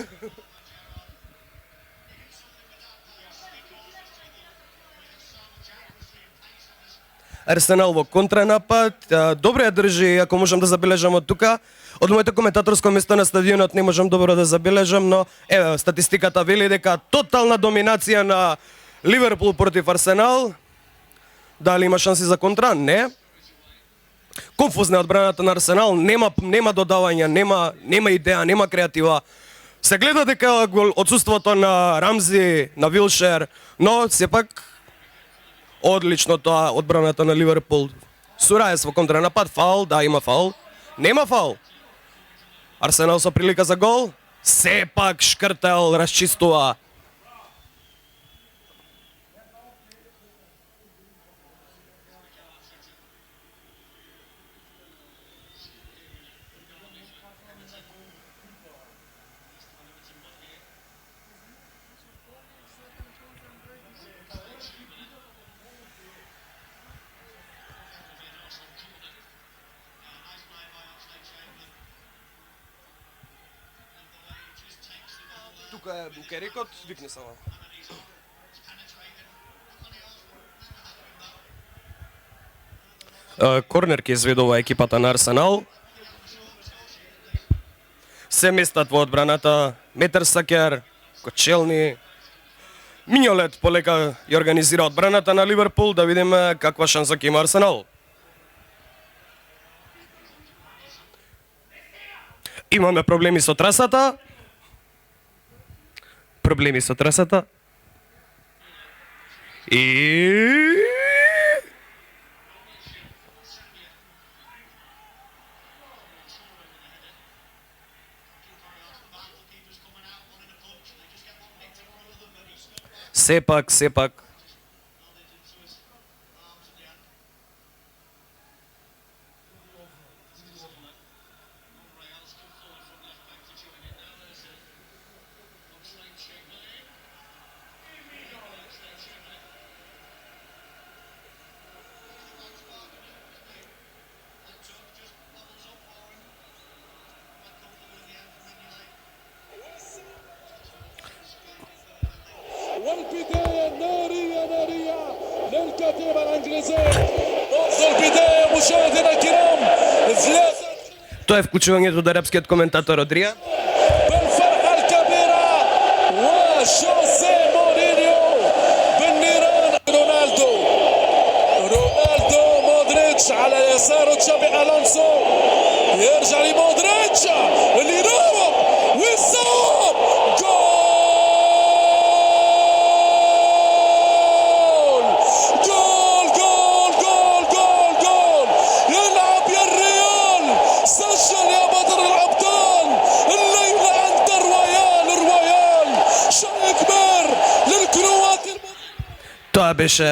Арсенал во контранапад, добро ја држи, ако можам да забележам од тука. Од моето коментаторско место на стадионот не можам добро да забележам, но еве статистиката вели дека тотална доминација на Ливерпул против Арсенал. Дали има шанси за контра? Не. Конфузна е одбраната на Арсенал, нема додавања, нема идеја, нема креатива. Се гледа дека отсуството на Рамзи, на Вилшер, но сепак одлично тоа одбраната на Ливерпул. Сураес во контранапад, фаул, да, има фаул. Нема фаул. Арсенал со прилика за гол. Сепак Шкртел расчистува. Тука е Букерикот, викни само. Корнер ќе изведува екипата на Арсенал. Се местат во одбраната Метерсакер, Кочелни. Миньолет полека ја организира одбраната на Ливерпул, да видиме каква шанса ќе има Арсенал. Имаме проблеми со трасата. И сепак والبداية نارية للكتيبة الإنجليزية. منذ البداية مشاهدينا الكرام Тоа е вклучувањето од арапскиот коментатор од Рија. بالفرحة الكبيرة وجوزيه مورينيو بالنيران. رونالدو مودريتش على يساره تشابي ألونسو يرجع لمودريتش اللي يراوغ ويصاب جول يلعب يا الريال سجل يا بدر الأبطال الليلة أنت الرويال شيء كبير للكروات. Тоа беше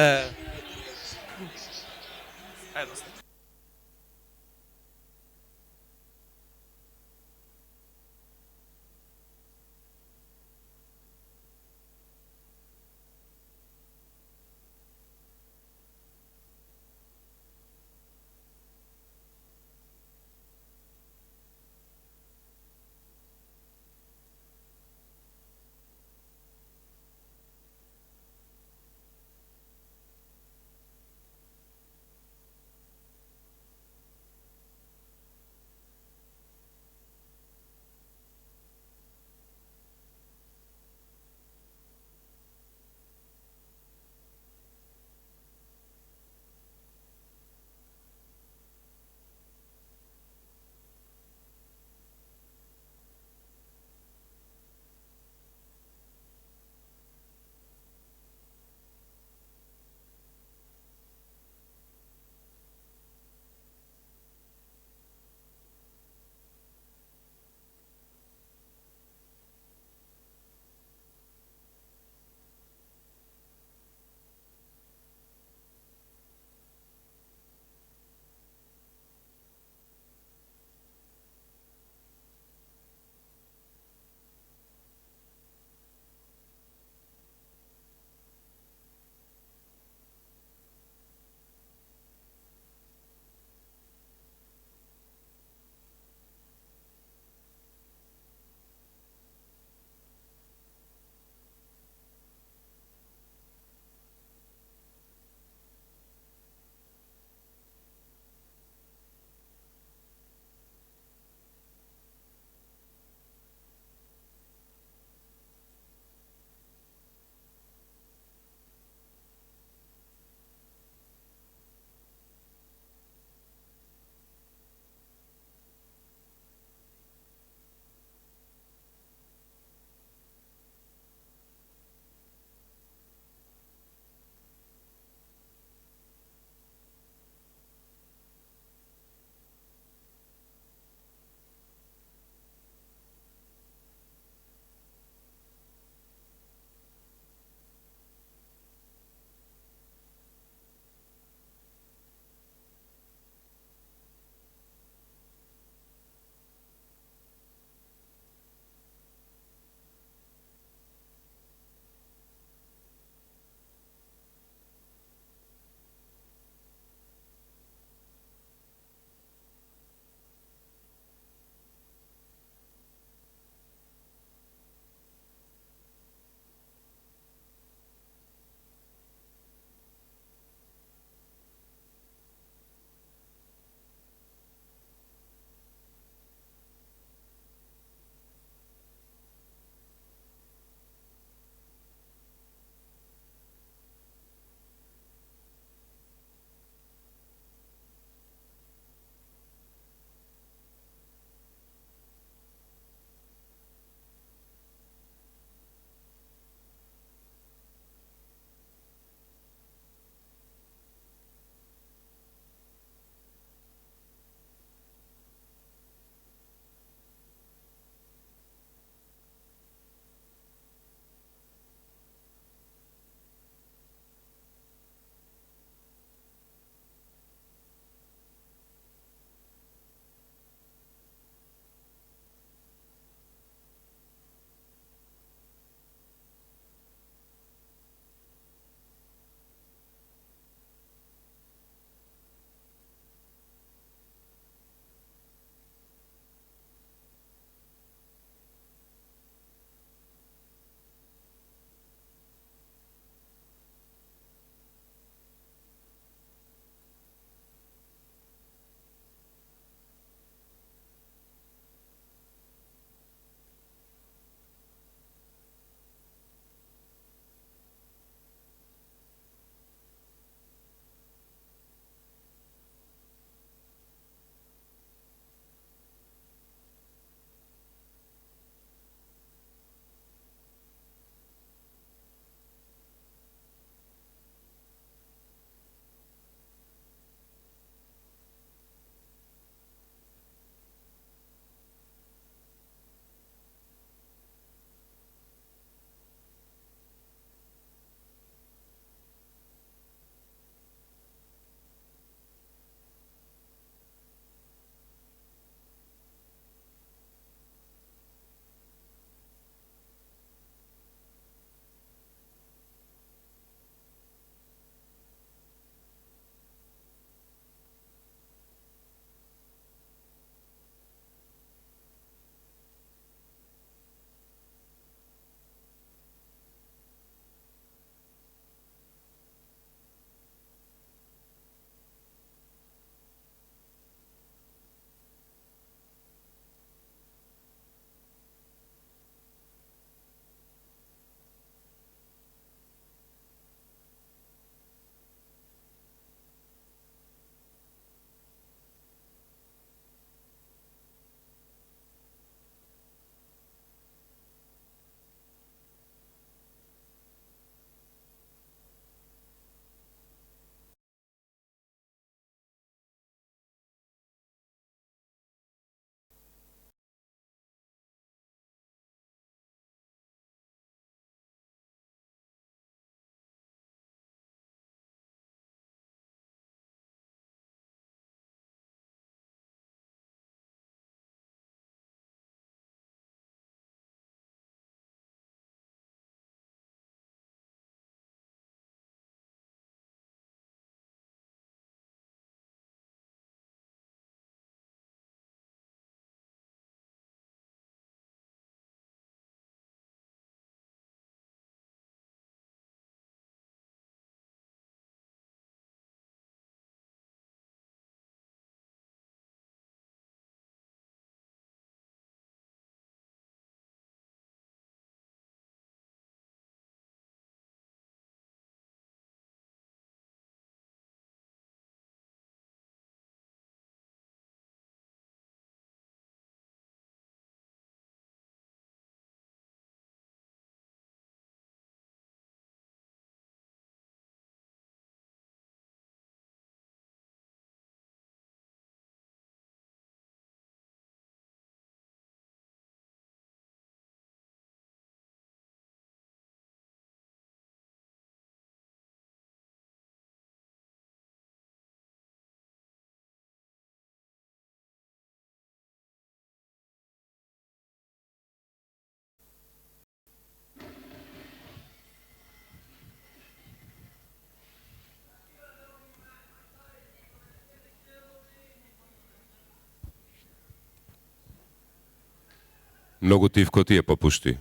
Многу тивко ти е попушти.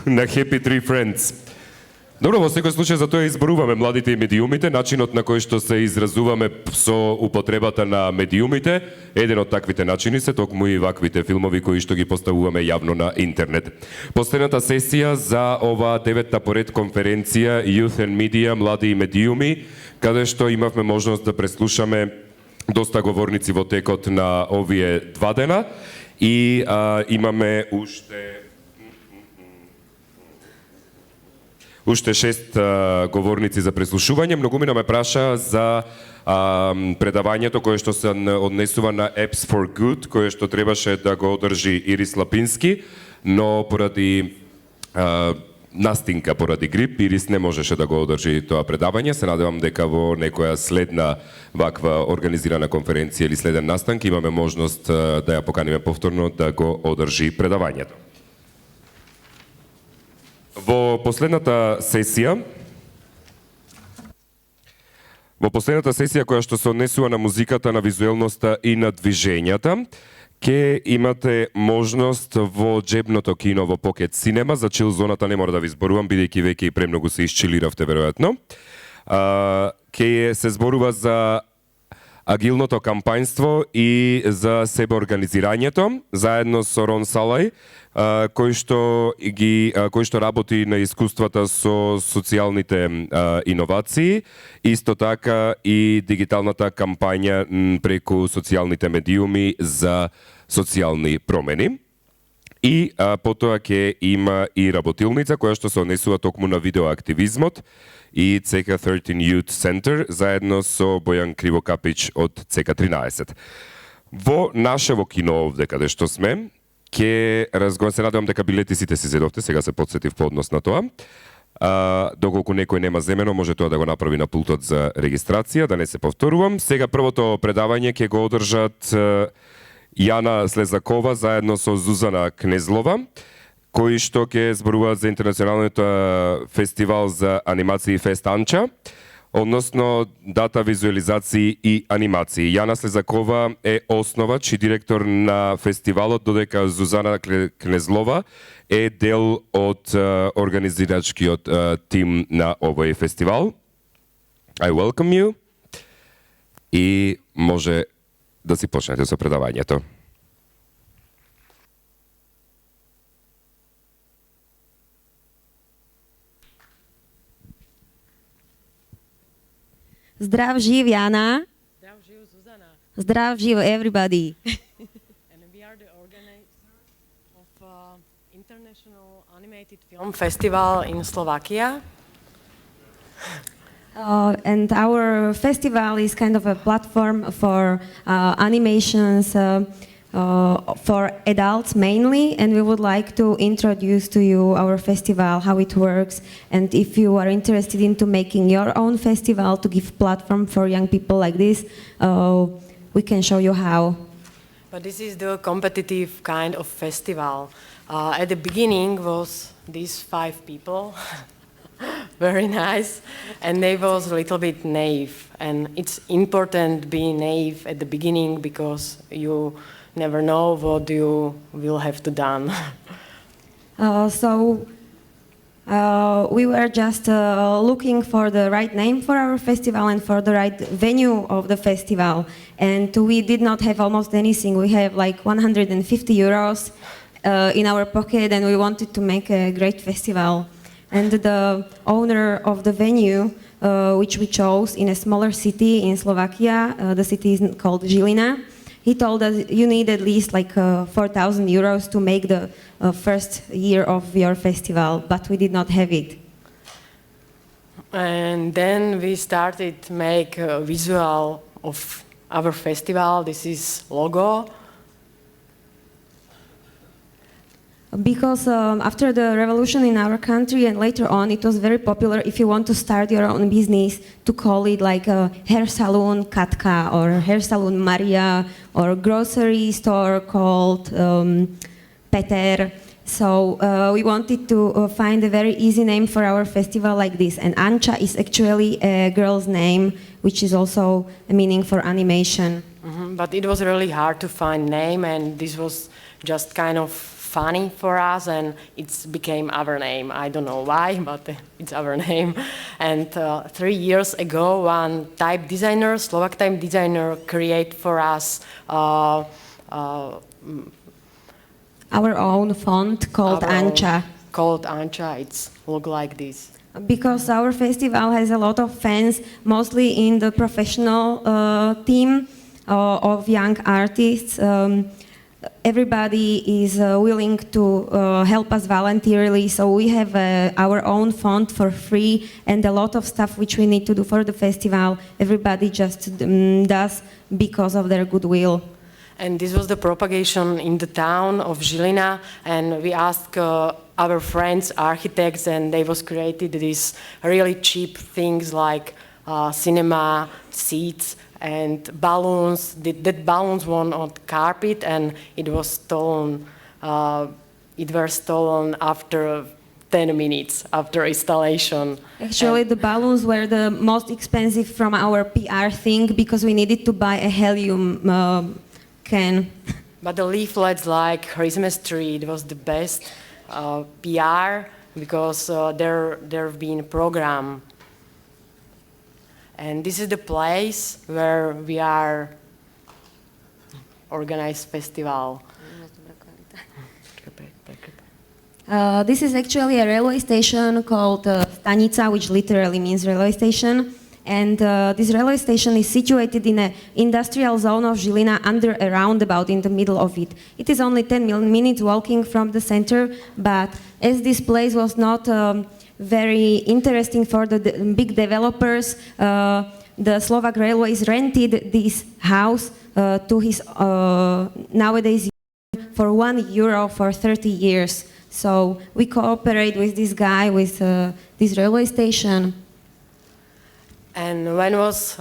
На Happy Tree Friends. Добро, во секој случај за тоа изборуваме младите и медиумите, начинот на кој што се изразуваме со употребата на медиумите, еден од таквите начини се токму и ваквите филмови кои што ги поставуваме јавно на интернет. Последната сесија за ова 9-та поред конференција Youth and Media, млади и медиуми, каде што имавме можност да преслушаме доста говорници во текот на овие 2 дена и имаме уште 6 говорници за преслушување. Многумина ме праша за предавањето кое што се однесува на Apps for Good, кое што требаше да го одржи Ирис Лапински, но поради настинка, поради грип, Ирис не можеше да го одржи тоа предавање. Се надевам дека во некоја следна ваква организирана конференција или следен настанк имаме можност да ја поканиме повторно да го одржи предавањето. Во последната сесија која што се однесува на музиката, на визуелноста и на движењата, ќе имате можност во джебното кино во Pocket Cinema, за чил зоната не мора да ви зборувам, бидејќи веќе и премногу се исчилиравте веројатно. Ќе се зборува за агилното кампањство и за себеорганизирањето, заедно со Рон Салај, кој што работи на искуствата со социјалните иновации, исто така и дигиталната кампања преку социјалните медиуми за социјални промени. И потоа ќе има и работилница која што се однесува токму на видеоактивизмот и CK13 Youth Center заедно со Бојан Кривокапич од CK13. Во нашево кино овде каде што сме, ќе се надевам дека билети сите си зедовте, сега се подсетив по однос на тоа. Доколку некој нема земено, може тоа да го направи на пултот за регистрација, да не се повторувам. Сега првото предавање ќе го одржат Јана Слезакова заедно со Зузана Кнезлова, кои што ќе зборуваат за интернационалниот фестивал за анимации Фест Анча, односно дата визуализации и анимации. Јана Слезакова е основач и директор на фестивалот, додека Зузана Кнезлова е дел од организирачкиот тим на овој фестивал. I welcome you. И може да си почнете со предавањето. Zdrav živ Jana. Zdrav živ Zuzana. Zdrav živ everybody. And we are the organizer of International Animated Film Festival in Slovakia. And our festival is kind of a platform for animations for adults mainly, and we would like to introduce to you our festival, how it works, and if you are interested into making your own festival to give platform for young people like this, we can show you how. But this is the competitive kind of festival. At the beginning was these 5 people. Very nice, and they was a little bit naive, and it's important being naive at the beginning because you never know what you will have to done. So we were just looking for the right name for our festival and for the right venue of the festival, and we did not have almost anything. We have like 150 euros in our pocket, and we wanted to make a great festival. And the owner of the venue, which we chose in a smaller city in Slovakia, the city is called Žilina, he told us you need at least like 4,000 euros to make the first year of your festival, but we did not have it. And then we started to make a visual of our festival. This is logo. Because after the revolution in our country and later on, it was very popular if you want to start your own business to call it like a hair salon Katka or hair salon Maria or grocery store called Peter. So we wanted to find a very easy name for our festival like this. And Anča is actually a girl's name, which is also a meaning for animation. But it was really hard to find name, and this was just kind of funny for us, and it became our name. I don't know why, but it's our name. And 3 years ago, one type designer, Slovak type designer, created for us our own font called Anča. Called Anča. It's look like this. Because our festival has a lot of fans, mostly in the professional team of young artists. Everybody is willing to help us voluntarily, so we have our own font for free and a lot of stuff which we need to do for the festival. Everybody just does because of their goodwill. And this was the propagation in the town of Žilina, and we asked our friends, architects, and they was created these really cheap things like cinema, seats, and balloons. That balloons were on carpet, and it was stolen. It was stolen after 10 minutes after installation. Actually, the balloons were the most expensive from our PR thing because we needed to buy a helium can. But the leaflets like Christmas tree, it was the best PR because there have been a program. And this is the place where we are organized festival. This is actually a railway station called Stanica, which literally means railway station. And this railway station is situated in an industrial zone of Žilina under a roundabout in the middle of it. It is only 10 minutes walking from the center, but as this place was not very interesting for the big developers, the Slovak Railways rented this house to his nowadays for €1 for 30 years. So we cooperate with this guy, with this railway station. And when was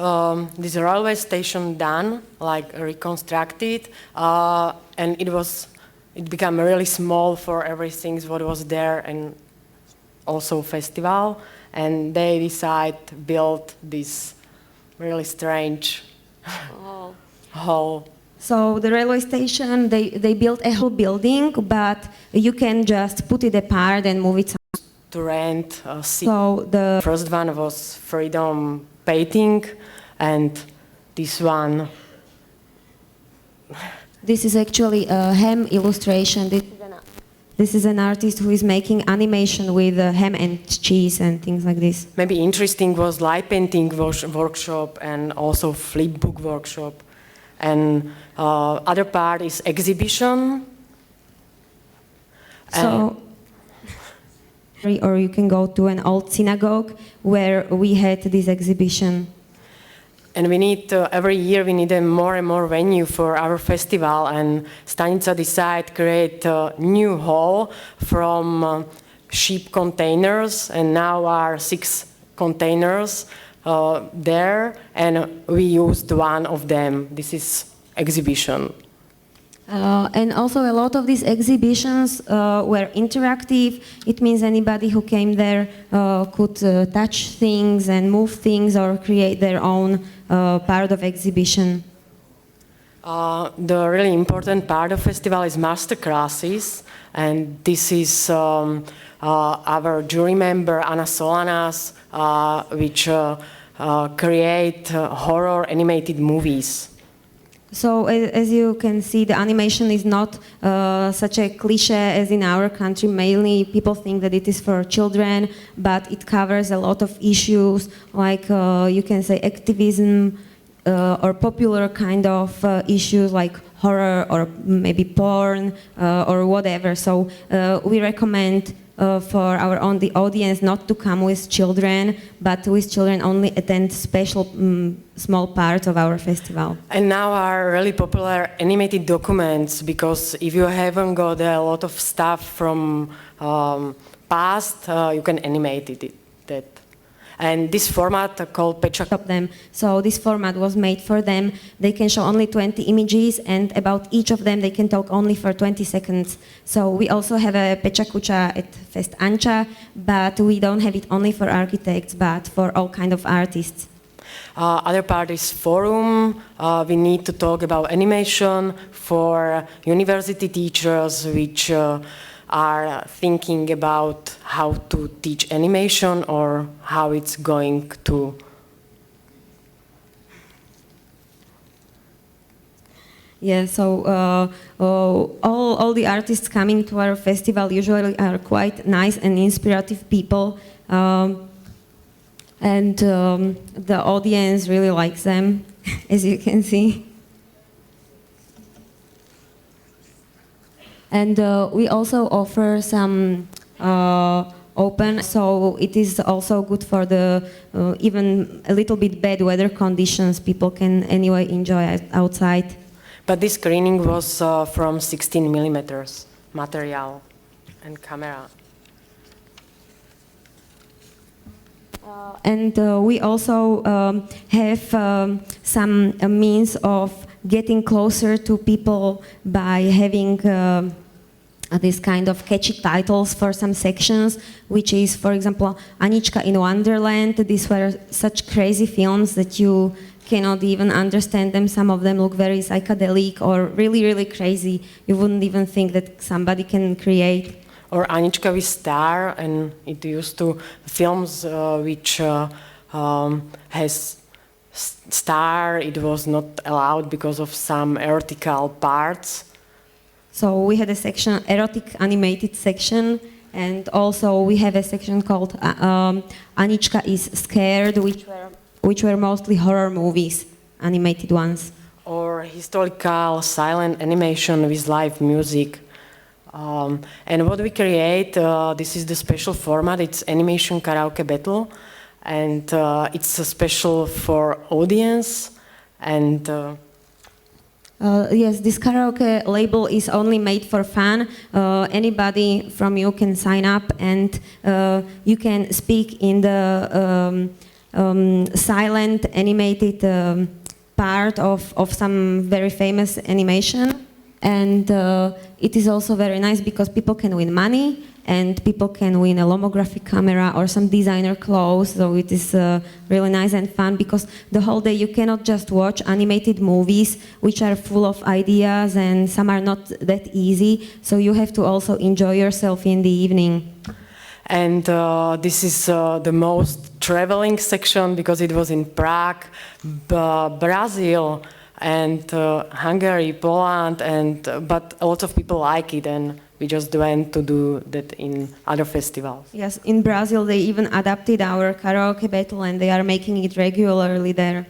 this railway station done, like reconstructed, and it became really small for everything what was there, and also festival, and they decide to build this really strange hall. So the railway station, they built a whole building, but you can just put it apart and move it to rent a seat. So the first one was freedom painting, and this one. This is actually a ham illustration. This is an artist who is making animation with ham and cheese and things like this. Maybe interesting was light painting workshop and also flipbook workshop. And other part is exhibition. So, or you can go to an old synagogue where we had this exhibition. And we need, every year we need a more and more venue for our festival, and Stanica decided to create a new hall from ship containers, and now are 6 containers there, and we used one of them. This is exhibition. And also a lot of these exhibitions were interactive. It means anybody who came there could touch things and move things or create their own part of exhibition. The really important part of festival is master classes, and this is our jury member Anna Solanas, which create horror animated movies. So as you can see, the animation is not such a cliche as in our country. Mainly people think that it is for children, but it covers a lot of issues like you can say activism or popular kind of issues like horror or maybe porn or whatever. So we recommend for our own the audience not to come with children, but with children only attend special small parts of our festival. And now are really popular animated documents, because if you haven't got a lot of stuff from past, you can animate it. And this format called Pečak. So this format was made for them. They can show only 20 images, and about each of them they can talk only for 20 seconds. So we also have a Pečakuća at Fest Anča, but we don't have it only for architects, but for all kind of artists. Other part is forum. We need to talk about animation for university teachers, which are thinking about how to teach animation or how it's going to. Yeah, so all the artists coming to our festival usually are quite nice and inspirative people, and the audience really likes them, as you can see. And we also offer some open, so it is also good for the even a little bit bad weather conditions. People can anyway enjoy outside. But this screening was from 16 millimeters material and camera. And we also have some means of getting closer to people by having this kind of catchy titles for some sections, which is, for example, Anička in Wonderland. These were such crazy films that you cannot even understand them. Some of them look very psychedelic or really, really crazy. You wouldn't even think that somebody can create. Or Anička with Star, and it used to films which has star, it was not allowed because of some erotical parts. So we had a section, erotic animated section, and also we have a section called Anička is Scared, which were mostly horror movies, animated ones. Or historical silent animation with live music. And what we create, this is the special format, it's animation karaoke battle, and it's a special for audience, and yes, this karaoke label is only made for fun. Anybody from you can sign up, and you can speak in the silent animated part of some very famous animation. And it is also very nice because people can win money, and people can win a lomographic camera or some designer clothes. So it is really nice and fun because the whole day you cannot just watch animated movies which are full of ideas, and some are not that easy. So you have to also enjoy yourself in the evening. And this is the most traveling section because it was in Prague, Brazil, and Hungary, Poland, and but a lot of people like it, and we just went to do that in other festivals. Yes, in Brazil they even adapted our karaoke battle, and they are making it regularly there.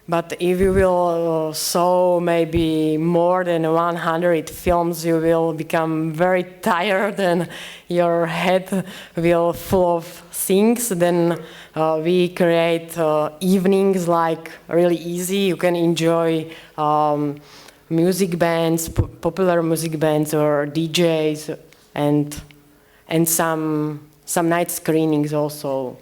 But if you will show maybe more than 100 films, you will become very tired and your head will full of things. Then we create evenings like really easy. You can enjoy music bands, popular music bands or DJs, and some night screenings also.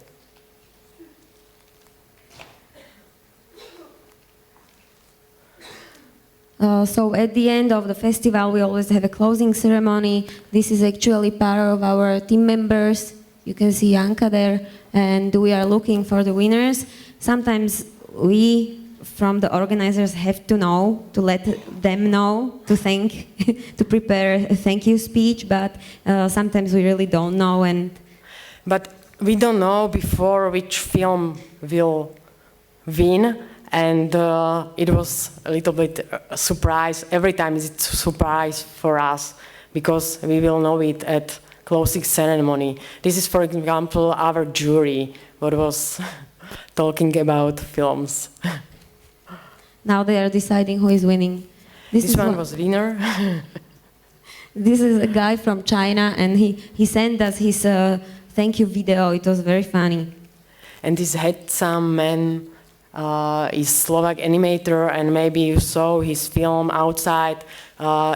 So at the end of the festival, we always have a closing ceremony. This is actually part of our team members. You can see Janka there, and we are looking for the winners. Sometimes we, from the organizers, have to know, to let them know, to thank, to prepare a thank you speech, but sometimes we really don't know. But we don't know before which film will win. And it was a little bit a surprise. Every time it's a surprise for us because we will know it at closing ceremony. This is, for example, our jury, what was talking about films. Now they are deciding who is winning. This one was winner. This is a guy from China, and he sent us his thank you video. It was very funny. And this handsome man is Slovak animator, and maybe you saw his film outside.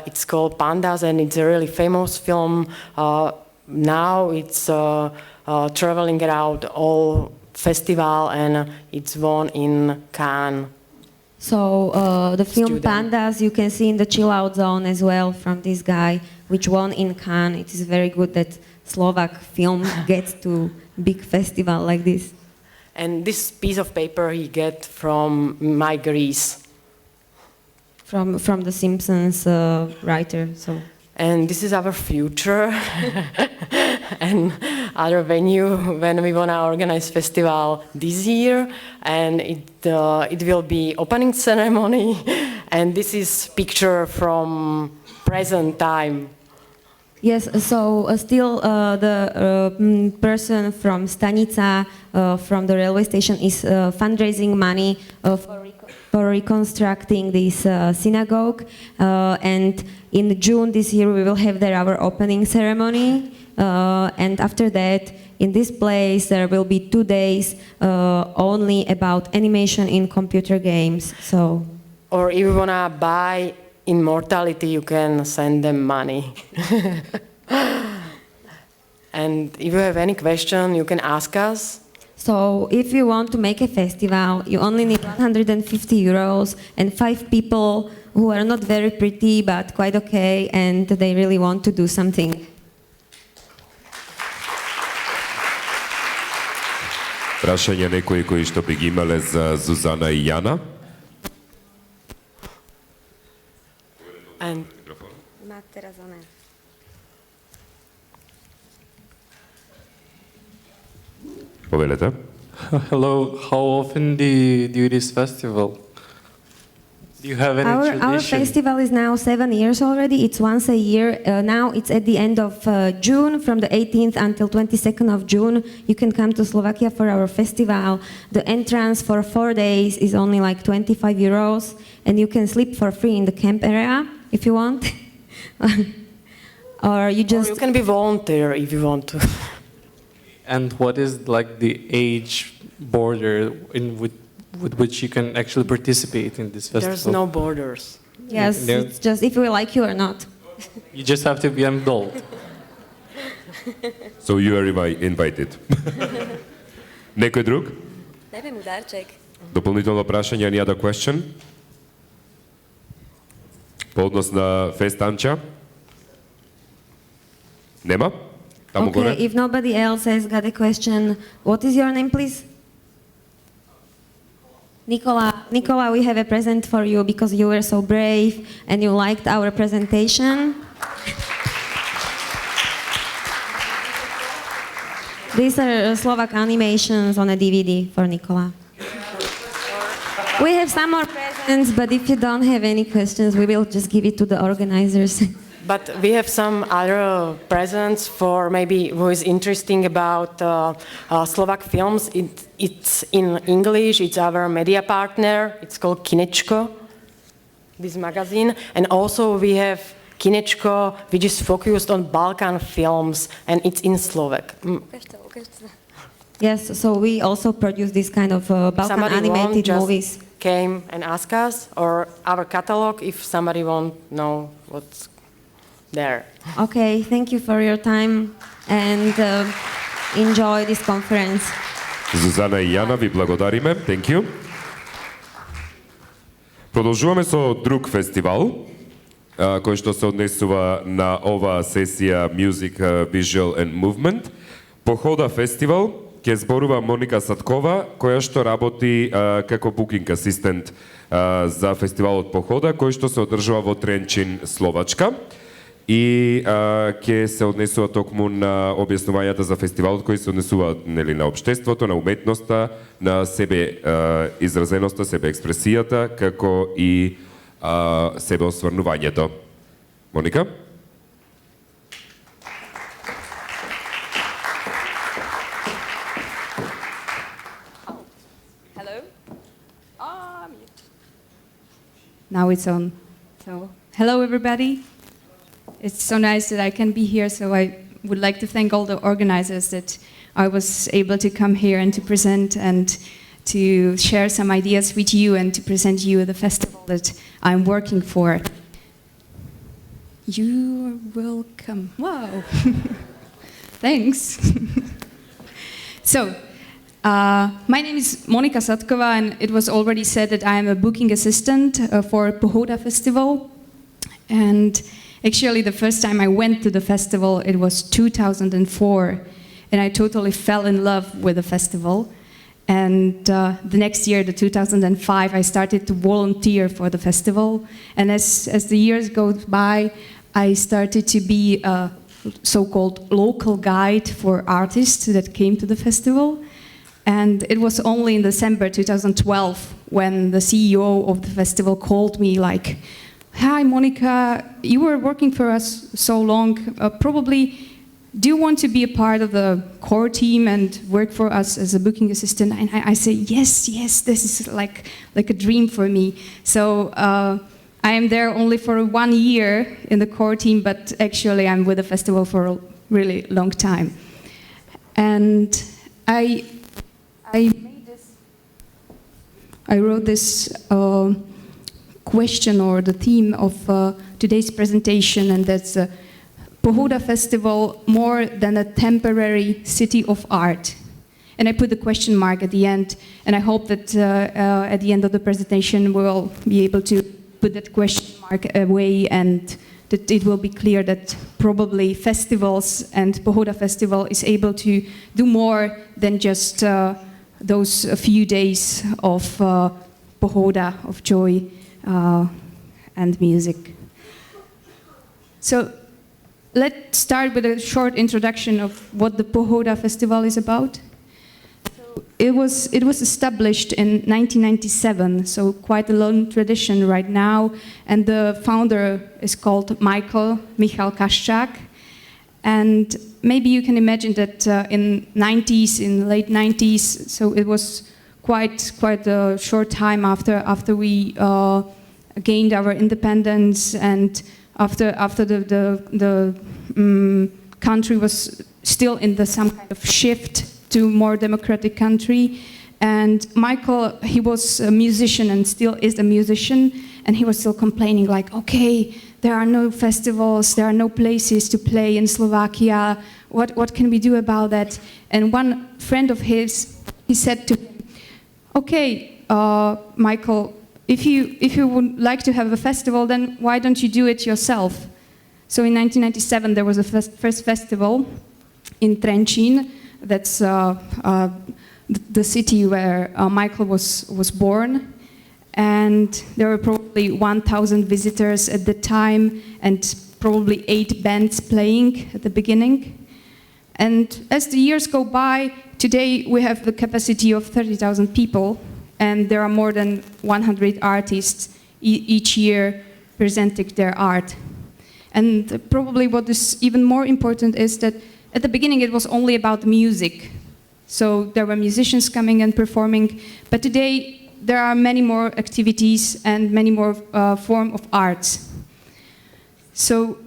It's called Pandas, and it's a really famous film. Now it's traveling around all festival, and it's won in Cannes. So the film Pandas you can see in the chill out zone as well from this guy, which won in Cannes. It is very good that Slovak film gets to big festival like this. And this piece of paper he get from Mike Reese. From the Simpsons writer. So. And this is our future and other venue when we wanna organize festival this year, and it will be opening ceremony, and this is picture from present time. Yes, so still the person from Stanica, from the railway station, is fundraising money for reconstructing this synagogue. And in June this year we will have there our opening ceremony. And after that, in this place there will be 2 days only about animation in computer games. So. Or if you wanna buy immortality, you can send them money. And if you have any question, you can ask us. So if you want to make a festival, you only need 150 euros and 5 people who are not very pretty but quite okay, and they really want to do something. Прашање некои кои што би ги имале за Зузана и Јана? And Повелете. Hello, how often do you do this festival? Do you have any tradition? Our festival is now 7 years already. It's once a year. Now it's at the end of June, from the 18th until 22nd of June. You can come to Slovakia for our festival. The entrance for 4 days is only like 25 euros, and you can sleep for free in the camp area if you want. Or you just... Or you can be volunteer if you want to. And what is like the age border with which you can actually participate in this festival? There's no borders. Yes, it's just if we like you or not. You just have to be an adult. So you are invited. Некој друг? Neviem, udarček. Дополнително прашање, any other question? По однос на фестанча? Нема? Таму горе? Okay, if nobody else has got a question, what is your name, please? Nicola, we have a present for you because you were so brave and you liked our presentation. These are Slovak animations on a DVD for Nicola. We have some more presents, but if you don't have any questions, we will just give it to the organizers. But we have some other presents for maybe who is interesting about Slovak films. It's in English. It's our media partner. It's called Kinečko, this magazine. And also we have Kinečko, which is focused on Balkan films, and it's in Slovak. Yes, so we also produce this kind of Balkan Somebody animated just movies. Came and asked us, or our catalog, if somebody won't know what's there. Okay, thank you for your time and enjoy this conference. Зузана и Јана, ви благодариме. Thank you. Продолжуваме со друг фестивал, кој што се однесува на оваа сесија Music, Visual and Movement. Похода фестивал ќе зборува Моника Садкова, која што работи како booking assistant за фестивалот Похода, кој што се одржува во Тренчин, Словачка. И ќе се однесува токму на објаснувањата за фестивалот кои се однесуваат нели на општеството, на уметноста, на себе изразеноста, себе експресијата, како и себе осврнувањето. Моника? Hello. Now it's on. So, hello everybody. It's so nice that I can be here, so I would like to thank all the organizers that I was able to come here and to present and to share some ideas with you and to present you the festival that I'm working for. You're welcome. Wow. Thanks. So, my name is Monika Sadkova, and it was already said that I am a booking assistant for Pohoda Festival. And actually, the first time I went to the festival, it was 2004, and I totally fell in love with the festival. And the next year, the 2005, I started to volunteer for the festival. And as the years go by, I started to be a so-called local guide for artists that came to the festival. And it was only in December 2012 when the CEO of the festival called me like, "Hi, Monika, you were working for us so long. Probably, do you want to be a part of the core team and work for us as a booking assistant?" And I say, yes, this is like a dream for me. So I am there only for 1 year in the core team, but actually I'm with the festival for a really long time. And I wrote this question or the theme of today's presentation, and that's Pohoda Festival more than a temporary city of art. And I put the question mark at the end, and I hope that at the end of the presentation we'll be able to put that question mark away, and that it will be clear that probably festivals and Pohoda Festival is able to do more than just those few days of Pohoda, of joy and music. So let's start with a short introduction of what the Pohoda Festival is about. So it was established in 1997, so quite a long tradition right now. And the founder is called Michal Kaščák. And maybe you can imagine that in late 90s, so it was quite a short time after we gained our independence, and after the country was still in some kind of shift to more democratic country. And Michael, he was a musician and still is a musician, and he was still complaining like, okay, there are no festivals, there are no places to play in Slovakia, what can we do about that? And one friend of his, he said to him, okay, Michael, if you would like to have a festival, then why don't you do it yourself? So in 1997 there was a first festival in Trenčín. That's the city where Michael was born, and there were probably 1,000 visitors at the time, and probably 8 bands playing at the beginning. And as the years go by, today we have the capacity of 30,000 people, and there are more than 100 artists each year presenting their art. And probably what is even more important is that at the beginning it was only about music. So there were musicians coming and performing, but today there are many more activities and many more forms of arts. So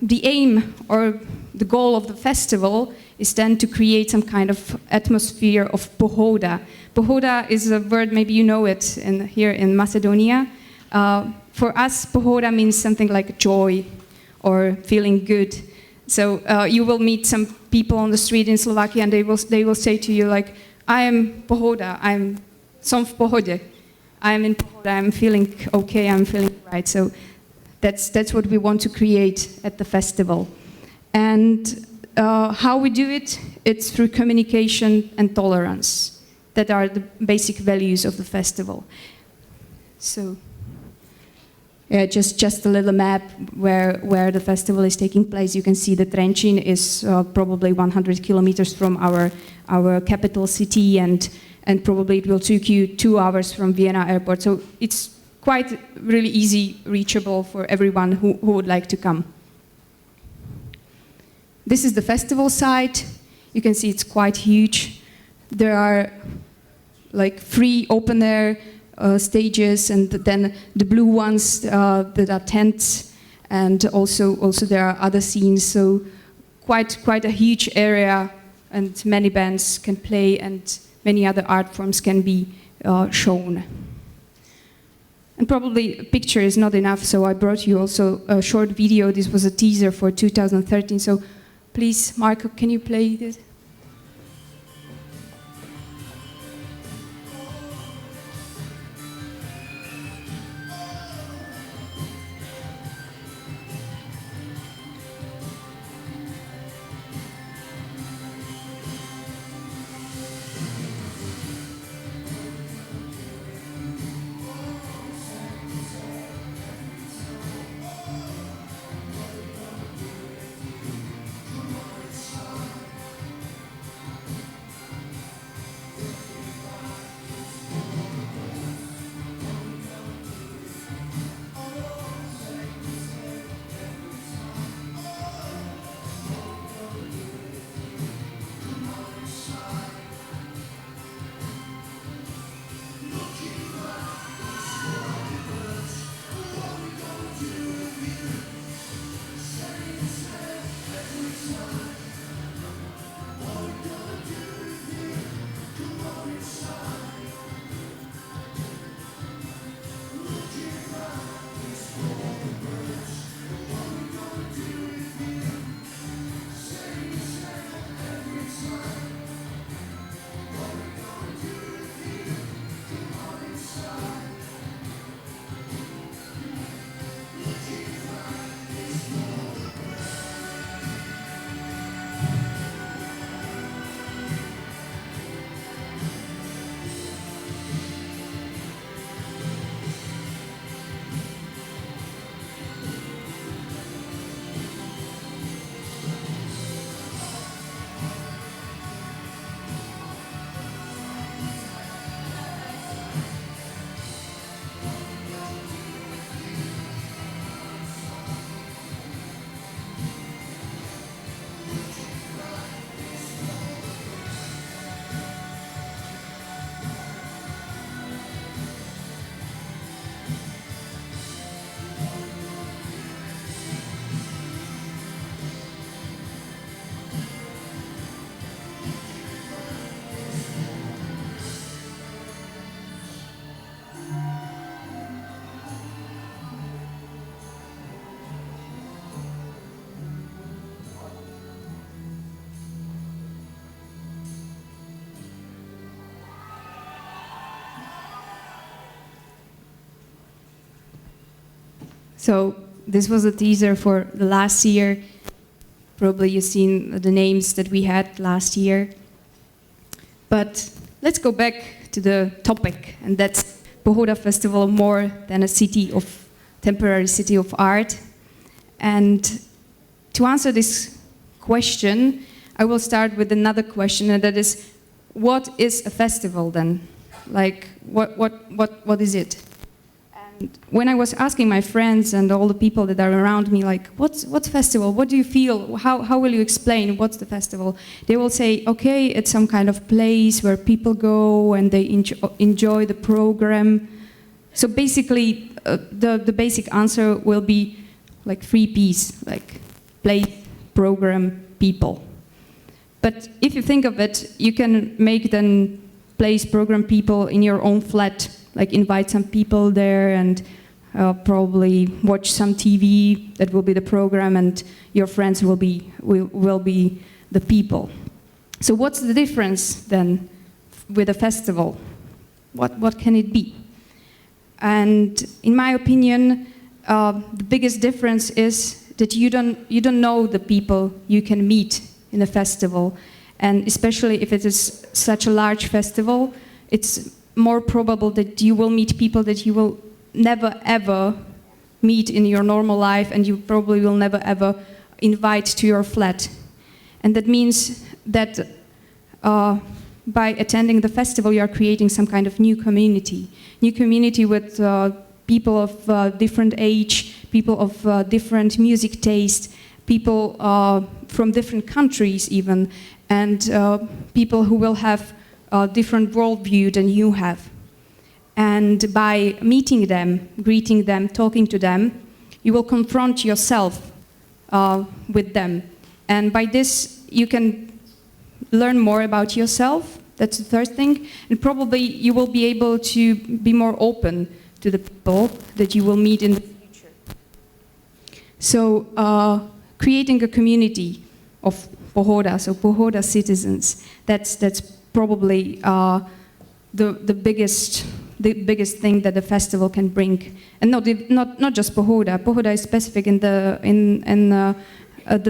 the aim or the goal of the festival is then to create some kind of atmosphere of pohoda. Pohoda is a word, maybe you know it here in Macedonia. For us, pohoda means something like joy or feeling good. So you will meet some people on the street in Slovakia, and they will say to you like, I am pohoda, som v pohode, I am in pohoda, I'm feeling okay, I'm feeling right. So that's what we want to create at the festival. And how we do it, it's through communication and tolerance. That are the basic values of the festival. So yeah, just a little map where the festival is taking place. You can see that Trenčín is probably 100 kilometers from our capital city, and probably it will take you 2 hours from Vienna airport. So it's quite really easy reachable for everyone who would like to come. This is the festival site. You can see it's quite huge. There are like 3 open air stages, and then the blue ones that are tents, and also there are other scenes. So quite a huge area, and many bands can play, and many other art forms can be shown. And probably a picture is not enough, so I brought you also a short video. This was a teaser for 2013. So please, Marco, can you play this? So this was a teaser for the last year. Probably you've seen the names that we had last year. But let's go back to the topic, and that's Pohoda Festival more than a temporary city of art. And to answer this question, I will start with another question, and that is, what is a festival then? Like, what is it? And when I was asking my friends and all the people that are around me, like, what's festival? What do you feel? How will you explain what's the festival? They will say, okay, it's some kind of place where people go and they enjoy the program. So basically, the basic answer will be like 3 Ps, like place, program, people. But if you think of it, you can make then place, program, people in your own flat, like invite some people there and probably watch some TV. That will be the program, and your friends will be the people. So what's the difference then with a festival? What can it be? And in my opinion, the biggest difference is that you don't know the people you can meet in a festival, and especially if it is such a large festival, it's more probable that you will meet people that you will never ever meet in your normal life, and you probably will never ever invite to your flat. And that means that by attending the festival, you are creating some kind of new community with people of different age, people of different music taste, people from different countries even, and people who will have a different worldview than you have. And by meeting them, greeting them, talking to them, you will confront yourself with them. And by this, you can learn more about yourself. That's the third thing. And probably you will be able to be more open to the people that you will meet in the future. So creating a community of Pohoda, so Pohoda citizens, that's probably the biggest thing that the festival can bring. And not just Pohoda. Pohoda is specific in the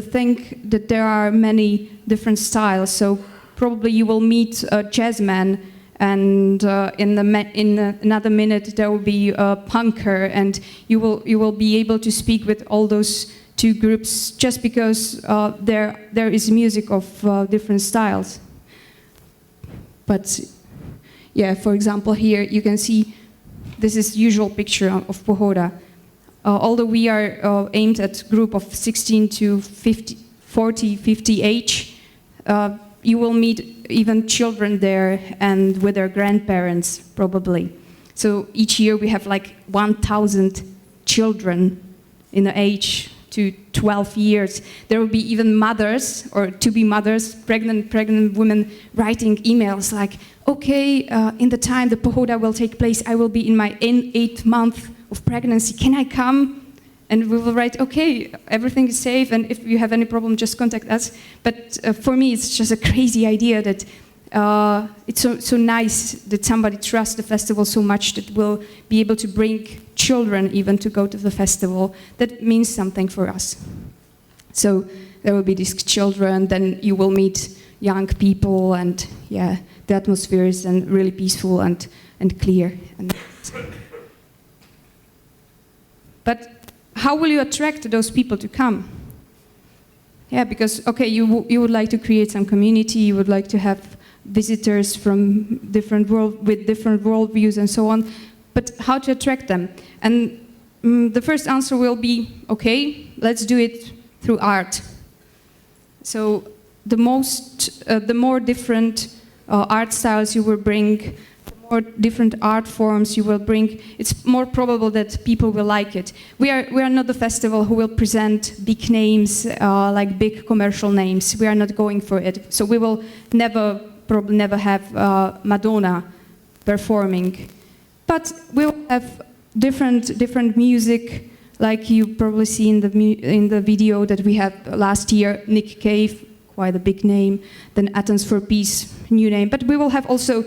thing that there are many different styles. So probably you will meet a jazzman, and in another minute there will be a punker, and you will be able to speak with all those two groups just because there is music of different styles. But yeah, for example, here you can see this is usual picture of Pohoda. Although we are aimed at group of 16 to 40, 50 age, you will meet even children there and with their grandparents probably. So each year we have like 1,000 children in the age to 12 years. There will be even mothers or to-be mothers, pregnant women writing emails like, okay, in the time the Pohoda will take place, I will be in my 8th month of pregnancy. Can I come? And we will write, okay, everything is safe, and if you have any problem, just contact us. But for me, it's just a crazy idea that it's so nice that somebody trusts the festival so much that will be able to bring children even to go to the festival. That means something for us. So there will be these children, then you will meet young people, and yeah, the atmosphere is then really peaceful and clear. But how will you attract those people to come? Yeah, because, okay, you would like to create some community, you would like to have visitors from different worldviews and so on, but how to attract them? And the first answer will be, okay, let's do it through art. So the more different art styles you will bring, more different art forms you will bring, it's more probable that people will like it. We are not the festival who will present big names, like big commercial names. We are not going for it. So we will probably never have Madonna performing. But we will have different music, like you probably see in the video that we had last year, Nick Cave, quite a big name, then Athens for Peace, new name. But we will have also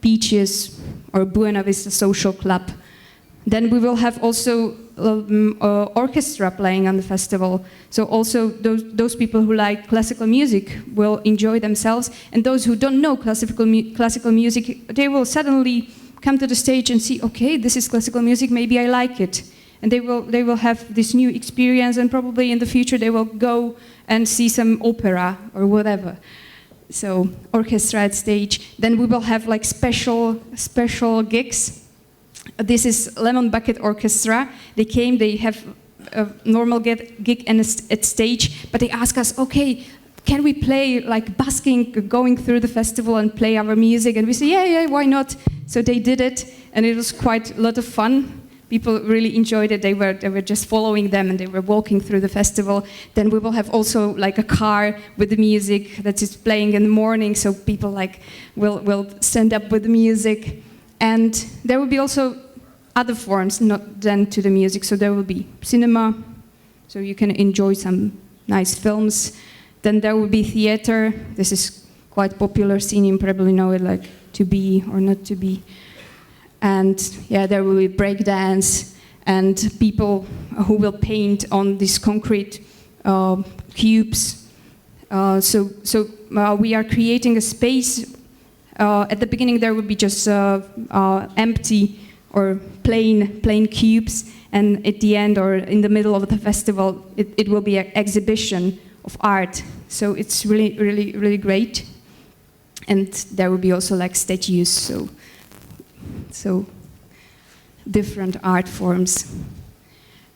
Peaches or Buena Vista Social Club. Then we will have also orchestra playing on the festival. So also those people who like classical music will enjoy themselves, and those who don't know classical music, they will suddenly come to the stage and see, okay, this is classical music, maybe I like it. And they will have this new experience, and probably in the future they will go and see some opera or whatever. So orchestra at stage. Then we will have like special gigs. This is Lemon Bucket Orchestra. They have a normal gig at stage, but they ask us, okay, can we play like busking, going through the festival and play our music? And we say, yeah, why not? So they did it, and it was quite a lot of fun. People really enjoyed it. They were just following them, and they were walking through the festival. Then we will have also like a car with the music that is playing in the morning, so people like will stand up with the music. And there will be also other forms, not then to the music. So there will be cinema, so you can enjoy some nice films. Then there will be theater. This is quite popular scene. You probably know it, like To Be or Not To Be. And yeah, there will be breakdance and people who will paint on these concrete cubes. So we are creating a space. At the beginning, there will be just empty or plain cubes, and at the end or in the middle of the festival, it will be an exhibition of art. So it's really great. And there will be also like statues. So different art forms.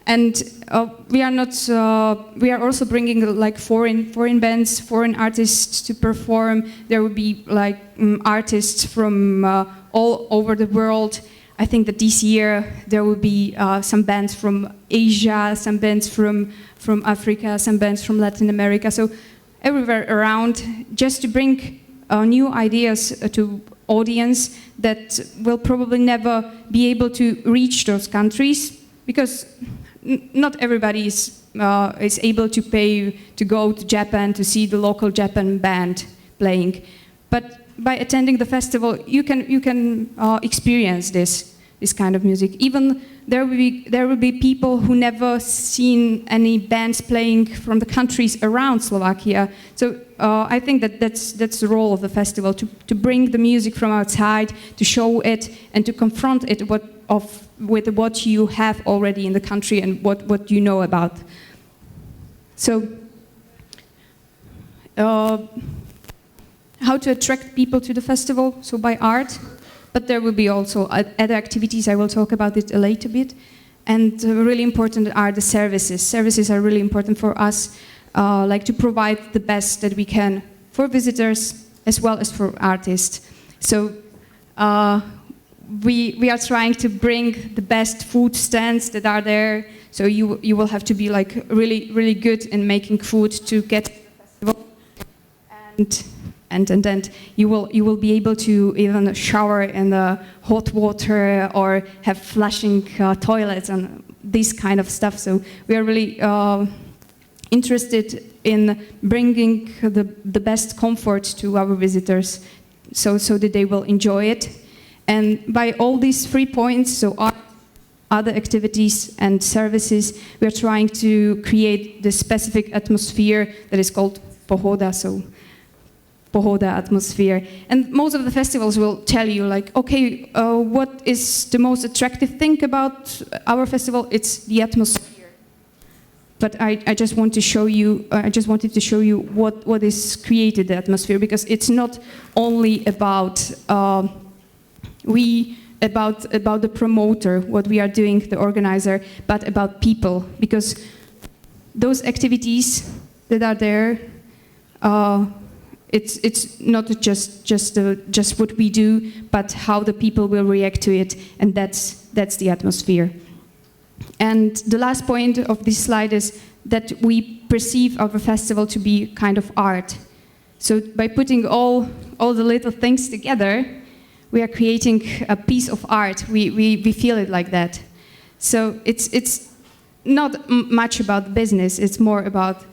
And we are also bringing like foreign bands, foreign artists to perform. There will be like artists from all over the world. I think that this year there will be some bands from Asia, some bands from Africa, some bands from Latin America. So everywhere around, just to bring new ideas to audience that will probably never be able to reach those countries, because not everybody is able to pay to go to Japan to see the local Japan band playing. But by attending the festival, you can experience this kind of music. Even there will be people who never seen any bands playing from the countries around Slovakia. So I think that's the role of the festival, to bring the music from outside, to show it and to confront it with what you have already in the country and what you know about. So how to attract people to the festival? So by art. But there will be also other activities. I will talk about it a little bit. And really important are the services. Services are really important for us, like to provide the best that we can for visitors as well as for artists. So we are trying to bring the best food stands that are there. So you will have to be like really good in making food to get to the festival. And then you will be able to even shower in the hot water or have flushing toilets and this kind of stuff. So we are really interested in bringing the best comfort to our visitors, so that they will enjoy it. And by all these 3 points, so art, other activities and services, we are trying to create the specific atmosphere that is called pohoda. So pohoda atmosphere. And most of the festivals will tell you like, okay, what is the most attractive thing about our festival? It's the atmosphere. But I just want to show you, I just wanted to show you what is created the atmosphere, because it's not only about about the promoter, what we are doing, the organizer, but about people, because those activities that are there, it's not just what we do, but how the people will react to it, and that's the atmosphere. And the last point of this slide is that we perceive our festival to be kind of art. So by putting all the little things together, we are creating a piece of art. We feel it like that. So it's not much about business. It's more about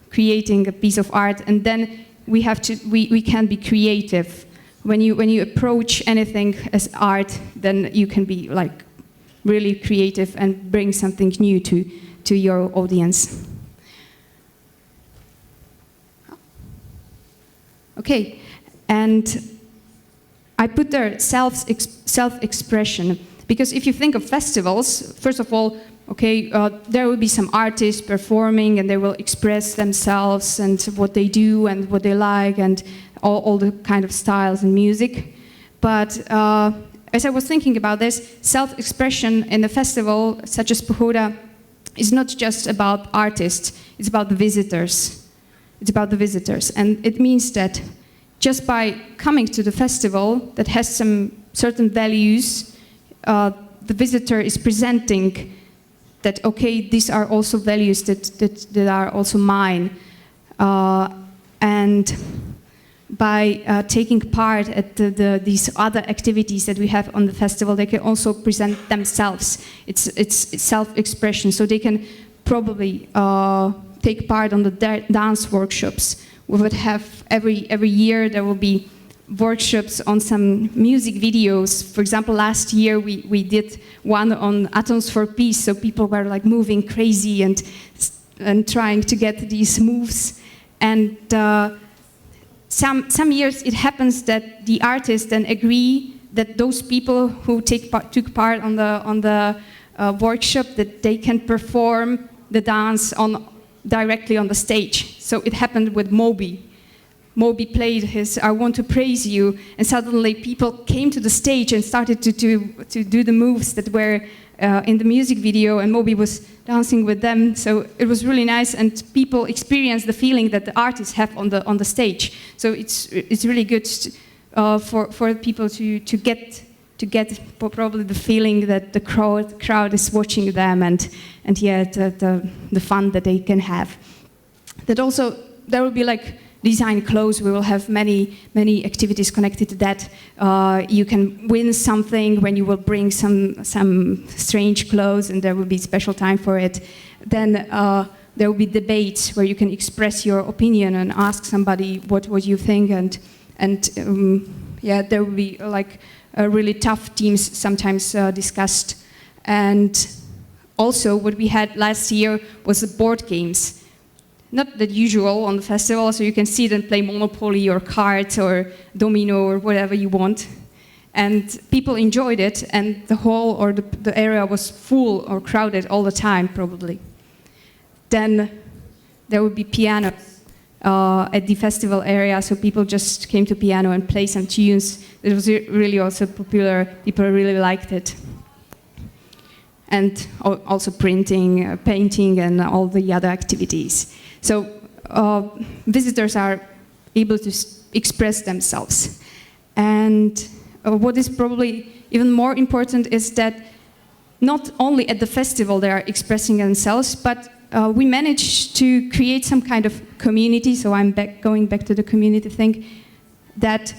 creating a piece of art, and then we can be creative. When you approach anything as art, then you can be like really creative and bring something new to your audience. Okay, and I put there self-expression, because if you think of festivals, first of all, okay, there will be some artists performing and they will express themselves and what they do and what they like and all the kind of styles and music. But as I was thinking about this, self-expression in a festival such as Pohoda is not just about artists, it's about the visitors. It's about the visitors. And it means that just by coming to the festival that has some certain values, the visitor is presenting that, okay, these are also values that are also mine. And by taking part at these other activities that we have on the festival, they can also present themselves. It's self-expression, so they can probably take part on the dance workshops. We would have every year there will be workshops on some music videos. For example, last year we did one on Atoms for Peace, so people were like moving crazy and trying to get these moves. And some years it happens that the artists then agree that those people who took part on the workshop, that they can perform the dance directly on the stage. So it happened with Moby. Moby played his I Want to Praise You, and suddenly people came to the stage and started to do the moves that were in the music video, and Moby was dancing with them. So it was really nice, and people experienced the feeling that the artists have on the stage. So it's really good for people to get probably the feeling that the crowd is watching them, and yeah, the fun that they can have. That also there will be like design clothes. We will have many activities connected to that. You can win something when you will bring some strange clothes, and there will be special time for it. Then there will be debates where you can express your opinion and ask somebody what you think, and yeah, there will be like really tough teams sometimes discussed. And also what we had last year was the board games. Not that usual on the festival, so you can see them play Monopoly or cards or Domino or whatever you want. And people enjoyed it, and the hall or the area was full or crowded all the time, probably. Then there would be pianos at the festival area, so people just came to piano and play some tunes. It was really also popular. People really liked it. And also printing, painting, and all the other activities. So visitors are able to express themselves. And what is probably even more important is that not only at the festival they are expressing themselves, but we managed to create some kind of community. So I'm going back to the community thing, that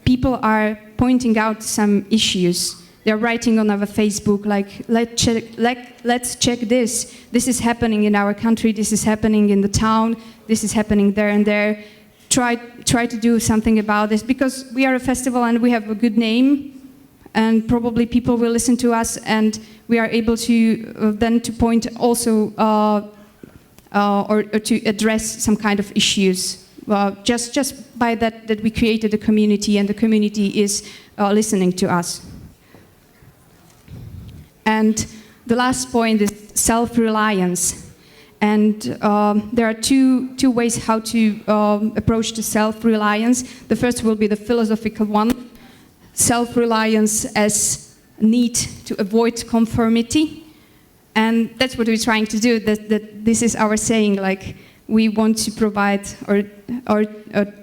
people are pointing out some issues. They're writing on our Facebook, like, let's check this. This is happening in our country, this is happening in the town, this is happening there and there. Try to do something about this, because we are a festival and we have a good name, and probably people will listen to us, and we are able to then to point also or to address some kind of issues. Just by that we created a community, and the community is listening to us. And the last point is self-reliance. And there are two ways how to approach the self-reliance. The first will be the philosophical one. Self-reliance as need to avoid conformity. And that's what we're trying to do. That this is our saying, like, we want to provide, or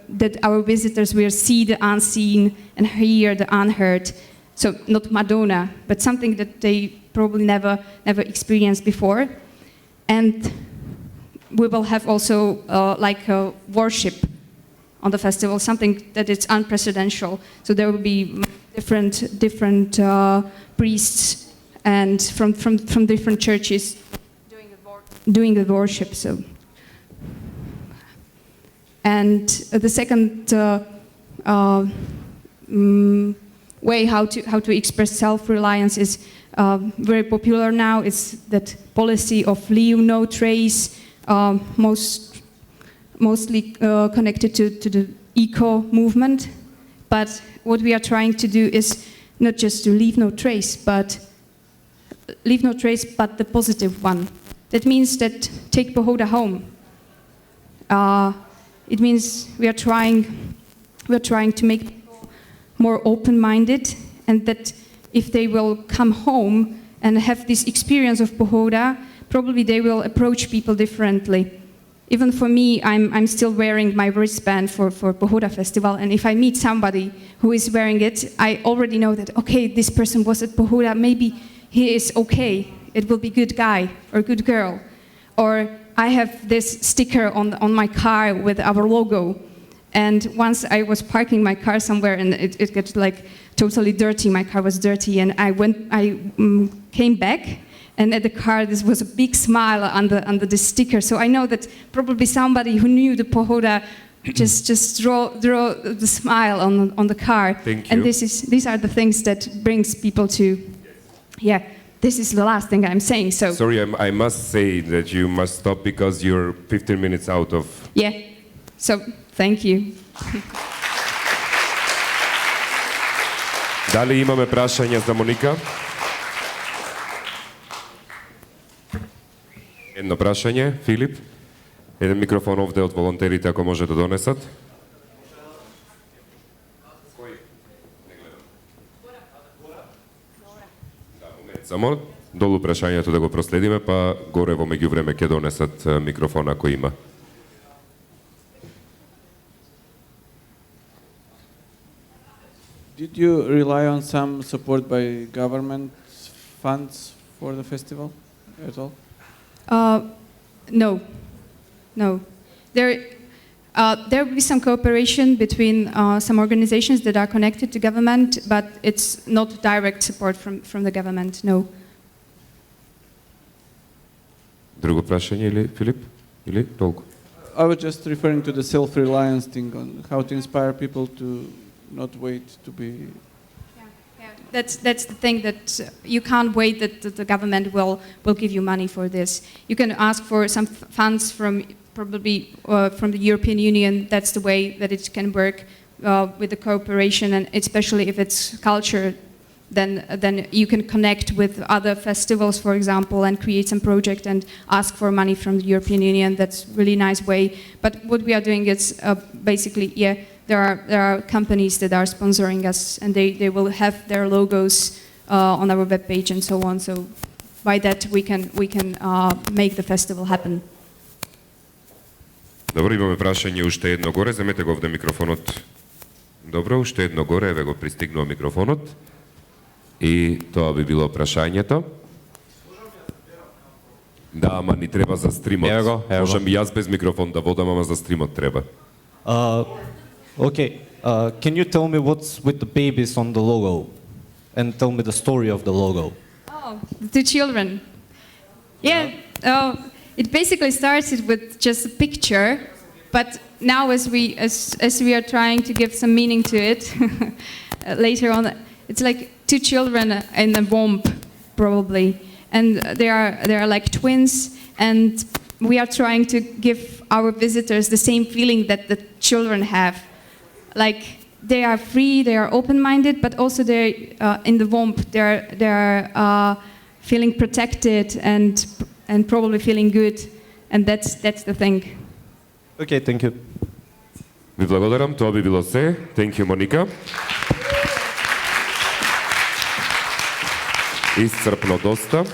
that our visitors will see the unseen and hear the unheard. So not Madonna, but something that they probably never experienced before. And we will have also like a worship on the festival, something that is unprecedented. So there will be different priests and from different churches doing the worship. So, and the second way how to express self-reliance is very popular now. It's that policy of leave no trace, mostly connected to the eco movement. But what we are trying to do is not just to leave no trace, but the positive one. That means that take Pohoda home. It means we are trying to make people more open-minded, and that if they will come home and have this experience of Pohoda, probably they will approach people differently. Even for me, I'm still wearing my wristband for Pohoda Festival, and if I meet somebody who is wearing it, I already know that, okay, this person was at Pohoda, maybe he is okay, it will be good guy or good girl. Or I have this sticker on my car with our logo, and once I was parking my car somewhere and it got like totally dirty, my car was dirty, and I came back, and at the car, this was a big smile under the sticker. So I know that probably somebody who knew the Pohoda just draw the smile on the car. Thank you. And these are the things that brings people to, yeah. This is the last thing I'm saying. So Sorry, I must say that you must stop because you're 15 minutes out of. yeah. So thank you. Дали имаме прашања за Моника? Едно прашање, Филип. Еден микрофон овде од волонтерите, ако може да донесат. Само долу прашањето да го проследиме, па горе во меѓувреме ќе донесат микрофон ако има. Did you rely on some support by government funds for the festival at all? No. There will be some cooperation between some organizations that are connected to government, but it's not direct support from the government, no. Друго прашање или Филип? Или толку? I was just referring to the self-reliance thing on how to inspire people to not wait to be. That's the thing, that you can't wait that the government will give you money for this. You can ask for some funds from probably from the European Union. That's the way that it can work with the cooperation, and especially if it's culture, then you can connect with other festivals, for example, and create some project and ask for money from the European Union. That's a really nice way. But what we are doing is basically, yeah, there are companies that are sponsoring us, and they will have their logos on our webpage and so on. So by that we can make the festival happen. Добро, имаме прашање уште едно горе, земете го овде микрофонот. Добро, уште едно горе, еве го пристигнува микрофонот. И тоа би било прашањето. Да, ама ни треба за стримот. Ево го. Можам и јас без микрофон да водам, ама за стримот треба. Okay, can you tell me what's with the babies on the logo? And tell me the story of the logo. Oh, the two children. Yeah, it basically started with just a picture, but now as we are trying to give some meaning to it, later on, it's like two children in a womb, probably, and they are like twins, and we are trying to give our visitors the same feeling that the children have. Like they are free, they are open-minded, but also they're in the womb. They're feeling protected and probably feeling good, and that's the thing. Okay, thank you. Ви благодарам, тоа би било се. Thank you, Моника. Исцрпно доста.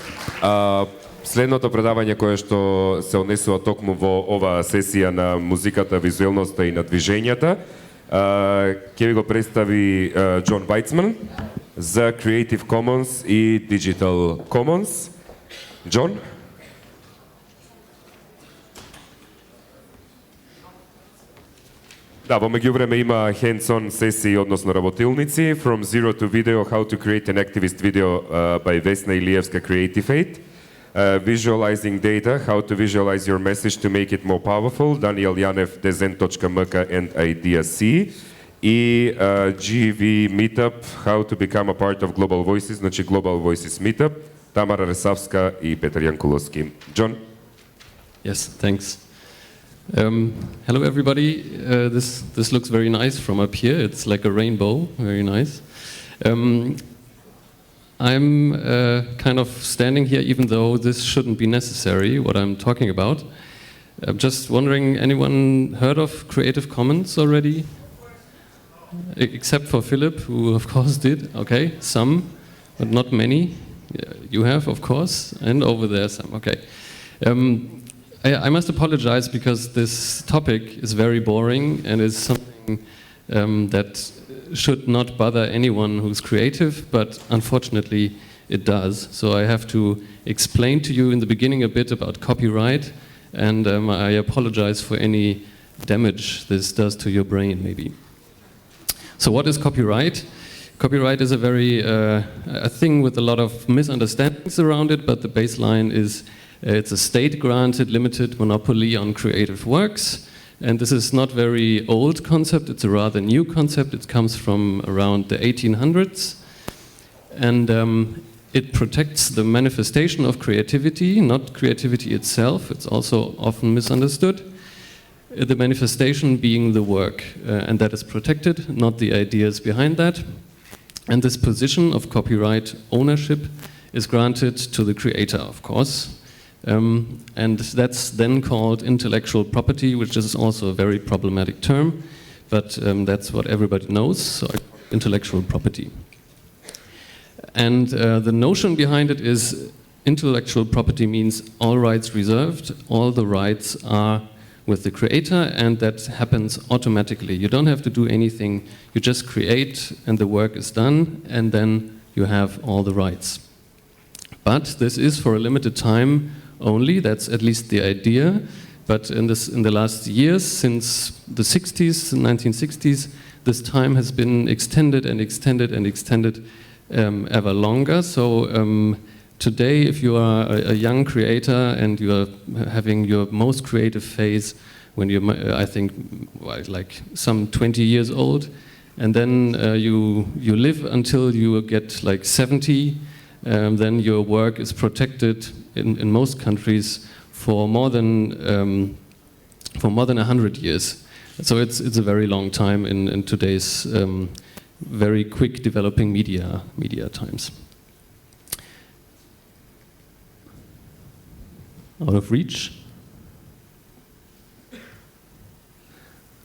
Следното предавање кое што се однесува токму во оваа сесија на музиката, визуелноста и на движењата, ќе ви го представи Џон Вајцман за Creative Commons и Digital Commons. Џон? Да, во меѓувреме има hands-on сесии, односно работилници, From Zero to Video, How to Create an Activist Video by Vesna Ilievska Creative Aid. Visualizing Data, How to Visualize Your Message to Make it More Powerful, Daniel Janev, Dezen.mk and Idea C. и GV Meetup, How to Become a Part of Global Voices, znači Global Voices Meetup, Tamara Resavska i Petar Jankulovski. John? Yes, thanks. Hello everybody, this looks very nice from up here, it's like a rainbow, very nice. I'm kind of standing here even though this shouldn't be necessary, what I'm talking about. I'm just wondering, anyone heard of Creative Commons already? Except for Philip, who of course did. Okay, some, but not many. Yeah, you have, of course, and over there some. Okay. I must apologize because this topic is very boring and is something that should not bother anyone who's creative, but unfortunately it does. So I have to explain to you in the beginning a bit about copyright, and I apologize for any damage this does to your brain, maybe. So what is copyright? Copyright is a very a thing with a lot of misunderstandings around it, but the baseline is it's a state-granted limited monopoly on creative works. And this is not very old concept, it's a rather new concept. It comes from around the 1800s. And it protects the manifestation of creativity, not creativity itself. It's also often misunderstood. The manifestation being the work, and that is protected, not the ideas behind that. And this position of copyright ownership is granted to the creator, of course. And that's then called intellectual property, which is also a very problematic term, but that's what everybody knows, so intellectual property. And the notion behind it is intellectual property means all rights reserved, all the rights are with the creator, and that happens automatically. You don't have to do anything, you just create and the work is done, and then you have all the rights. But this is for a limited time only, that's at least the idea. But in the last years, since the 60s, 1960s, this time has been extended and extended and extended ever longer. So today, if you are a young creator and you are having your most creative phase when you're, I think, like some 20 years old, and then you live until you get like 70, then your work is protected in most countries for more than 100 years. So it's a very long time in today's very quick developing media times. Out of reach.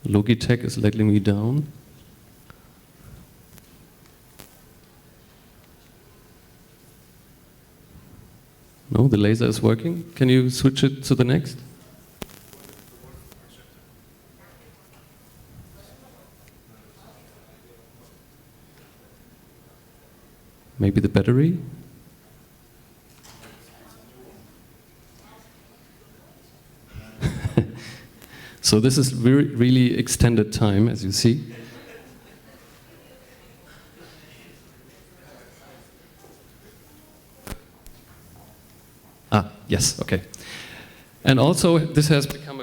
Logitech is letting me down. No, the laser is working. Can you switch it to the next? Maybe the battery? So this is really extended time, as you see. Yes, okay. And also this has become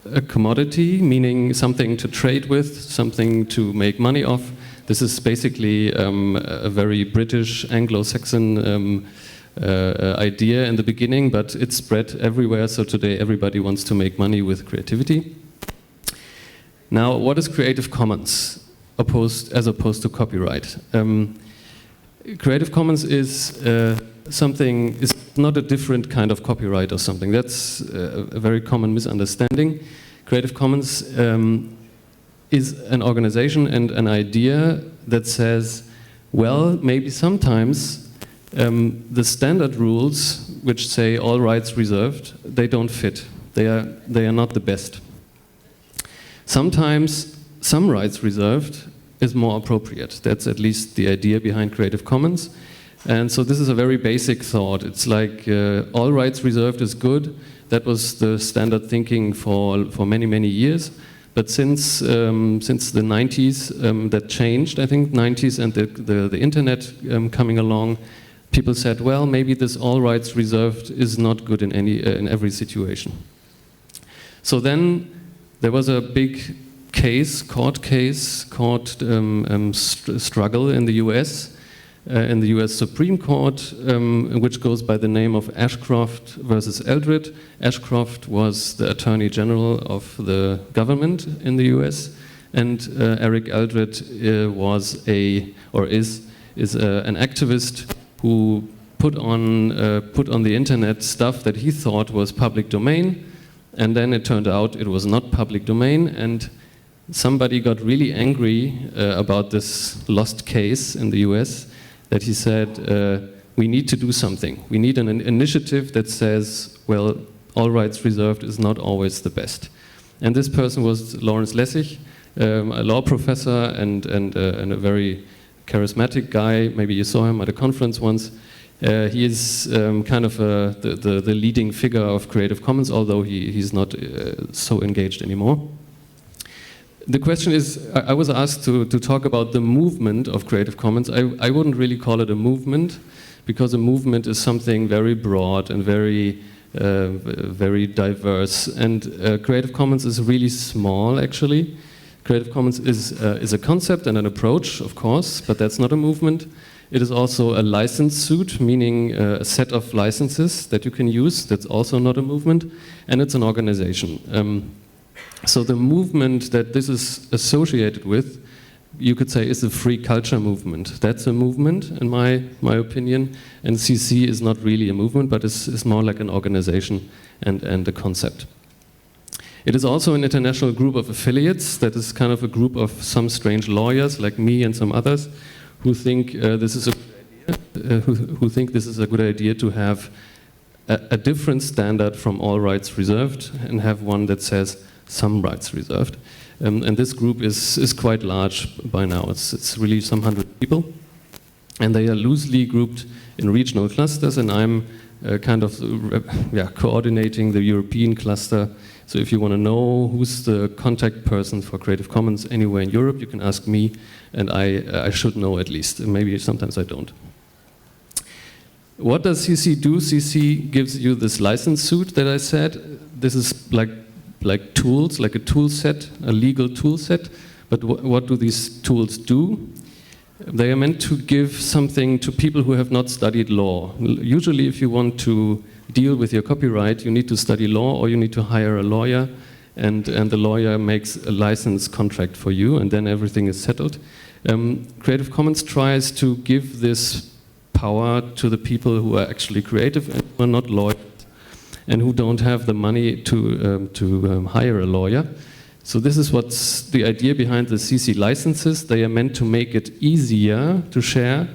a commodity, meaning something to trade with, something to make money off. This is basically a very British, Anglo-Saxon idea in the beginning, but it spread everywhere, so today everybody wants to make money with creativity. Now, what is Creative Commons as opposed to copyright? Creative Commons is is not a different kind of copyright or something. That's a very common misunderstanding. Creative Commons is an organization and an idea that says, well, maybe sometimes the standard rules, which say all rights reserved, they don't fit. They are not the best. Sometimes some rights reserved is more appropriate. That's at least the idea behind Creative Commons. And so this is a very basic thought. It's like all rights reserved is good. That was the standard thinking for many, many years. But since the 90s, that changed, I think, 90s and the internet coming along, people said, well, maybe this all rights reserved is not good in every situation. So then there was a big court struggle in the US Supreme Court, which goes by the name of Ashcroft versus Eldred. Ashcroft was the Attorney General of the government in the US, and Eric Eldred is an activist who put on the internet stuff that he thought was public domain, and then it turned out it was not public domain, and somebody got really angry about this lost case in the US, that he said, we need to do something. We need an initiative that says, well, all rights reserved is not always the best. And this person was Lawrence Lessig, a law professor and a very charismatic guy. Maybe you saw him at a conference once. He is kind of the leading figure of Creative Commons, although he's not so engaged anymore. The question is, I was asked to talk about the movement of Creative Commons. I wouldn't really call it a movement, because a movement is something very broad and very diverse. And Creative Commons is really small, actually. Creative Commons is a concept and an approach, of course, but that's not a movement. It is also a license suit, meaning a set of licenses that you can use. That's also not a movement. And it's an organization. So the movement that this is associated with, you could say, is a free culture movement. That's a movement, in my opinion, and CC is not really a movement, but it's more like an organization and a concept. It is also an international group of affiliates that is kind of a group of some strange lawyers like me and some others who think this is a good idea, who think this is a good idea to have a different standard from all rights reserved and have one that says some rights reserved. And this group is quite large by now. It's really some hundred people. And they are loosely grouped in regional clusters, and I'm kind of coordinating the European cluster. So if you want to know who's the contact person for Creative Commons anywhere in Europe, you can ask me, and I should know at least. Maybe sometimes I don't. What does CC do? CC gives you this license suit that I said. This is like tools, like a tool set, a legal tool set. But what do these tools do? They are meant to give something to people who have not studied law. Usually if you want to deal with your copyright, you need to study law or you need to hire a lawyer, and the lawyer makes a license contract for you, and then everything is settled. Creative Commons tries to give this power to the people who are actually creative and who are not lawyers, and who don't have the money to hire a lawyer. So this is what's the idea behind the CC licenses. They are meant to make it easier to share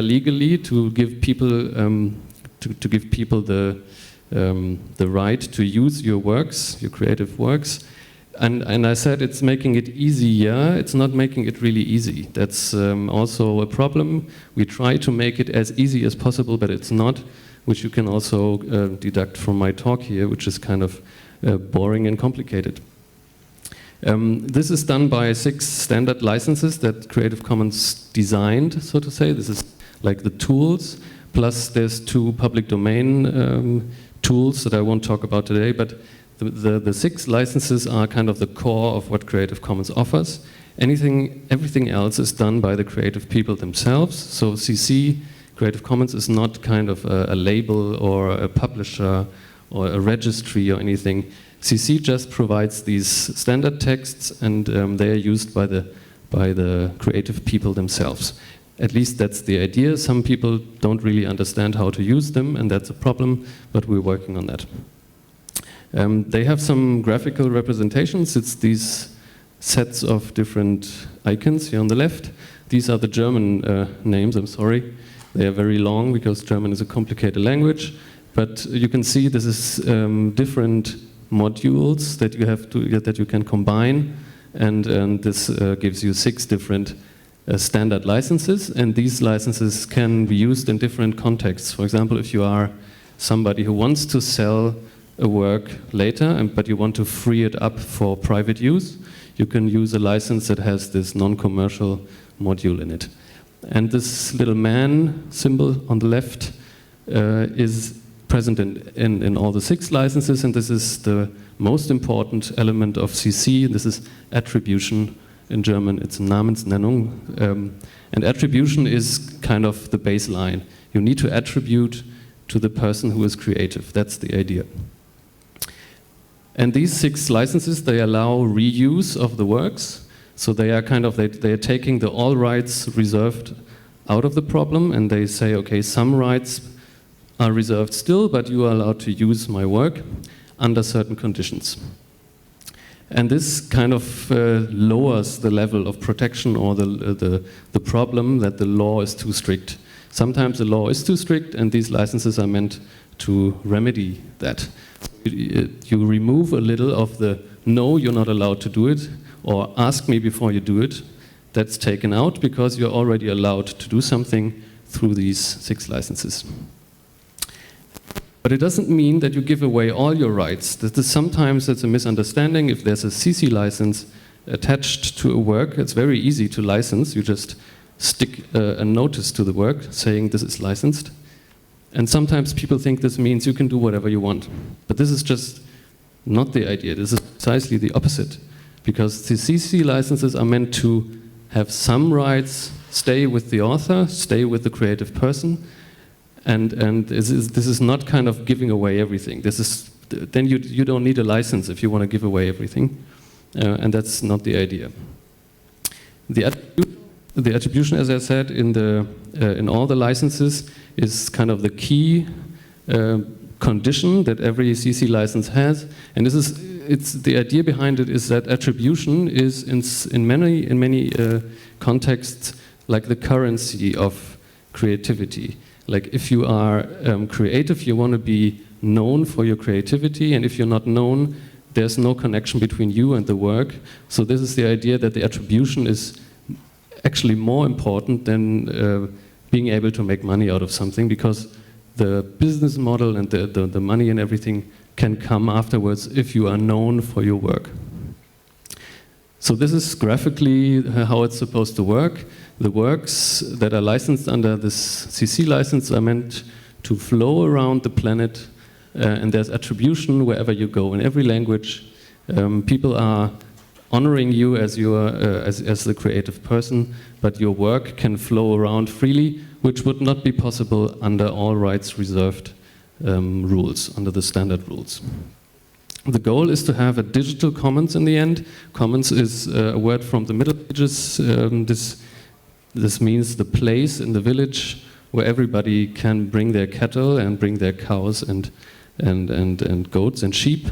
legally, to give people the right to use your works, your creative works. And I said it's making it easier. It's not making it really easy. That's also a problem. We try to make it as easy as possible, but it's not, which you can also deduct from my talk here, which is kind of boring and complicated. This is done by 6 standard licenses that Creative Commons designed, so to say. This is like the tools, plus there's 2 public domain tools that I won't talk about today, but the 6 licenses are kind of the core of what Creative Commons offers. Everything else is done by the creative people themselves. So CC, Creative Commons, is not kind of a label or a publisher or a registry or anything. CC just provides these standard texts, and they are used by the creative people themselves. At least that's the idea. Some people don't really understand how to use them, and that's a problem, but we're working on that. They have some graphical representations. It's these sets of different icons here on the left. These are the German names, I'm sorry. They are very long because German is a complicated language. But you can see this is different modules that you can combine, and this gives you 6 different standard licenses, and these licenses can be used in different contexts. For example, if you are somebody who wants to sell a work later, but you want to free it up for private use, you can use a license that has this non-commercial module in it. And this little man symbol on the left is present in all the 6 licenses, and this is the most important element of CC. This is attribution. In German, it's Namensnennung. And attribution is kind of the baseline. You need to attribute to the person who is creative. That's the idea. And these 6 licenses, they allow reuse of the works. So they are they are taking the all rights reserved out of the problem, and they say, okay, some rights are reserved still, but you are allowed to use my work under certain conditions. And this kind of lowers the level of protection or the problem that the law is too strict. Sometimes the law is too strict, and these licenses are meant to remedy that. You remove a little of the no, you're not allowed to do it, or ask me before you do it. That's taken out because you're already allowed to do something through these 6 licenses. But it doesn't mean that you give away all your rights. Sometimes it's a misunderstanding. If there's a CC license attached to a work, it's very easy to license. You just stick a notice to the work saying this is licensed. And sometimes people think this means you can do whatever you want. But this is just not the idea. This is precisely the opposite. Because the CC licenses are meant to have some rights, stay with the author, stay with the creative person, and this is not kind of giving away everything. Then you don't need a license if you want to give away everything, and that's not the idea. The attribution, as I said, in all the licenses is kind of the key condition that every CC license has, and it's the idea behind it is that attribution is in many contexts like the currency of creativity. Like if you are creative, you want to be known for your creativity, and if you're not known, there's no connection between you and the work. So this is the idea that the attribution is actually more important than being able to make money out of something, because the business model and the money and everything can come afterwards if you are known for your work. So this is graphically how it's supposed to work. The works that are licensed under this CC license are meant to flow around the planet, and there's attribution wherever you go. In every language, people are honoring you as the creative person, but your work can flow around freely, which would not be possible under all rights reserved rules, under the standard rules. The goal is to have a digital commons in the end. Commons is a word from the Middle Ages. This means the place in the village where everybody can bring their cattle and bring their cows and goats and sheep,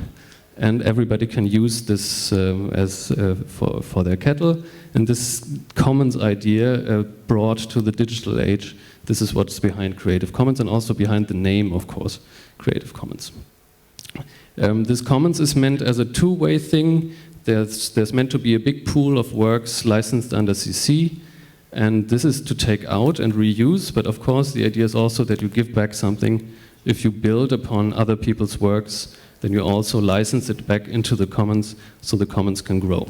and everybody can use this for their cattle. And this commons idea brought to the digital age. This is what's behind Creative Commons, and also behind the name, of course, Creative Commons. This commons is meant as a two-way thing. There's meant to be a big pool of works licensed under CC, and this is to take out and reuse, but of course the idea is also that you give back something. If you build upon other people's works, then you also license it back into the commons so the commons can grow.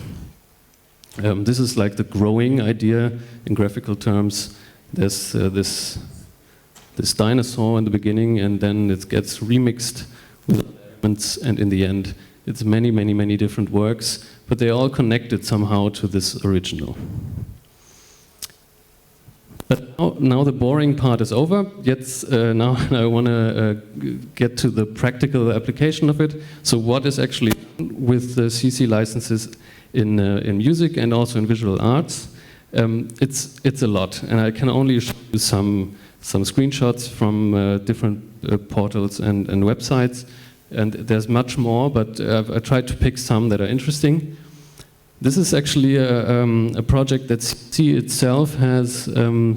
This is like the growing idea in graphical terms. There's this dinosaur in the beginning, and then it gets remixed with elements, and in the end it's many different works, but they're all connected somehow to this original. But now the boring part is over. Now I want to get to the practical application of it. So what is actually done with the CC licenses in music and also in visual arts? It's a lot, and I can only show you some screenshots from different portals and websites, and there's much more, but I tried to pick some that are interesting. This is actually a project that CC itself has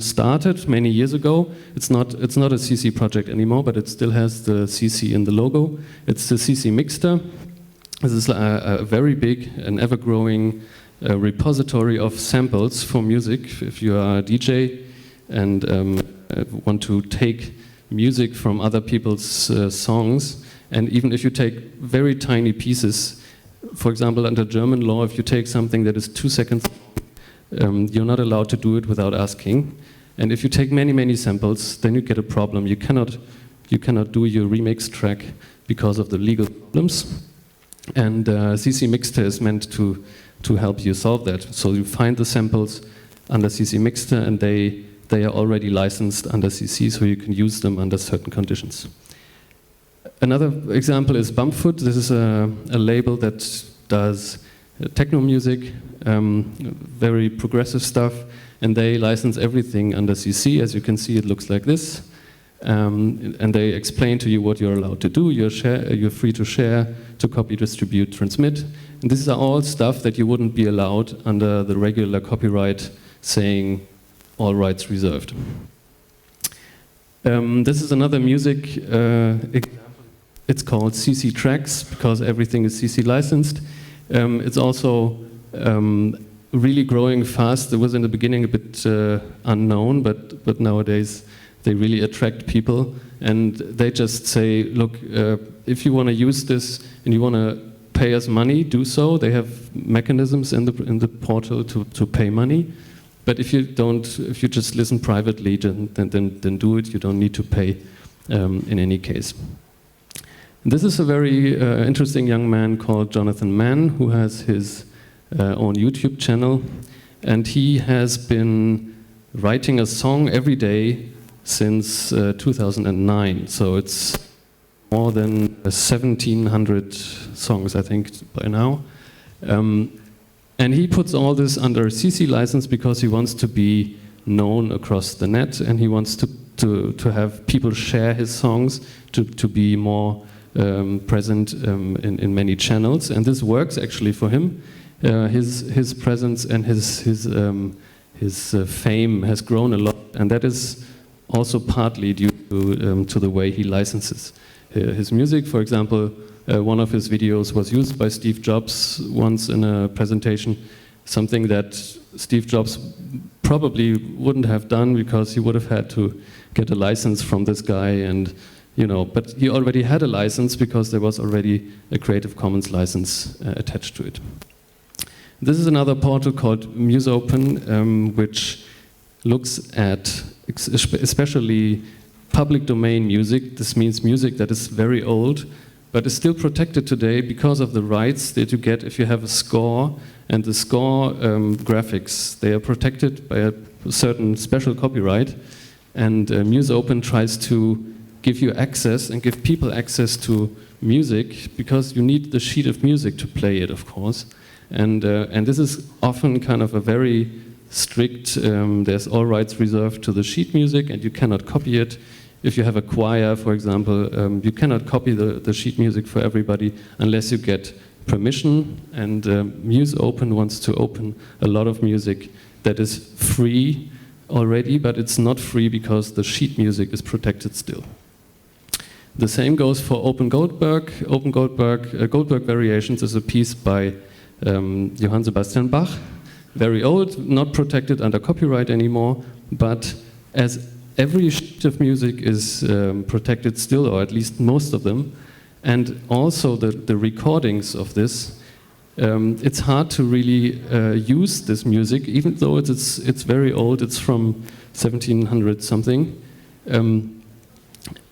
started many years ago. It's not a CC project anymore, but it still has the CC in the logo. It's the CC Mixter. This is a very big and ever-growing repository of samples for music. If you are a DJ and want to take music from other people's songs, and even if you take very tiny pieces, for example, under German law, if you take something that is 2 seconds long, you're not allowed to do it without asking. And if you take many samples, then you get a problem. You you cannot do your remix track because of the legal problems. And CC Mixter is meant to help you solve that. So you find the samples under CC Mixter, and they are already licensed under CC, so you can use them under certain conditions. Another example is Bumpfoot. This is a label that does techno music, very progressive stuff, and they license everything under CC. As you can see, it looks like this. And they explain to you what you're allowed to do. You're free to share, to copy, distribute, transmit. And these are all stuff that you wouldn't be allowed under the regular copyright saying all rights reserved. This is another music example. It's called CC Tracks because everything is CC licensed. It's also really growing fast. It was in the beginning a bit unknown, but nowadays they really attract people, and they just say, look, if you want to use this and you want to pay us money, do so. They have mechanisms in the portal to pay money. But if you just listen privately, then do it. You don't need to pay in any case. This is a very interesting young man called Jonathan Mann, who has his own YouTube channel, and he has been writing a song every day since 2009. So it's more than 1,700 songs, I think, by now. And he puts all this under a CC license because he wants to be known across the net, and he wants to have people share his songs, to be more present in many channels. And this works actually for him. His presence and his fame has grown a lot, and that is also partly due to the way he licenses his music. For example, one of his videos was used by Steve Jobs once in a presentation, something that Steve Jobs probably wouldn't have done because he would have had to get a license from this guy, and but he already had a license because there was already a Creative Commons license attached to it. This is another portal called MuseOpen, which looks at especially public domain music. This means music that is very old, but is still protected today because of the rights that you get if you have a score, and the score graphics, they are protected by a certain special copyright, and MuseOpen tries to give you access and give people access to music because you need the sheet of music to play it, of course, and this is often kind of a very strict, there's all rights reserved to the sheet music and you cannot copy it. If you have a choir, for example, you cannot copy the sheet music for everybody unless you get permission, and MuseOpen wants to open a lot of music that is free already, but it's not free because the sheet music is protected still. The same goes for Open Goldberg. Goldberg Variations is a piece by Johann Sebastian Bach, very old, not protected under copyright anymore, but as every sheet of music is protected still, or at least most of them, and also the recordings of this, it's hard to really use this music, even though it's very old, it's from 1700 something.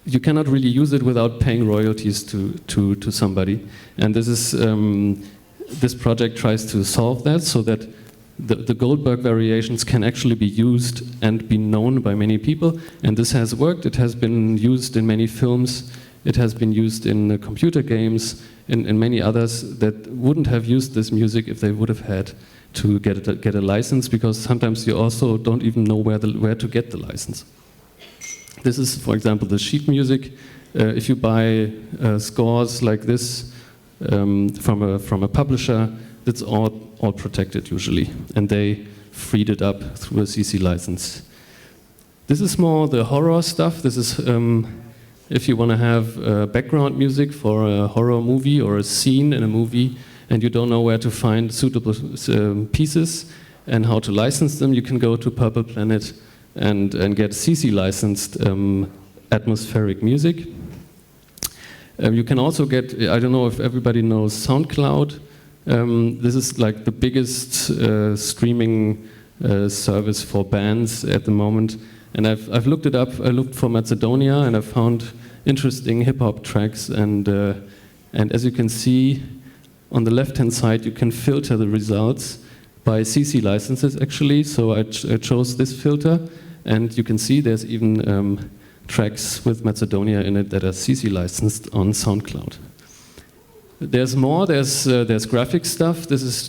You cannot really use it without paying royalties to somebody, and this project tries to solve that so that the Goldberg variations can actually be used and be known by many people, and this has worked. It has been used in many films, it has been used in computer games, in many others that wouldn't have used this music if they would have had to get a license, because sometimes you also don't even know where to get the license. This is, for example, the sheet music. If you buy scores like this from a publisher, it's all protected usually, and they freed it up through a CC license. This is more the horror stuff. This is if you want to have background music for a horror movie or a scene in a movie, and you don't know where to find suitable pieces and how to license them, you can go to Purple Planet and get CC licensed atmospheric music. You can also get, I don't know if everybody knows SoundCloud. This is like the biggest streaming service for bands at the moment, and I've looked it up. I looked for Macedonia, and I found interesting hip-hop tracks, and as you can see, on the left-hand side, you can filter the results by CC licenses, actually. So I chose this filter, and you can see there's even tracks with Macedonia in it that are CC licensed on SoundCloud. There's more. There's graphic stuff. This is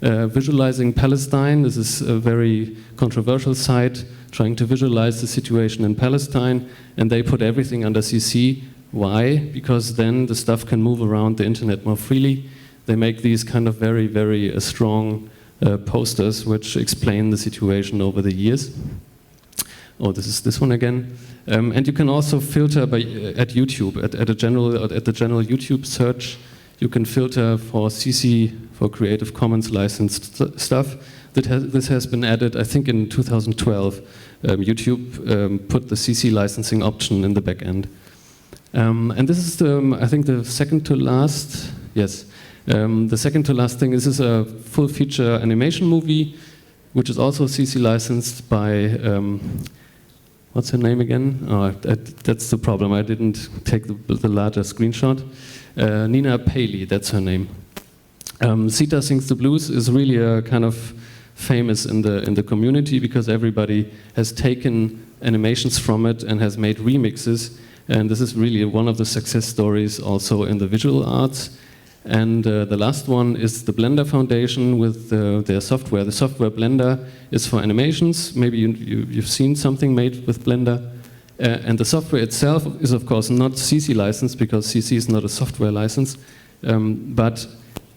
visualizing Palestine. This is a very controversial site trying to visualize the situation in Palestine, and they put everything under CC. Why? Because then the stuff can move around the internet more freely. They make these kind of very, very strong posters which explain the situation over the years. Oh, this is this one again. And you can also filter by, at YouTube, at the general YouTube search. You can filter for CC, for Creative Commons licensed stuff. This has been added, I think, in 2012. YouTube put the CC licensing option in the back end. And this is, I think, the second to last. Yes, the second to last thing. This is a full feature animation movie, which is also CC licensed by. What's her name again? Oh, that's the problem. I didn't take the larger screenshot. Nina Paley, that's her name. Sita Sings the Blues is really a kind of famous in the community because everybody has taken animations from it and has made remixes. And this is really one of the success stories also in the visual arts. And the last one is the Blender Foundation with their software. The software Blender is for animations. Maybe you've seen something made with Blender. And the software itself is, of course, not CC licensed because CC is not a software license. But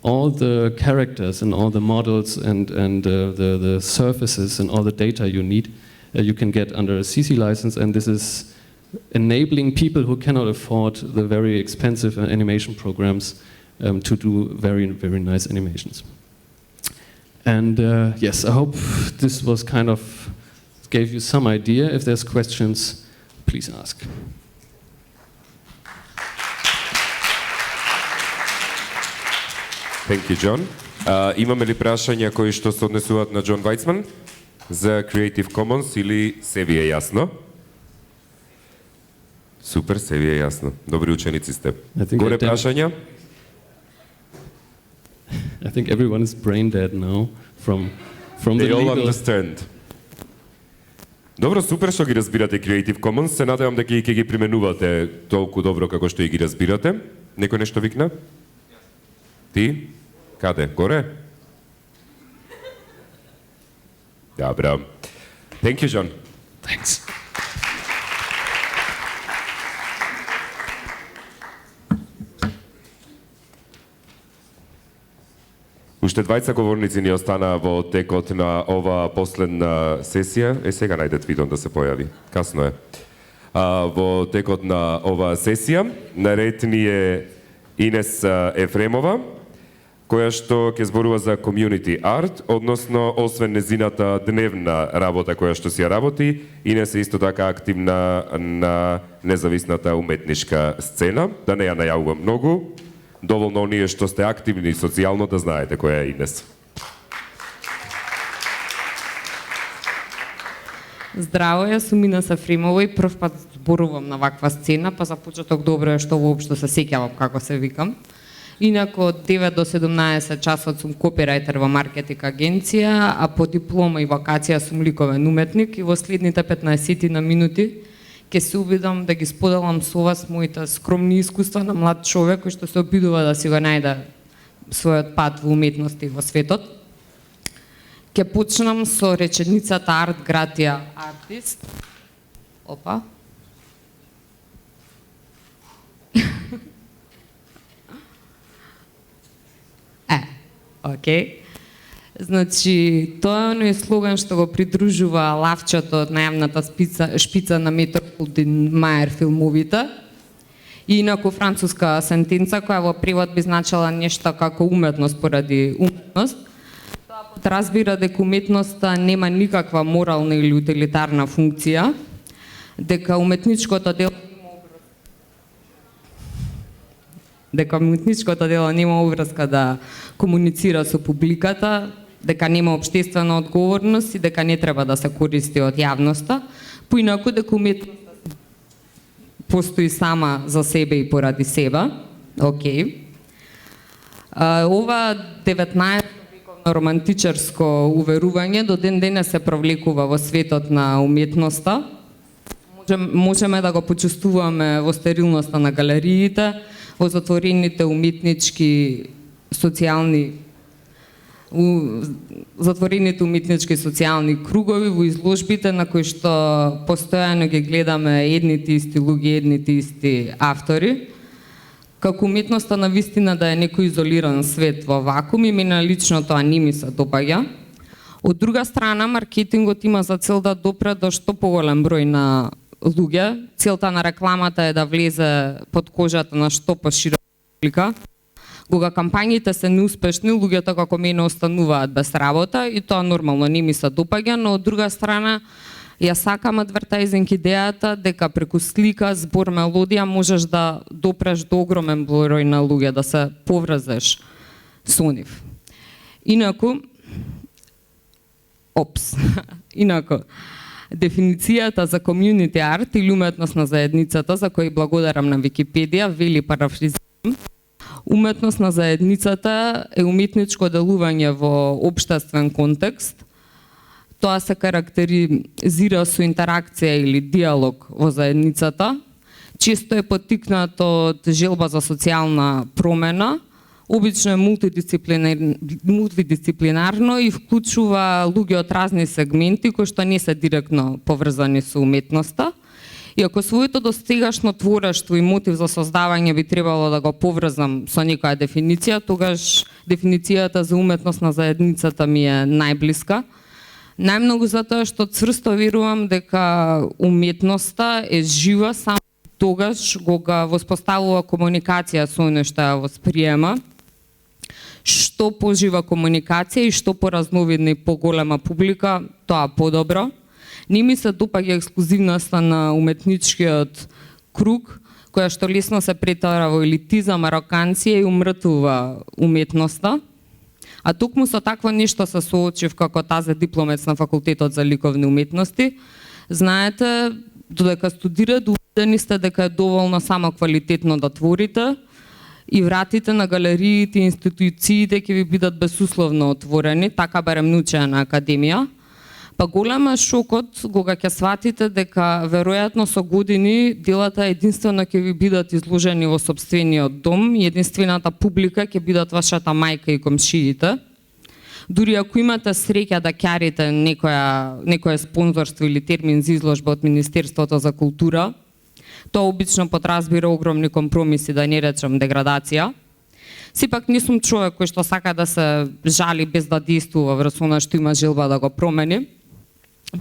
all the characters and all the models and the surfaces and all the data you need, you can get under a CC license. And this is enabling people who cannot afford the very expensive animation programs to do very, very nice animations. And yes, I hope this was kind of gave you some idea. If there's questions, please ask. Thank you, John. Имаме ли прашања кои што се однесуваат на Джон Вајцман за Creative Commons или се ви е јасно? Супер, се ви е јасно. Добри ученици сте. Горе прашања? I think everyone is brain dead now from They the all legal... understand. Добро, супер што ги разбирате Creative Commons. Се надевам дека и ќе ги применувате толку добро како што и ги разбирате. Некој нешто викна? Ти? Каде? Горе? Добро. Thank you, John. Thanks. Уште двајца говорници ни останаа во текот на ова последна сесија. Сега најдет видон да се појави. Касно е. Во текот на ова сесија, наред ни е Инес Ефремова, која што ќе зборува за community art, односно, освен незината дневна работа која што си ја работи, Инес е исто така активна на независната уметнишка сцена. Да не ја најавувам многу, доволно оние што сте активни социјално да знаете која е Инес. Здраво, јас сум Инес Ефремова и прв пат зборувам на ваква сцена, па за почеток добро е што воопшто се сеќавам како се викам. Инаку од 9 до 17 часот сум копирајтер во маркетинг агенција, а по диплома и вакација сум ликовен уметник и во следните 15 на минути ќе се обидам да ги споделам со вас моите скромни искуства на млад човек кој што се обидува да си го најде својот пат во уметноста и во светот. Ќе почнам со реченицата Art Gratia Artist. Опа. Океј. Значи, тоа е слоган што го придружува лавчето од најавната шпица на метро Голден Мајер филмовите. И инаку француска сентенца која во превод би значила нешто како уметност поради уметност. Тоа подразбира дека уметноста нема никаква морална или утилитарна функција, дека уметничкото дело нема обврска да комуницира со публиката, дека нема општествена одговорност и дека не треба да се користи од јавноста, поинаку дека постои сама за себе и поради себе. Океј. Ова 19 вековно романтичарско уверување до ден денес се провлекува во светот на уметноста. Можеме да го почувствуваме во стерилноста на галериите, во затворените уметнички социјални кругови, во изложбите на кои што постојано ги гледаме едните исти луѓе, едните исти автори. Како уметноста на вистина да е некој изолиран свет во вакуум и мене лично тоа не ми се допаѓа. Од друга страна, маркетингот има за цел да допре до што поголем број на луѓе. Целта на рекламата е да влезе под кожата на што поширока публика. Кога кампањите се неуспешни, луѓето како мене остануваат без работа и тоа нормално не ми се допаѓа, но од друга страна ја сакам адвертајзинг идејата дека преку слика, збор, мелодија можеш да допреш до огромен број на луѓе, да се поврзеш со нив. Инаку, дефиницијата за community art или уметност на заедницата, за кој благодарам на Википедија, вели парафризирам, уметност на заедницата е уметничко делување во општествен контекст. Тоа се карактеризира со интеракција или диалог во заедницата. Често е поттикнато од желба за социјална промена, обично е мултидисциплинарно и вклучува луѓе од разни сегменти кои што не се директно поврзани со уметноста. И ако своето достигашно творештво и мотив за создавање би требало да го поврзам со некоја дефиниција, тогаш дефиницијата за уметност на заедницата ми е најблиска. Најмногу затоа што цврсто верувам дека уметноста е жива само тогаш кога воспоставува комуникација со оној што ја восприема. Што пожива комуникација и што поразновидна и поголема публика, тоа подобро. Не ми се допаѓа ексклузивноста на уметничкиот круг, која што лесно се претвара во елитизам, арогансија и умртува уметноста. А токму со такво нешто се соочив како тази дипломец на Факултетот за ликовни уметности. Знаете, додека студирате, убедени сте дека е доволно само квалитетно да творите и вратите на галериите и институциите ќе ви бидат безусловно отворени, така барем научена на академија. Па голем е шокот кога ќе сватите дека веројатно со години делата единствено ќе ви бидат изложени во сопствениот дом и единствената публика ќе бидат вашата мајка и комшиите. Дури ако имате среќа да ќарите некое спонзорство или термин за изложба од Министерството за култура, тоа обично подразбира огромни компромиси, да не речам деградација. Сепак не сум човек кој што сака да се жали без да действува врз она што има желба да го промени.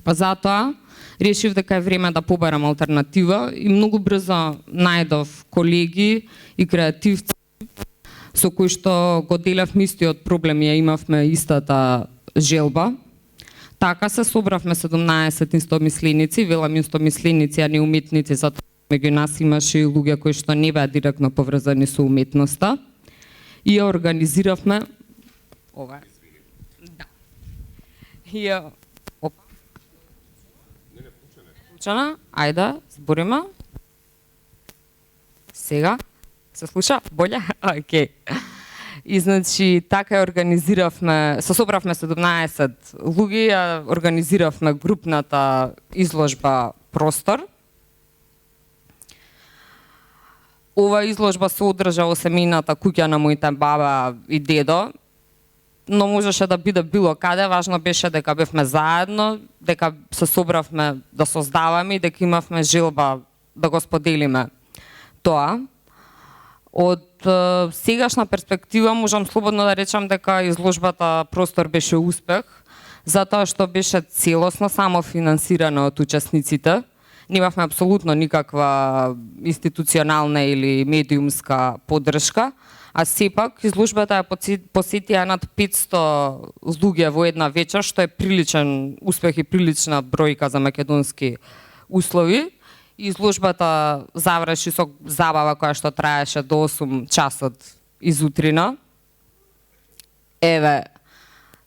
Па затоа решив дека е време да побарам алтернатива и многу брзо најдов колеги и креативци со кои што го делевме истиот проблем и ја имавме истата желба. Така се собравме 17 истомисленици, велам истомисленици, а не уметници, затоа меѓу нас имаше и луѓе кои што не беа директно поврзани со уметноста. И ја организиравме ова. Да. И ја ајде, збориме. Сега се слуша боле? Океј. И значи така ја организиравме, се собравме 17 луѓе, ја организиравме групната изложба Простор. Ова изложба се одржа во семејната куќа на моите баба и дедо, но можеше да биде било каде, важно беше дека бевме заедно, дека се собравме да создаваме и дека имавме желба да го споделиме тоа. Од сегашна перспектива можам слободно да речам дека изложбата Простор беше успех, затоа што беше целосно самофинансирана од учесниците. Немавме апсолутно никаква институционална или медиумска поддршка, а сепак изложбата ја посетија над 500 луѓе во една вечер, што е приличен успех и прилична бројка за македонски услови. Изложбата заврши со забава која што траеше до 8 часот изутрина. Еве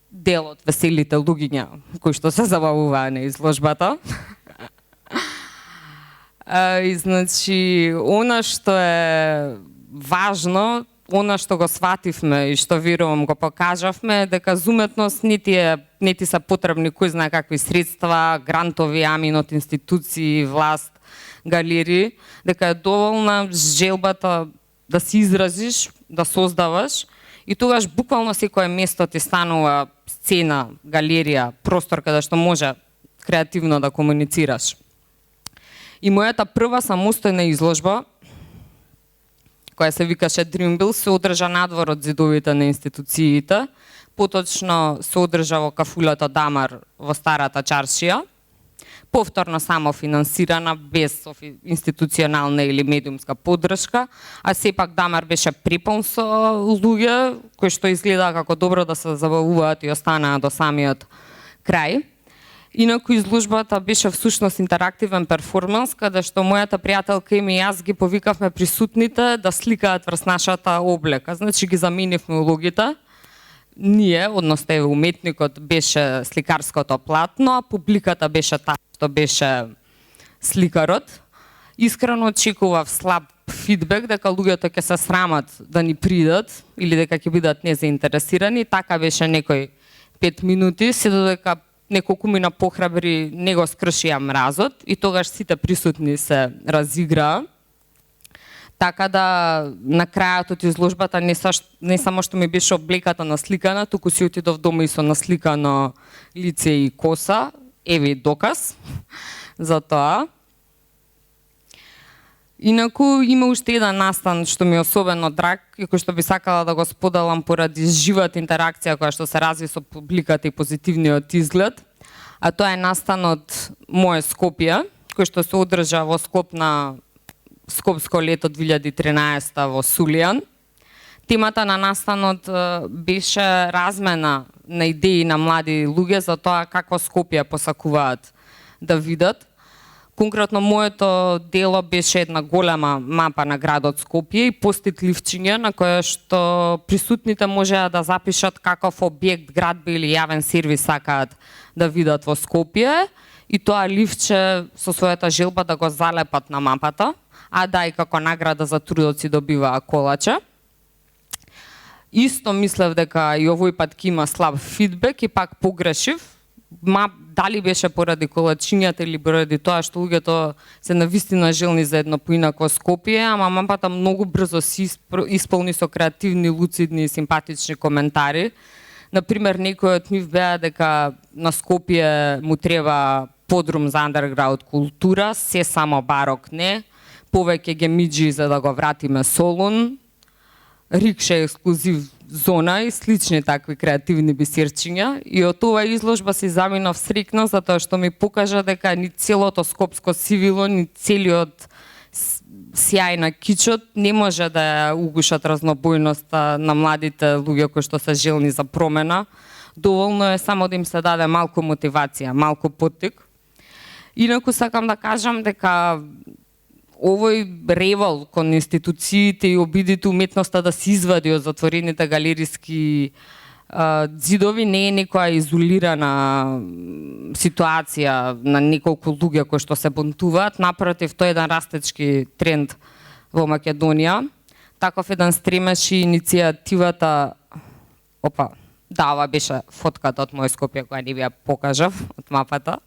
дел од веселите луѓиња кои што се забавуваа на изложбата. И значи, она што е важно, она што го свативме и што верувам го покажавме, дека за уметност нити се потребни кој знае какви средства, грантови, амин од институции, власт, галерии, дека е доволна желбата да се изразиш, да создаваш и тогаш буквално секое место ти станува сцена, галерија, простор каде што може креативно да комуницираш. И мојата прва самостојна изложба, која се викаше Dreamville, се одржа надвор од зидовите на институциите, поточно се одржа во кафулето Дамар во старата чаршија, повторно само финансирана, без институционална или медиумска поддршка, а сепак Дамар беше препон со луѓе кои што изгледа како добро да се забавуваат и останаа до самиот крај. Инаку изложбата беше всушност интерактивен перформанс, каде што мојата пријателка и јас ги повикавме присутните да сликаат врз нашата облека. Значи ги заменивме улогите. Ние, односно уметникот беше сликарското платно, а публиката беше таа што беше сликарот. Искрено очекував слаб фидбек дека луѓето ќе се срамат да ни придат или дека ќе бидат незаинтересирани. Така беше некој 5 минути, се додека неколку мина похрабри не го скршија мразот и тогаш сите присутни се разиграа. Така да на крајот од изложбата не само што ми беше облеката насликана, туку си отидов дома и со насликано лице и коса. Еве доказ за тоа. Инаку има уште еден настан што ми е особено драг и кој што би сакала да го споделам поради живата интеракција која што се разви со публиката и позитивниот изглед, а тоа е настан од моје Скопје, кој што се одржа во склоп на Скопско лето 2013 во Сулијан. Темата на настанот беше размена на идеи на млади луѓе за тоа какво Скопје посакуваат да видат. Конкретно моето дело беше една голема мапа на градот Скопје и постит ливчиња на која што присутните можеа да запишат каков објект, градби или јавен сервис сакаат да видат во Скопје и тоа ливче со својата желба да го залепат на мапата, а да и како награда за трудот си добиваа колаче. Исто мислев дека и овој пат ќе има слаб фидбек и пак погрешив. Дали беше поради колачињата или поради тоа што луѓето се навистина желни за едно поинакво Скопје, ама мапата многу брзо се исполни со креативни, луцидни и симпатични коментари. Например, некој од нив беа дека на Скопје му треба подрум за андерграунд култура, се само барок не, повеќе гемиџи за да го вратиме Солун, рикше ексклузив зона и слични такви креативни бисерчиња. И од оваа изложба си заминав срекна затоа што ми покажа дека ни целото скопско сивило, ни целиот сјај на кичот не може да ја угушат разнобојноста на младите луѓе кои што се желни за промена. Доволно е само да им се даде малку мотивација, малку поттик. Инаку сакам да кажам дека овој револ кон институциите и обидите уметноста да се извади од затворените галериски ѕидови не е некоја изолирана ситуација на неколку луѓе кои што се бунтуваат, напротив, тоа е еден растечки тренд во Македонија. Таков еден стремеш и иницијативата, ова беше фотката од мој Скопје која не ви ја покажав од мапата.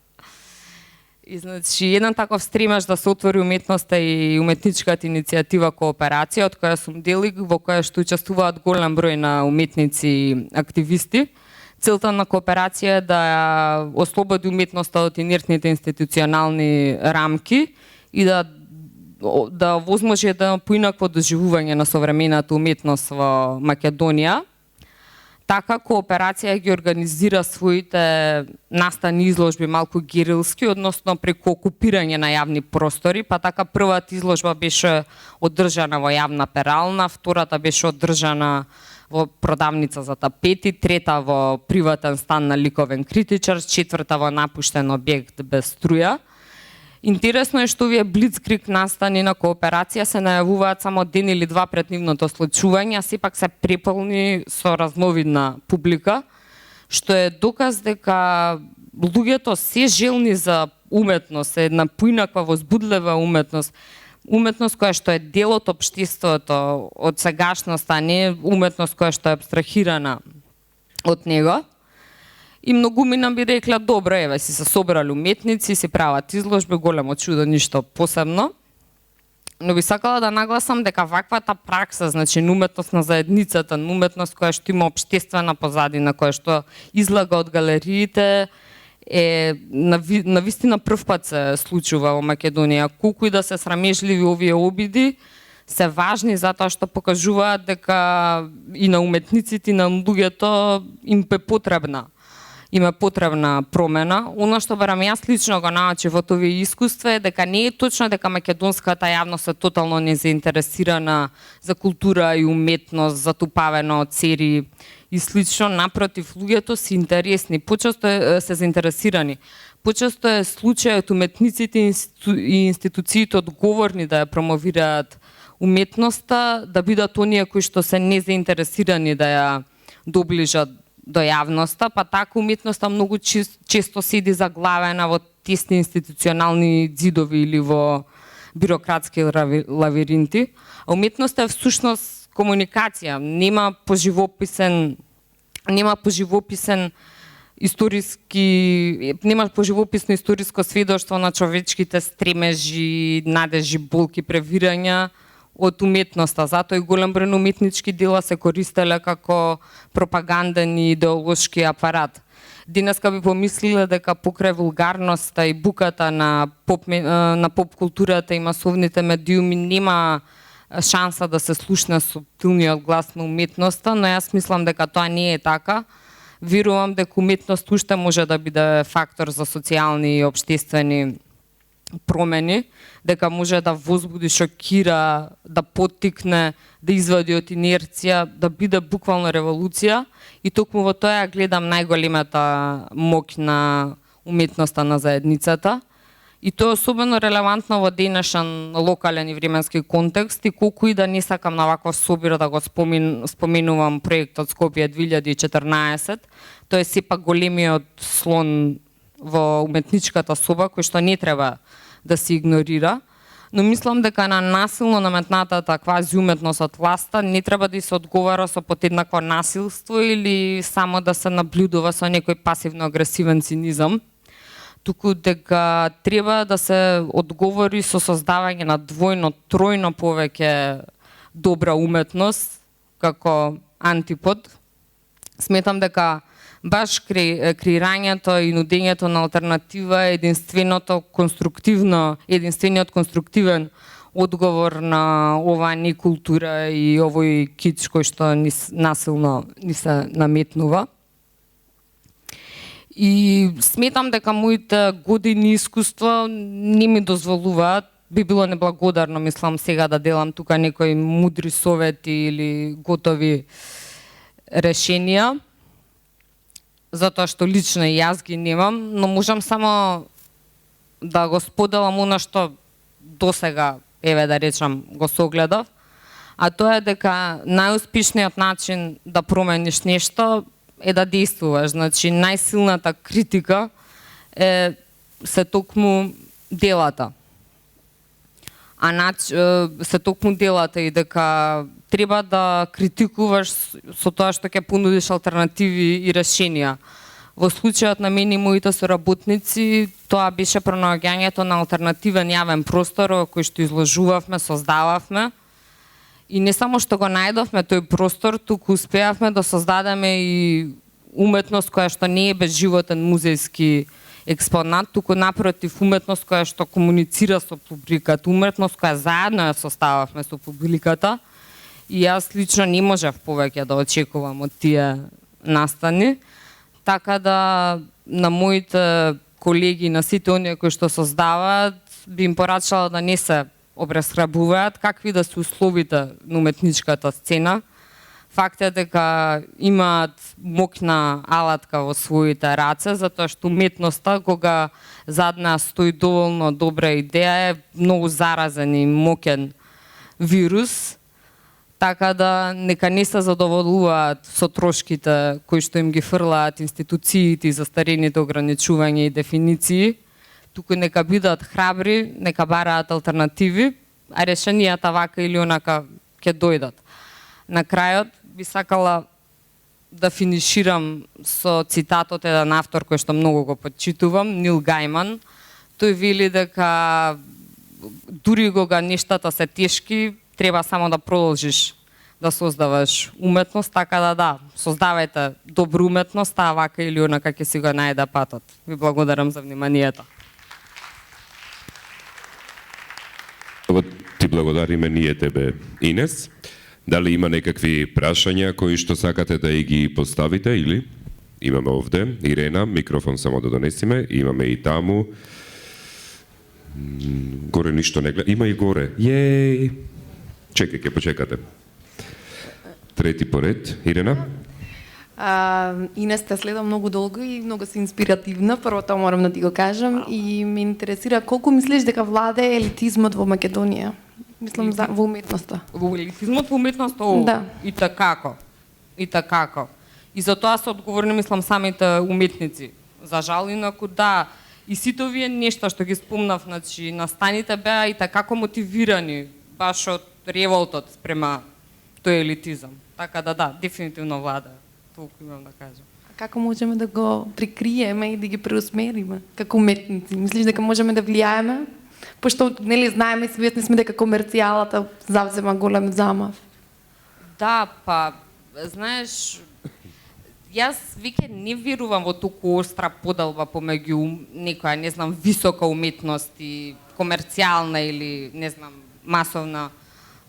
И значи еден таков стремеш да се отвори уметноста и уметничката иницијатива Кооперација, од која сум дел, во која што учествуваат голем број на уметници и активисти. Целта на Кооперација е да ослободи уметноста од инертните институционални рамки и да возможи да поинакво доживување на современата уметност во Македонија. Така Кооперација ги организира своите настани изложби малку герилски, односно преку окупирање на јавни простори, па така првата изложба беше одржана во јавна перална, втората беше одржана во продавница за тапети, трета во приватен стан на ликовен критичар, четврта во напуштен објект без струја. Интересно е што овие блицкриг настани на Кооперација се најавуваат само ден или два пред нивното случување, а сепак се преполни со разновидна публика, што е доказ дека луѓето се желни за уметност, една поинаква возбудлива уметност, уметност која што е дел од општеството, од сегашноста, а не уметност која што е абстрахирана од него. И многумина би рекла, добро, еве, си се собрали уметници, си прават изложби, големо чудо, ништо посебно. Но би сакала да нагласам дека ваквата пракса, значи уметност на заедницата, уметност која што има општествена позадина, која што излага од галериите, е на вистина прв пат се случува во Македонија. Колку и да се срамежливи овие обиди, се важни затоа што покажуваат дека и на уметниците, и на луѓето им е потребна. Има потребна промена. Оно што барам јас лично го научив од овие искуства е дека не е точно дека македонската јавност е тотално незаинтересирана за култура и уметност, затупавено од серии и слично. Напротив, луѓето се интересни, почесто се заинтересирани. Почесто е случајот уметниците и институциите одговорни да ја промовираат уметноста, да бидат оние кои што се незаинтересирани да ја доближат до јавноста, па така уметноста многу често седи заглавена во тесни институционални ѕидови или во бюрократски лавиринти. А уметноста е всушност комуникација, нема поживописен поживописно историско сведоштво на човечките стремежи, надежи, болки, превирања од уметноста. Затоа и голем број уметнички дела се користеле како пропаганден и идеолошки апарат. Денеска би помислила дека покрај вулгарноста и буката на поп културата и масовните медиуми нема шанса да се слушне субтилниот глас на уметноста, но јас мислам дека тоа не е така. Верувам дека уметност уште може да биде фактор за социјални и општествени промени, дека може да возбуди, шокира, да поттикне, да извади од инерција, да биде буквално револуција, и токму во тоа гледам најголемата моќ на уметноста на заедницата. И тоа е особено релевантно во денешен локален и временски контекст, и колку и да не сакам на ваква собира да го споменувам проектот Скопje 2014, тој е сепак големиот слон во уметничката соба, кој што не треба да се игнорира, но мислам дека на насилно наметнатата квази уметност од власта не треба да се одговара со подеднакво насилство или само да се наблюдува со некој пасивно-агресивен цинизам, туку дека треба да се одговори со создавање на двојно, тројно повеќе добра уметност како антипод. Сметам дека баш креирањето и нудењето на алтернатива е единствениот конструктивен одговор на оваа некултура и овој кич кој што насилно ни се наметнува. И сметам дека моите години искуства не ми дозволуваат, би било неблагодарно, мислам, сега да делам тука некои мудри совети или готови решенија, затоа што лично и јас ги немам, но можам само да го споделам оно што досега, еве да речам, го согледав, а тоа е дека најуспешниот начин да промениш нешто е да действуваш. Значи, најсилната критика се токму делата. Се токму делата и дека треба да критикуваш со тоа што ќе понудиш алтернативи и решенија. Во случајот на мене и моите соработници, тоа беше пронаоѓањето на алтернативен јавен простор кој што изложувавме, создававме. И не само што го најдовме тој простор, туку успеавме да создадеме и уметност која што не е безживотен музејски експонат, туку напротив уметност која што комуницира со публиката, уметност која заедно ја состававме со публиката. И јас лично не можев повеќе да очекувам од тие настани. Така да на моите колеги, на сите оние кои што создаваат, би им порачала да не се обесхрабруваат какви да се условите на уметничката сцена. Факт е дека имаат моќна алатка во своите раце, затоа што уметноста, кога зад нас стои доволно добра идеја, е многу заразен и моќен вирус. така да нека не се задоволуваат со трошките кои што им ги фрлаат институциите и застарените ограничувања и дефиниции, туку нека бидат храбри, нека бараат алтернативи, а решенијата вака или онака ќе дојдат. На крајот би сакала да финиширам со цитатот еден автор кој што многу го почитувам, Нил Гајман. Тој вели дека дури кога нештата се тешки, треба само да продолжиш да создаваш уметност, така да, создавајте добра уметност, а вака или онака ќе си го најде патот. Ви благодарам за вниманието. Ти благодариме ние тебе, Инес. Дали има некакви прашања кои што сакате да ги поставите или? Имаме овде, Ирена, микрофон само да донесиме, имаме и таму. Горе ништо не гледа, има и горе. Јеј! Чекај, ќе почекате. Трети поред, Ирена. Инес те следам многу долго и многу си инспиративна, прво тоа морам да ти го кажам и ме интересира колку мислиш дека владее елитизмот во Македонија? Мислам во уметноста. Во елитизмот во уметноста? Да. И такако. И такако. И за тоа се одговорни, мислам, самите уметници. За жал, инаку да. И сите овие нешта што ги спомнав, значи, настаните беа и такако мотивирани, баш од револтот спрема тој елитизам. Така да, дефинитивно влада. Толку имам да кажам. А како можеме да го прикриеме и да ги преусмериме како уметници? Мислиш дека можеме да влијаеме? Пошто нели знаеме и свесни сме дека комерцијалата завзема голем замав. Да, па знаеш, јас веќе не верувам во толку остра поделба помеѓу некоја, не знам, висока уметност и комерцијална или, не знам, масовна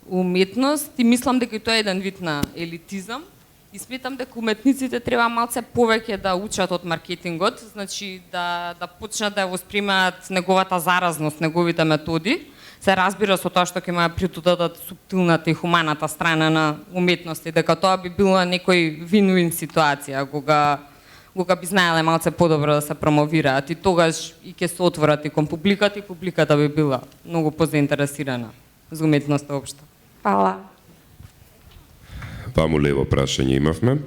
уметност и мислам дека тоа е еден вид на елитизам. И сметам дека уметниците треба малце повеќе да учат од маркетингот, значи да почнат да ја воспримаат неговата заразност, неговите методи. Се разбира со тоа што ќе ма придодадат суптилната и хуманата страна на уметност и дека тоа би била некој вин-вин ситуација, кога би знаеле малце подобро да се промовираат и тогаш и ќе се отворат и кон публиката и публиката би била многу позаинтересирана за уметноста општо. Фала. Ваму лево прашање имавме.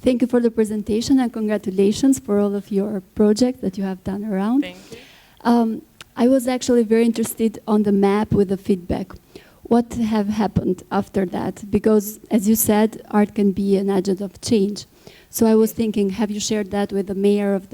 Thank you for the presentation and congratulations for all of your projects that you have done around. Thank you. I was actually very interested on the map with the feedback. What have happened after that? Because, as you said, art can be an agent of change. So I was thinking, have you shared that with the mayor of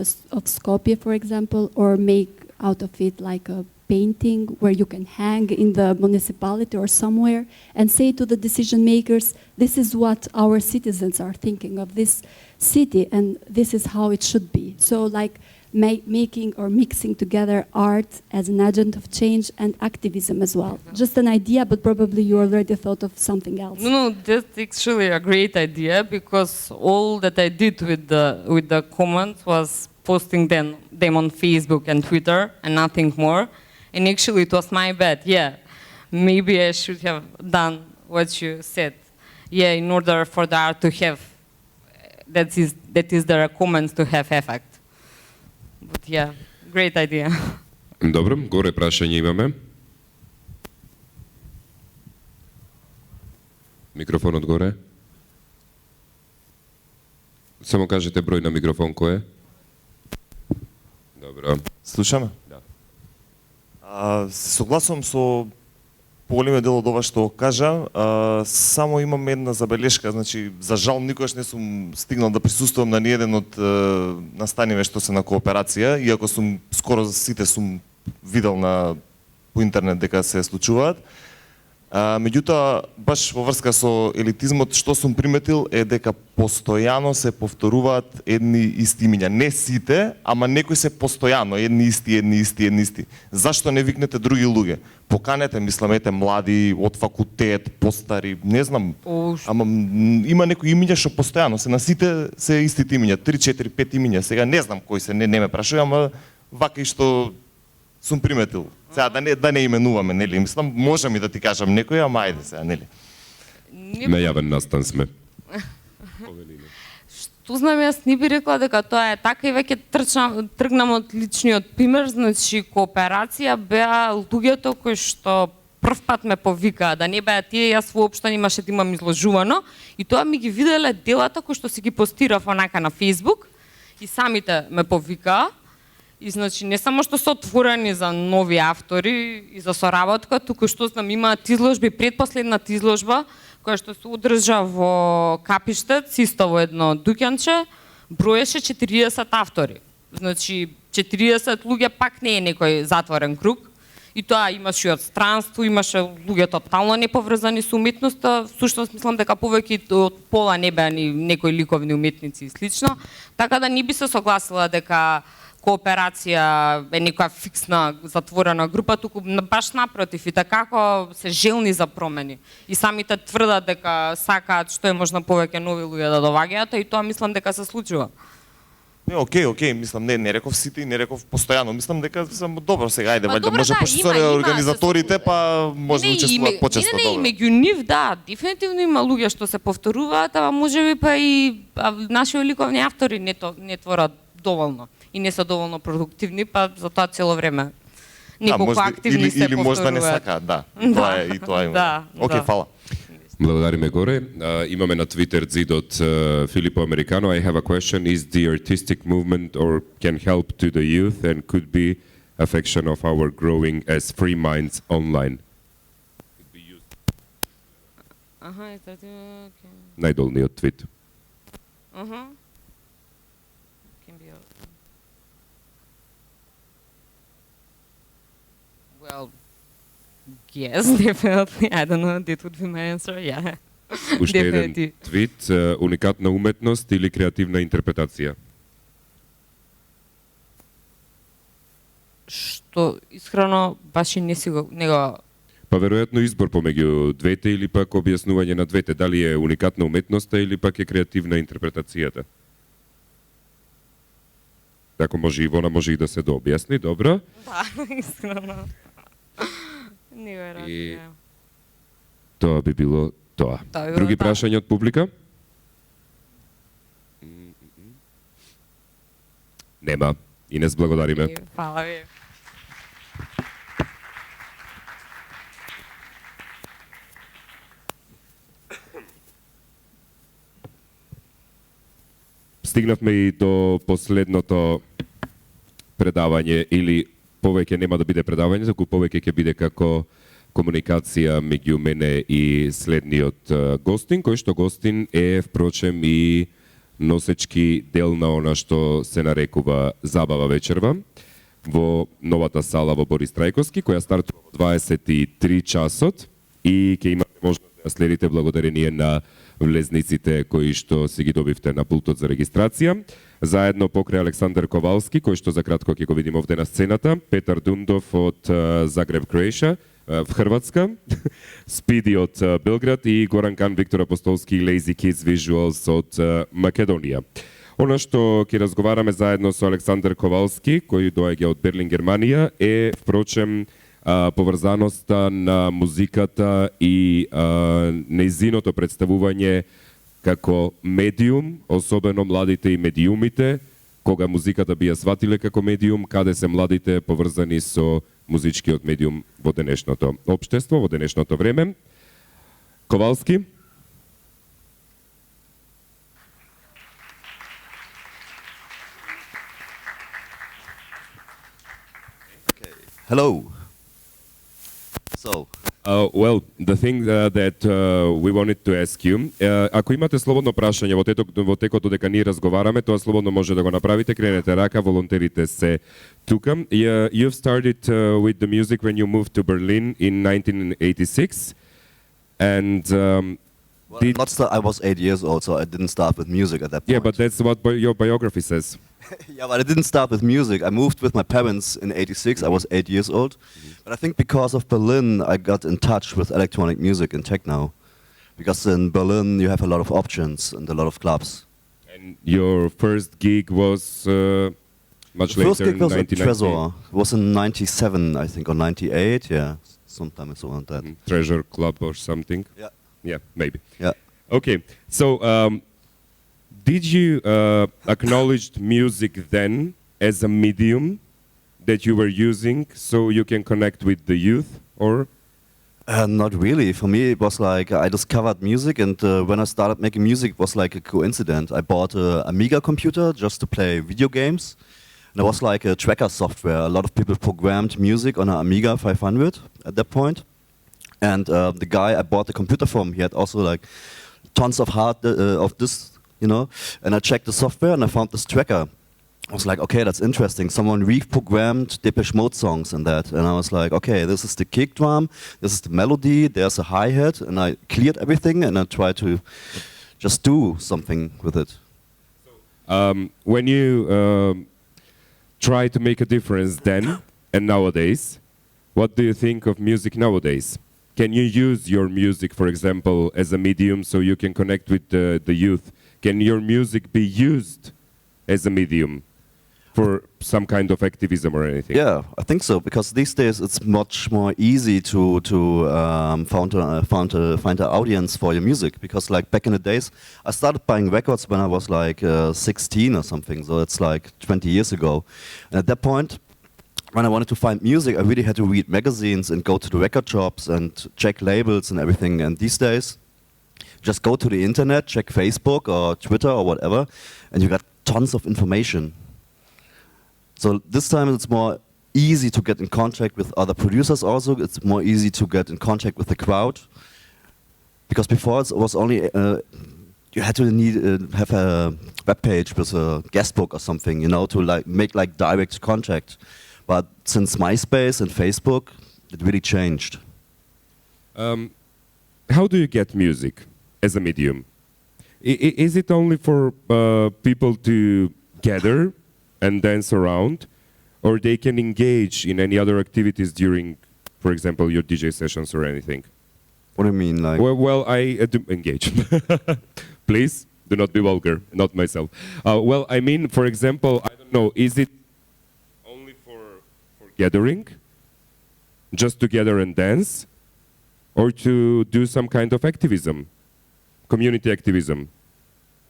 Skopje, for example, or make out of it like a painting where you can hang in the municipality or somewhere and say to the decision makers, this is what our citizens are thinking of this city and this is how it should be. So like making or mixing together art as an agent of change and activism as well. Just an idea, but probably you already thought of something else. No, that's actually a great idea because all that I did with the comments was posting them on Facebook and Twitter and nothing more. And actually it was my bad, yeah. Maybe I should have done what you said. Yeah, in order for the art to have, that is the comments to have effect. But yeah, great idea. Добро, горе прашање имаме. Микрофонот горе. Само кажете број на микрофон кој е. Добро. Слушаме? Да. Согласувам со поголемиот дел од ова што кажа, само имам една забелешка, значи за жал никогаш не сум стигнал да присуствувам на ниеден од настаниве што се на кооперација, иако сум скоро сите сум видел по интернет дека се случуваат. Меѓутоа, баш во врска со елитизмот, што сум приметил е дека постојано се повторуваат едни исти имиња. Не сите, ама некои се постојано, едни исти. Зашто не викнете други луѓе? Поканете, мисламете, млади, од факултет, постари, не знам. Ама има некои имиња што постојано се на сите се истите имиња, 3, 4, 5 имиња. Сега не знам кои се, не ме прашувај, ама вака и што сум приметил. Сега да не именуваме, нели? Мислам, можам и да ти кажам некој, ама ајде сега, нели? На јавен настан сме. Што знам, јас не би рекла дека тоа е така и веќе тргнам од личниот пример, значи кооперација беа луѓето кои што прв пат ме повика, да не беа тие, јас воопшто немаше да имам изложувано и тоа ми ги виделе делата кои што си ги постирав онака на Facebook и самите ме повика. И значи не само што се отворени за нови автори и за соработка, туку што знам имаат изложби, предпоследната изложба која што се одржа во Капиштец, исто во едно дуќанче, броеше 40 автори. Значи 40 луѓе пак не е некој затворен круг. И тоа имаше и од странство, имаше луѓе тотално неповрзани со уметноста, всушност мислам дека повеќе од пола не беа ни некои ликовни уметници и слично, така да не би се согласила дека кооперација е некоја фиксна затворена група, туку баш напротив, и така се желни за промени. И самите тврдат дека сакаат што е можно повеќе нови луѓе да доваѓаат, и тоа мислам дека се случува. Не, окей, мислам, не реков сите и не реков постојано, мислам дека сам добро сега, ајде, валјда може пошто организаторите, па може да учествуваат почесто, добро. Не, меѓу нив, да, дефинитивно има луѓе што се повторуваат, ама можеби па и наши ликовни автори не творат доволно и не се доволно продуктивни, па затоа цело време неколку активни се повторуваат. Или можда не сакаат, да. Тоа е и тоа има. Окей, фала. Благодариме горе. Имаме на Twitter зид од Филипо Американо. I have a question. Is the artistic movement or can help to the youth and could be a faction of our growing as free minds online? Најдолниот твит. Well, yes, definitely. I don't know, that would be my answer, yeah. Уште еден твит, уникатна уметност или креативна интерпретација? Што, искрено, баш и не си го... Па веројатно избор помеѓу двете или пак објаснување на двете, дали е уникатна уметноста или пак е креативна интерпретацијата. Ако може и вона, може и да се дообјасни, добро? Да, искрено. Не го И тоа би било тоа. Други да. прашања од публика? Нема. Инес, благодариме. Фала ви. Стигнавме и до последното предавање, или повеќе нема да биде предавање, туку повеќе ќе биде како комуникација меѓу мене и следниот гостин, кој што гостин е, впрочем, и носечки дел на она што се нарекува Забава вечерва во новата сала во Борис Трајковски, која стартува во 23 часот и ќе имате можност да следите благодарение на влезниците кои што си ги добивте на пултот за регистрација. Заедно покрај Александар Ковалски, кој што за кратко ќе го видим овде на сцената, Петар Дундов од Загреб, Кроешија, в Хрватска, Спиди од Белград и Горан Кан, Виктор Апостолски и Lazy Kids Visuals од Македонија. Она што ќе разговараме заедно со Александар Ковалски, кој доаѓа од Берлин, Германија, е, впрочем, поврзаноста на музиката и нејзиното представување како медиум, особено младите и медиумите, кога музиката би ја сватиле како медиум, каде се младите поврзани со музичкиот медиум во денешното општество, во денешното време. Ковалски. Hello. So, well, the thing that we wanted to ask you, ако имате слободно прашање во текот додека ние разговараме, тоа слободно може да го направите, кренете рака, волонтерите се тука. You've started with the music when you moved to Berlin in 1986, and I was 8 years old, so I didn't start with music at that point. Yeah, but that's what your biography says. Yeah, but I didn't start with music. I moved with my parents in 86. I was 8 years old. But I think because of Berlin, I got in touch with electronic music and techno. Because in Berlin, you have a lot of options and a lot of clubs. And your first gig was much later, First gig was at 1990? Trezor. It was in 97, I think, or 98, yeah. Sometime it's around that. Treasure Club or something? Yeah. Yeah, maybe. Yeah. Okay, so did you acknowledge music then as a medium that you were using so you can connect with the youth, or Not really. For me, it was like I discovered music, and when I started making music, it was like a coincidence. I bought an Amiga computer just to play video games. And it was like a tracker software. A lot of people programmed music on an Amiga 500 at that point. And the guy I bought the computer from, he had also like tons of of this, you know. And I checked the software and I found this tracker. I was like, okay, that's interesting. Someone reprogrammed Depeche Mode songs in that. And I was like, okay, this is the kick drum, this is the melody, there's a hi-hat. And I cleared everything and I tried to just do something with it. When you try to make a difference then and nowadays, what do you think of music nowadays? Can you use your music, for example, as a medium so you can connect with the youth? Can your music be used as a medium for some kind of activism or anything? Yeah, I think so, because these days it's much more easy to find an audience for your music. Because like back in the days, I started buying records when I was like 16 or something, so it's like 20 years ago. And at that point, when I wanted to find music, I really had to read magazines and go to the record shops and check labels and everything. And these days, just go to the internet, check Facebook or Twitter or whatever, and you got tons of information. So this time it's more easy to get in contact with other producers also. It's more easy to get in contact with the crowd. Because before it was only, you had to have a web page with a guest book or something, you know, to like make like direct contact. But since MySpace and Facebook, it really changed. How do you get music as a medium? Is it only for people to gather and dance around, or they can engage in any other activities during, for example, your DJ sessions or anything? What do you mean, like? Well, I do engage. Please, do not be vulgar, not myself. Well, I mean, for example, I don't know, is it only for gathering, just to gather and dance, or to do some kind of activism, community activism,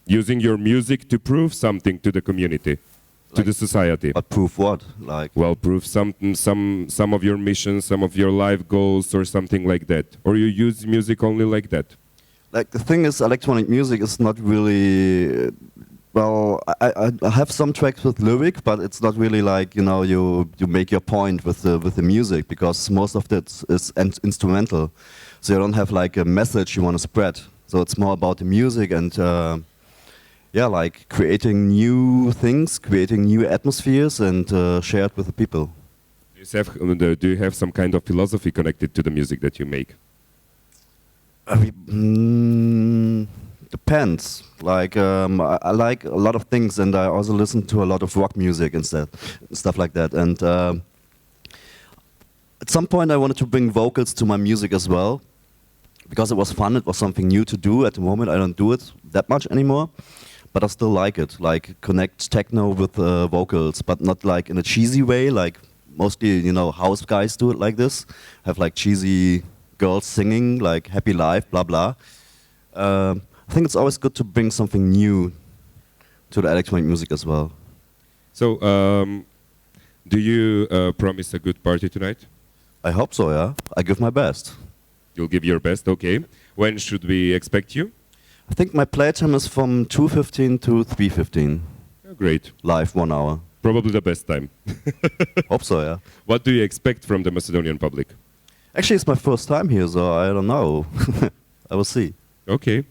using your music to prove something to the community? To the society. But prove what? Like? Well, prove some of your missions, some of your life goals, or something like that. Or you use music only like that. Like the thing is, electronic music is not really. Well, I have some tracks with lyric, but it's not really like, you know, you make your point with the music, because most of it is instrumental. So you don't have like a message you want to spread. So it's more about the music and. Yeah, like creating new things, creating new atmospheres, and share it with the people. Do you have some kind of philosophy connected to the music that you make? Depends. Like I like a lot of things, and I also listen to a lot of rock music and stuff like that. And at some point, I wanted to bring vocals to my music as well, because it was fun. It was something new to do. At the moment, I don't do it that much anymore. But I still like it, like connect techno with vocals, but not like in a cheesy way, like mostly, you know, house guys do it like this, have like cheesy girls singing, like happy life, blah, blah. I think it's always good to bring something new to the electronic music as well. So, do you promise a good party tonight? I hope so, yeah. I give my best. You'll give your best, okay. When should we expect you? I think my playtime is from 2:15 to 3:15. Oh, great. Live, 1 hour. Probably the best time. Hope so, yeah. What do you expect from the Macedonian public? Actually, it's my first time here, so I don't know. I will see. Okay.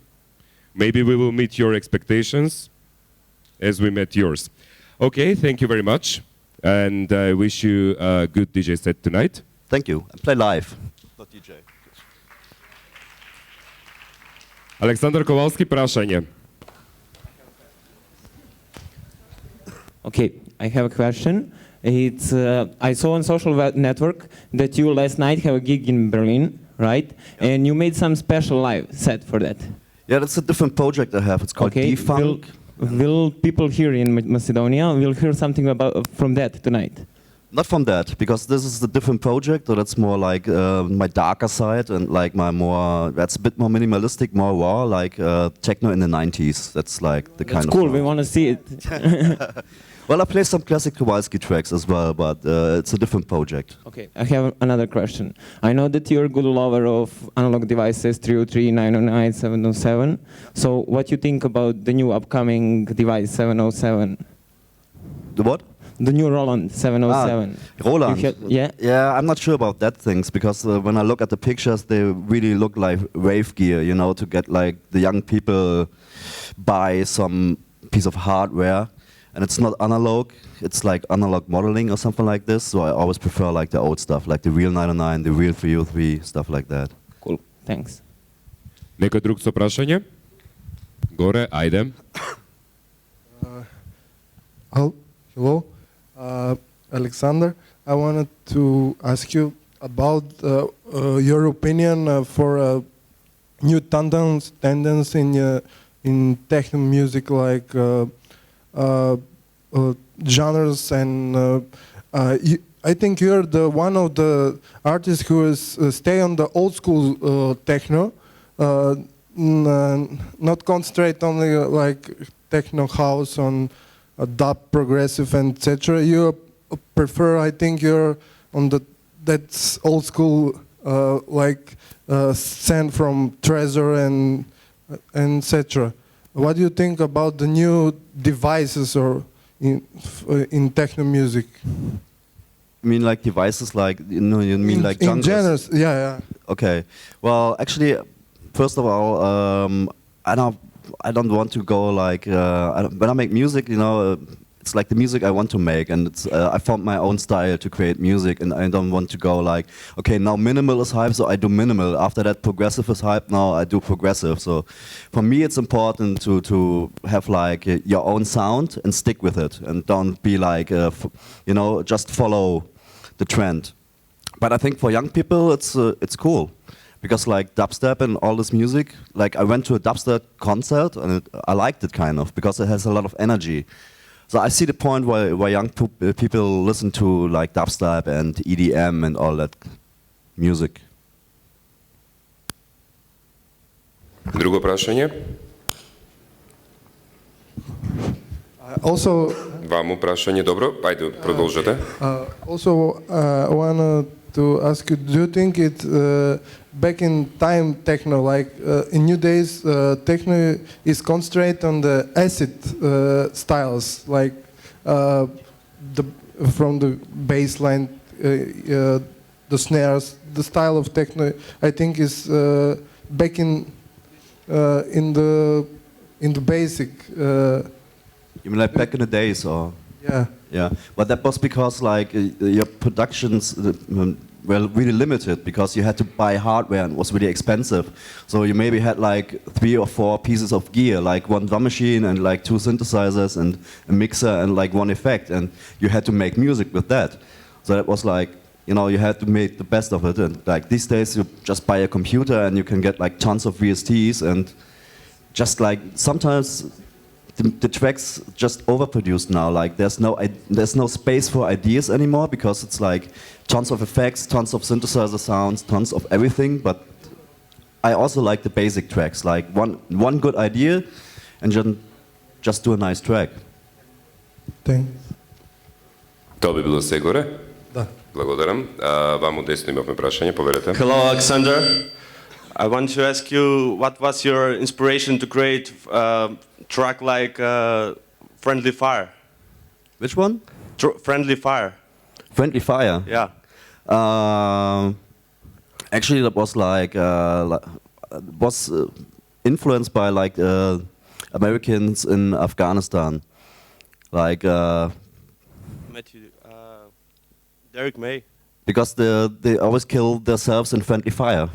Maybe we will meet your expectations as we met yours. Okay, thank you very much. And I wish you a good DJ set tonight. Thank you. And play live, not DJ. Aleksandar Kowalski, prašanje. Okay, I have a question. It's I saw on social network that you last night have a gig in Berlin, right? Yeah. And you made some special live set for that. Yeah, that's a different project I have. It's called D-Funk. Will people here in Macedonia will hear something about from that tonight? Not from that, because this is a different project, so that's more like my darker side and like my more, that's a bit more minimalistic, more raw, like techno in the 90s. That's like the kind of... That's cool, we want to see it. Well, I play some classic Kowalski tracks as well, but it's a different project. Okay, I have another question. I know that you're a good lover of analog devices 303, 909, 707. So what you think about the new upcoming device 707? The what? The new Roland 707. Roland. Yeah? Yeah, I'm not sure about that things because when I look at the pictures, they really look like rave gear, you know, to get like the young people buy some piece of hardware. And it's not analog, it's like analog modeling or something like this. So I always prefer like the old stuff, like the real 909, the real 303, stuff like that. Cool, thanks. Некој друг со прашање? Горе, ајде. Hello, Alexander. I wanted to ask you about your opinion for a new tendency in techno music, like genres, and I think you're the one of the artists who is stay on the old school techno, not concentrate only like techno house on dub, progressive, and etc. You prefer, I think, you're on the that's old school like sand from Treasure and etc. What do you think about the new devices or in techno music? You mean like devices, like you mean like in genres? genres? Yeah. Okay. Well, actually, first of all, I don't want to go like when I make music, you know, it's like the music I want to make, and it's I found my own style to create music, and I don't want to go like, okay, now minimal is hype, so I do minimal. After that, progressive is hype, now I do progressive. So, for me, it's important to have like your own sound and stick with it, and don't be like, you know, just follow the trend. But I think for young people, it's cool. Because like dubstep and all this music, like I went to a dubstep concert and I liked it kind of because it has a lot of energy. So I see the point why young people listen to like dubstep and EDM and all that music. Друго прашање? Also, Ваму прашање, добро, ајде продолжете. Also, I wanted to ask you, do you think it back in time techno, like in new days, techno is concentrated on the acid styles, like from the bass line, the snares, the style of techno, I think is back in the basic. You mean like back in the days, or? Yeah. Yeah, but that was because like your productions were really limited because you had to buy hardware and it was really expensive. So you maybe had like 3 or 4 pieces of gear, like one drum machine and like 2 synthesizers and a mixer and like 1 effect, and you had to make music with that. So that was like, you know, you had to make the best of it. And like these days you just buy a computer and you can get like tons of VSTs, and just like sometimes the tracks just overproduced now. Like there's no space for ideas anymore because it's like tons of effects, tons of synthesizer sounds, tons of everything. But I also like the basic tracks, like one good idea, and just do a nice track. Thanks. Тоа би било се горе? Да. Благодарам. Ваму десно имавме прашање, поверете. Hello, Alexander. I want to ask you, what was your inspiration to create a track like Friendly Fire? Which one? Friendly Fire. Friendly Fire? Yeah. Actually, that was like was influenced by like Americans in Afghanistan, like Derek May. Because they always kill themselves in friendly fire.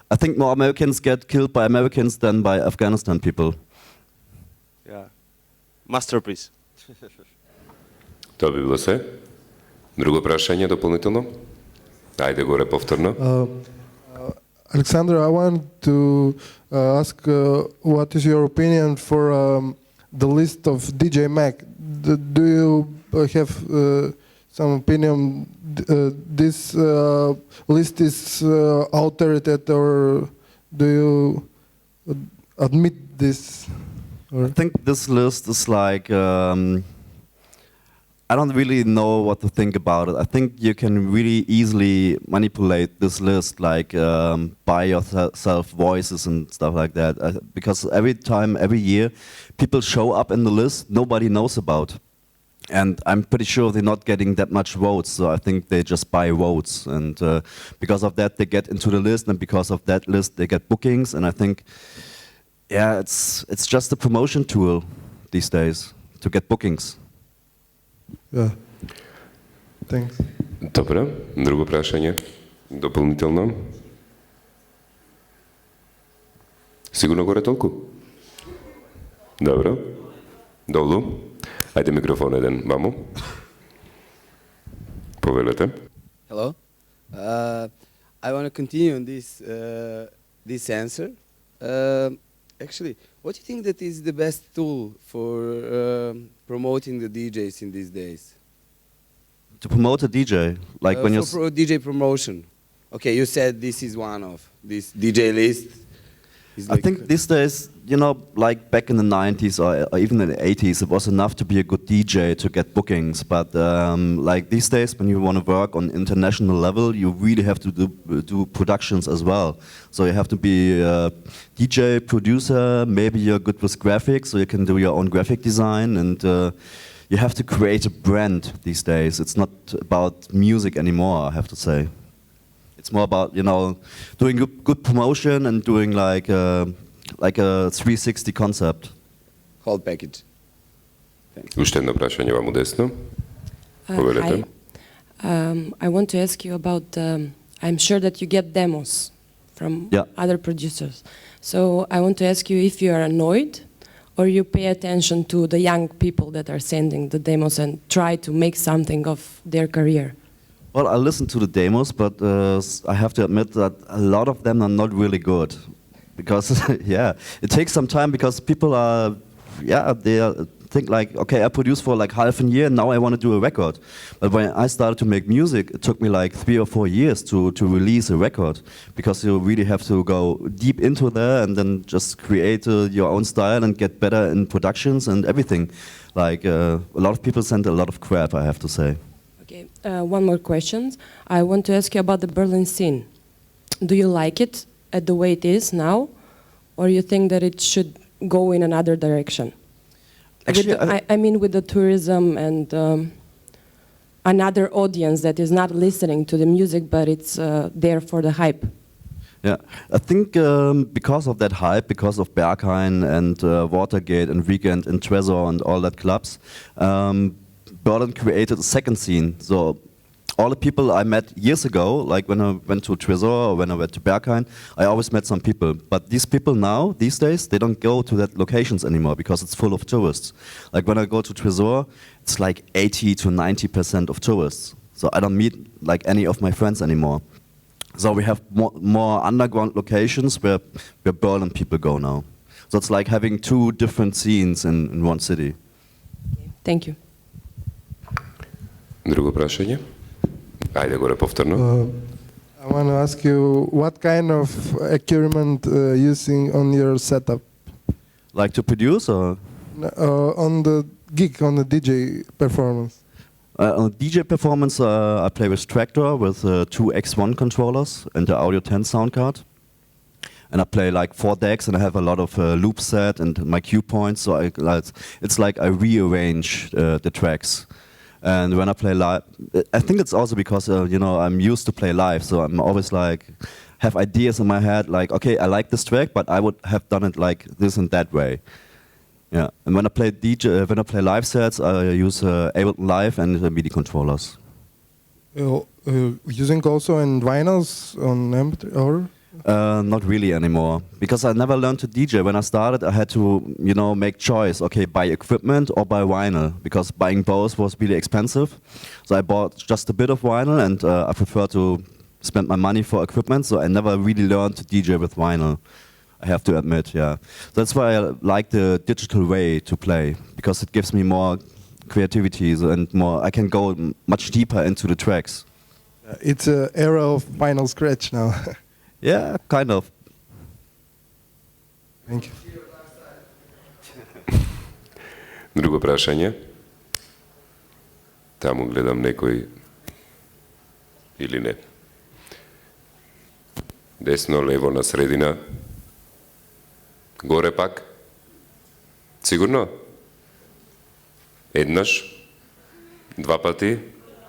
I think more Americans get killed by Americans than by Afghanistan people. Yeah. Masterpiece. Тоа би било се. Друго прашање дополнително? Ајде горе повторно. Alexander, I want to ask what is your opinion for the list of DJ Mac? Do you have some opinion? This list is altered, or do you admit this? I think this list is like I don't really know what to think about it. I think you can really easily manipulate this list, like buy yourself voices and stuff like that. Because every year, people show up in the list nobody knows about. And I'm pretty sure they're not getting that much votes, so I think they just buy votes. And because of that, they get into the list, and because of that list, they get bookings. And I think, yeah, it's just a promotion tool these days to get bookings. Yeah. Thanks. Добре. Друго прашање? Дополнително? Сигурно горе толку? Добро. Долу. Ајде микрофон еден, мамо. Повелете. Hello. I want to continue on this answer. Actually, what do you think that is the best tool for promoting the DJs in these days? To promote a DJ, like when for DJ promotion. Okay, you said this is one of this DJ list. I think these days, you know, like back in the 90s or even in the 80s, it was enough to be a good DJ to get bookings. But like these days, when you want to work on international level, you really have to do productions as well. So you have to be a DJ, producer, maybe you're good with graphics, so you can do your own graphic design. And you have to create a brand these days. It's not about music anymore, I have to say. It's more about, you know, doing good promotion and doing like a 360 concept. Whole package. Уште едно прашање ваму десно. Повелете. I want to ask you about, I'm sure that you get demos from other producers. So I want to ask you if you are annoyed or you pay attention to the young people that are sending the demos and try to make something of their career. Well, I listen to the demos, but I have to admit that a lot of them are not really good. Because, yeah, it takes some time because people are, think like, okay, I produced for like half a year, now I want to do a record. But when I started to make music, it took me like 3 or 4 years to release a record. Because you really have to go deep into there and then just create your own style and get better in productions and everything. Like, a lot of people send a lot of crap, I have to say. Okay, one more question. I want to ask you about the Berlin scene. Do you like it at the way it is now, or you think that it should go in another direction? Actually, I mean with the tourism and another audience that is not listening to the music, but it's there for the hype. Yeah, I think because of that hype, because of Berghain and Watergate and Weekend and Trezor and all that clubs, Berlin created a second scene. So all the people I met years ago, like when I went to Trezor or when I went to Berghain, I always met some people. But these people now, these days, they don't go to that locations anymore because it's full of tourists. Like when I go to Trezor, it's like 80 to 90% of tourists. So I don't meet like any of my friends anymore. So we have more underground locations where Berlin people go now. So it's like having two different scenes in one city. Thank you. Друго прашање? Ајде горе повторно. I want to ask you what kind of equipment using on your setup? Like to produce or? On the gig, on the DJ performance. On DJ performance, I play with Tractor with 2 X1 controllers and the Audio 10 sound card. And I play like 4 decks and I have a lot of loop set and my cue points. So it's like I rearrange the tracks. And when I play live, I think it's also because, you know, I'm used to play live. So I'm always like, have ideas in my head like, okay, I like this track, but I would have done it like this and that way. Yeah. And when I play live sets, I use Ableton Live and MIDI controllers. Using also in vinyls on MP3 or? Not really anymore, because I never learned to DJ. When I started, I had to, you know, make choice. Okay, buy equipment or buy vinyl, because buying both was really expensive. So I bought just a bit of vinyl, and I prefer to spend my money for equipment. So I never really learned to DJ with vinyl, I have to admit. Yeah, that's why I like the digital way to play, because it gives me more creativity and more. I can go much deeper into the tracks. It's an era of vinyl scratch now. Yeah, kind of. Thank you. Друго прашање? Таму гледам некој или не. Десно, лево, на средина. Горе пак. Сигурно? Еднаш? Два пати?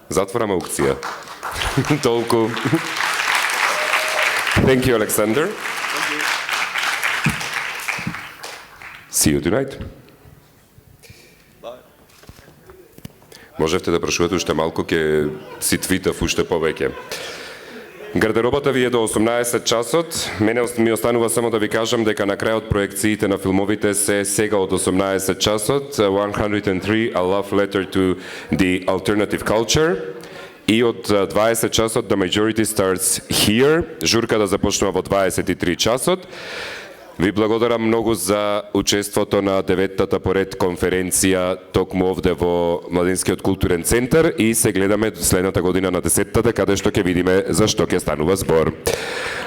Затворам аукција. Толку. Thank you, Alexander. See you tonight. Можевте да прашувате уште малку, ќе си твитав уште повеќе. Гардеробата ви е до 18 часот. Мене ми останува само да ви кажам дека на крајот проекциите на филмовите се сега од 18 часот. 103, A Love Letter to the Alternative Culture. И од 20 часот The Majority Starts Here. Журка да започнува во 23 часот. Ви благодарам многу за учеството на 9-тата поред конференција токму овде во Младинскиот културен центар и се гледаме следната година на 10-тата каде што ќе видиме за што ќе станува збор.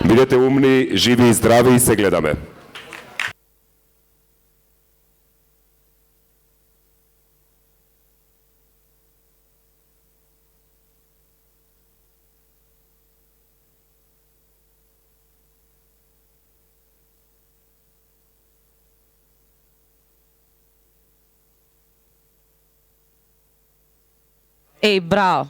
Бидете умни, живи и здрави и се гледаме. Ej, bravo.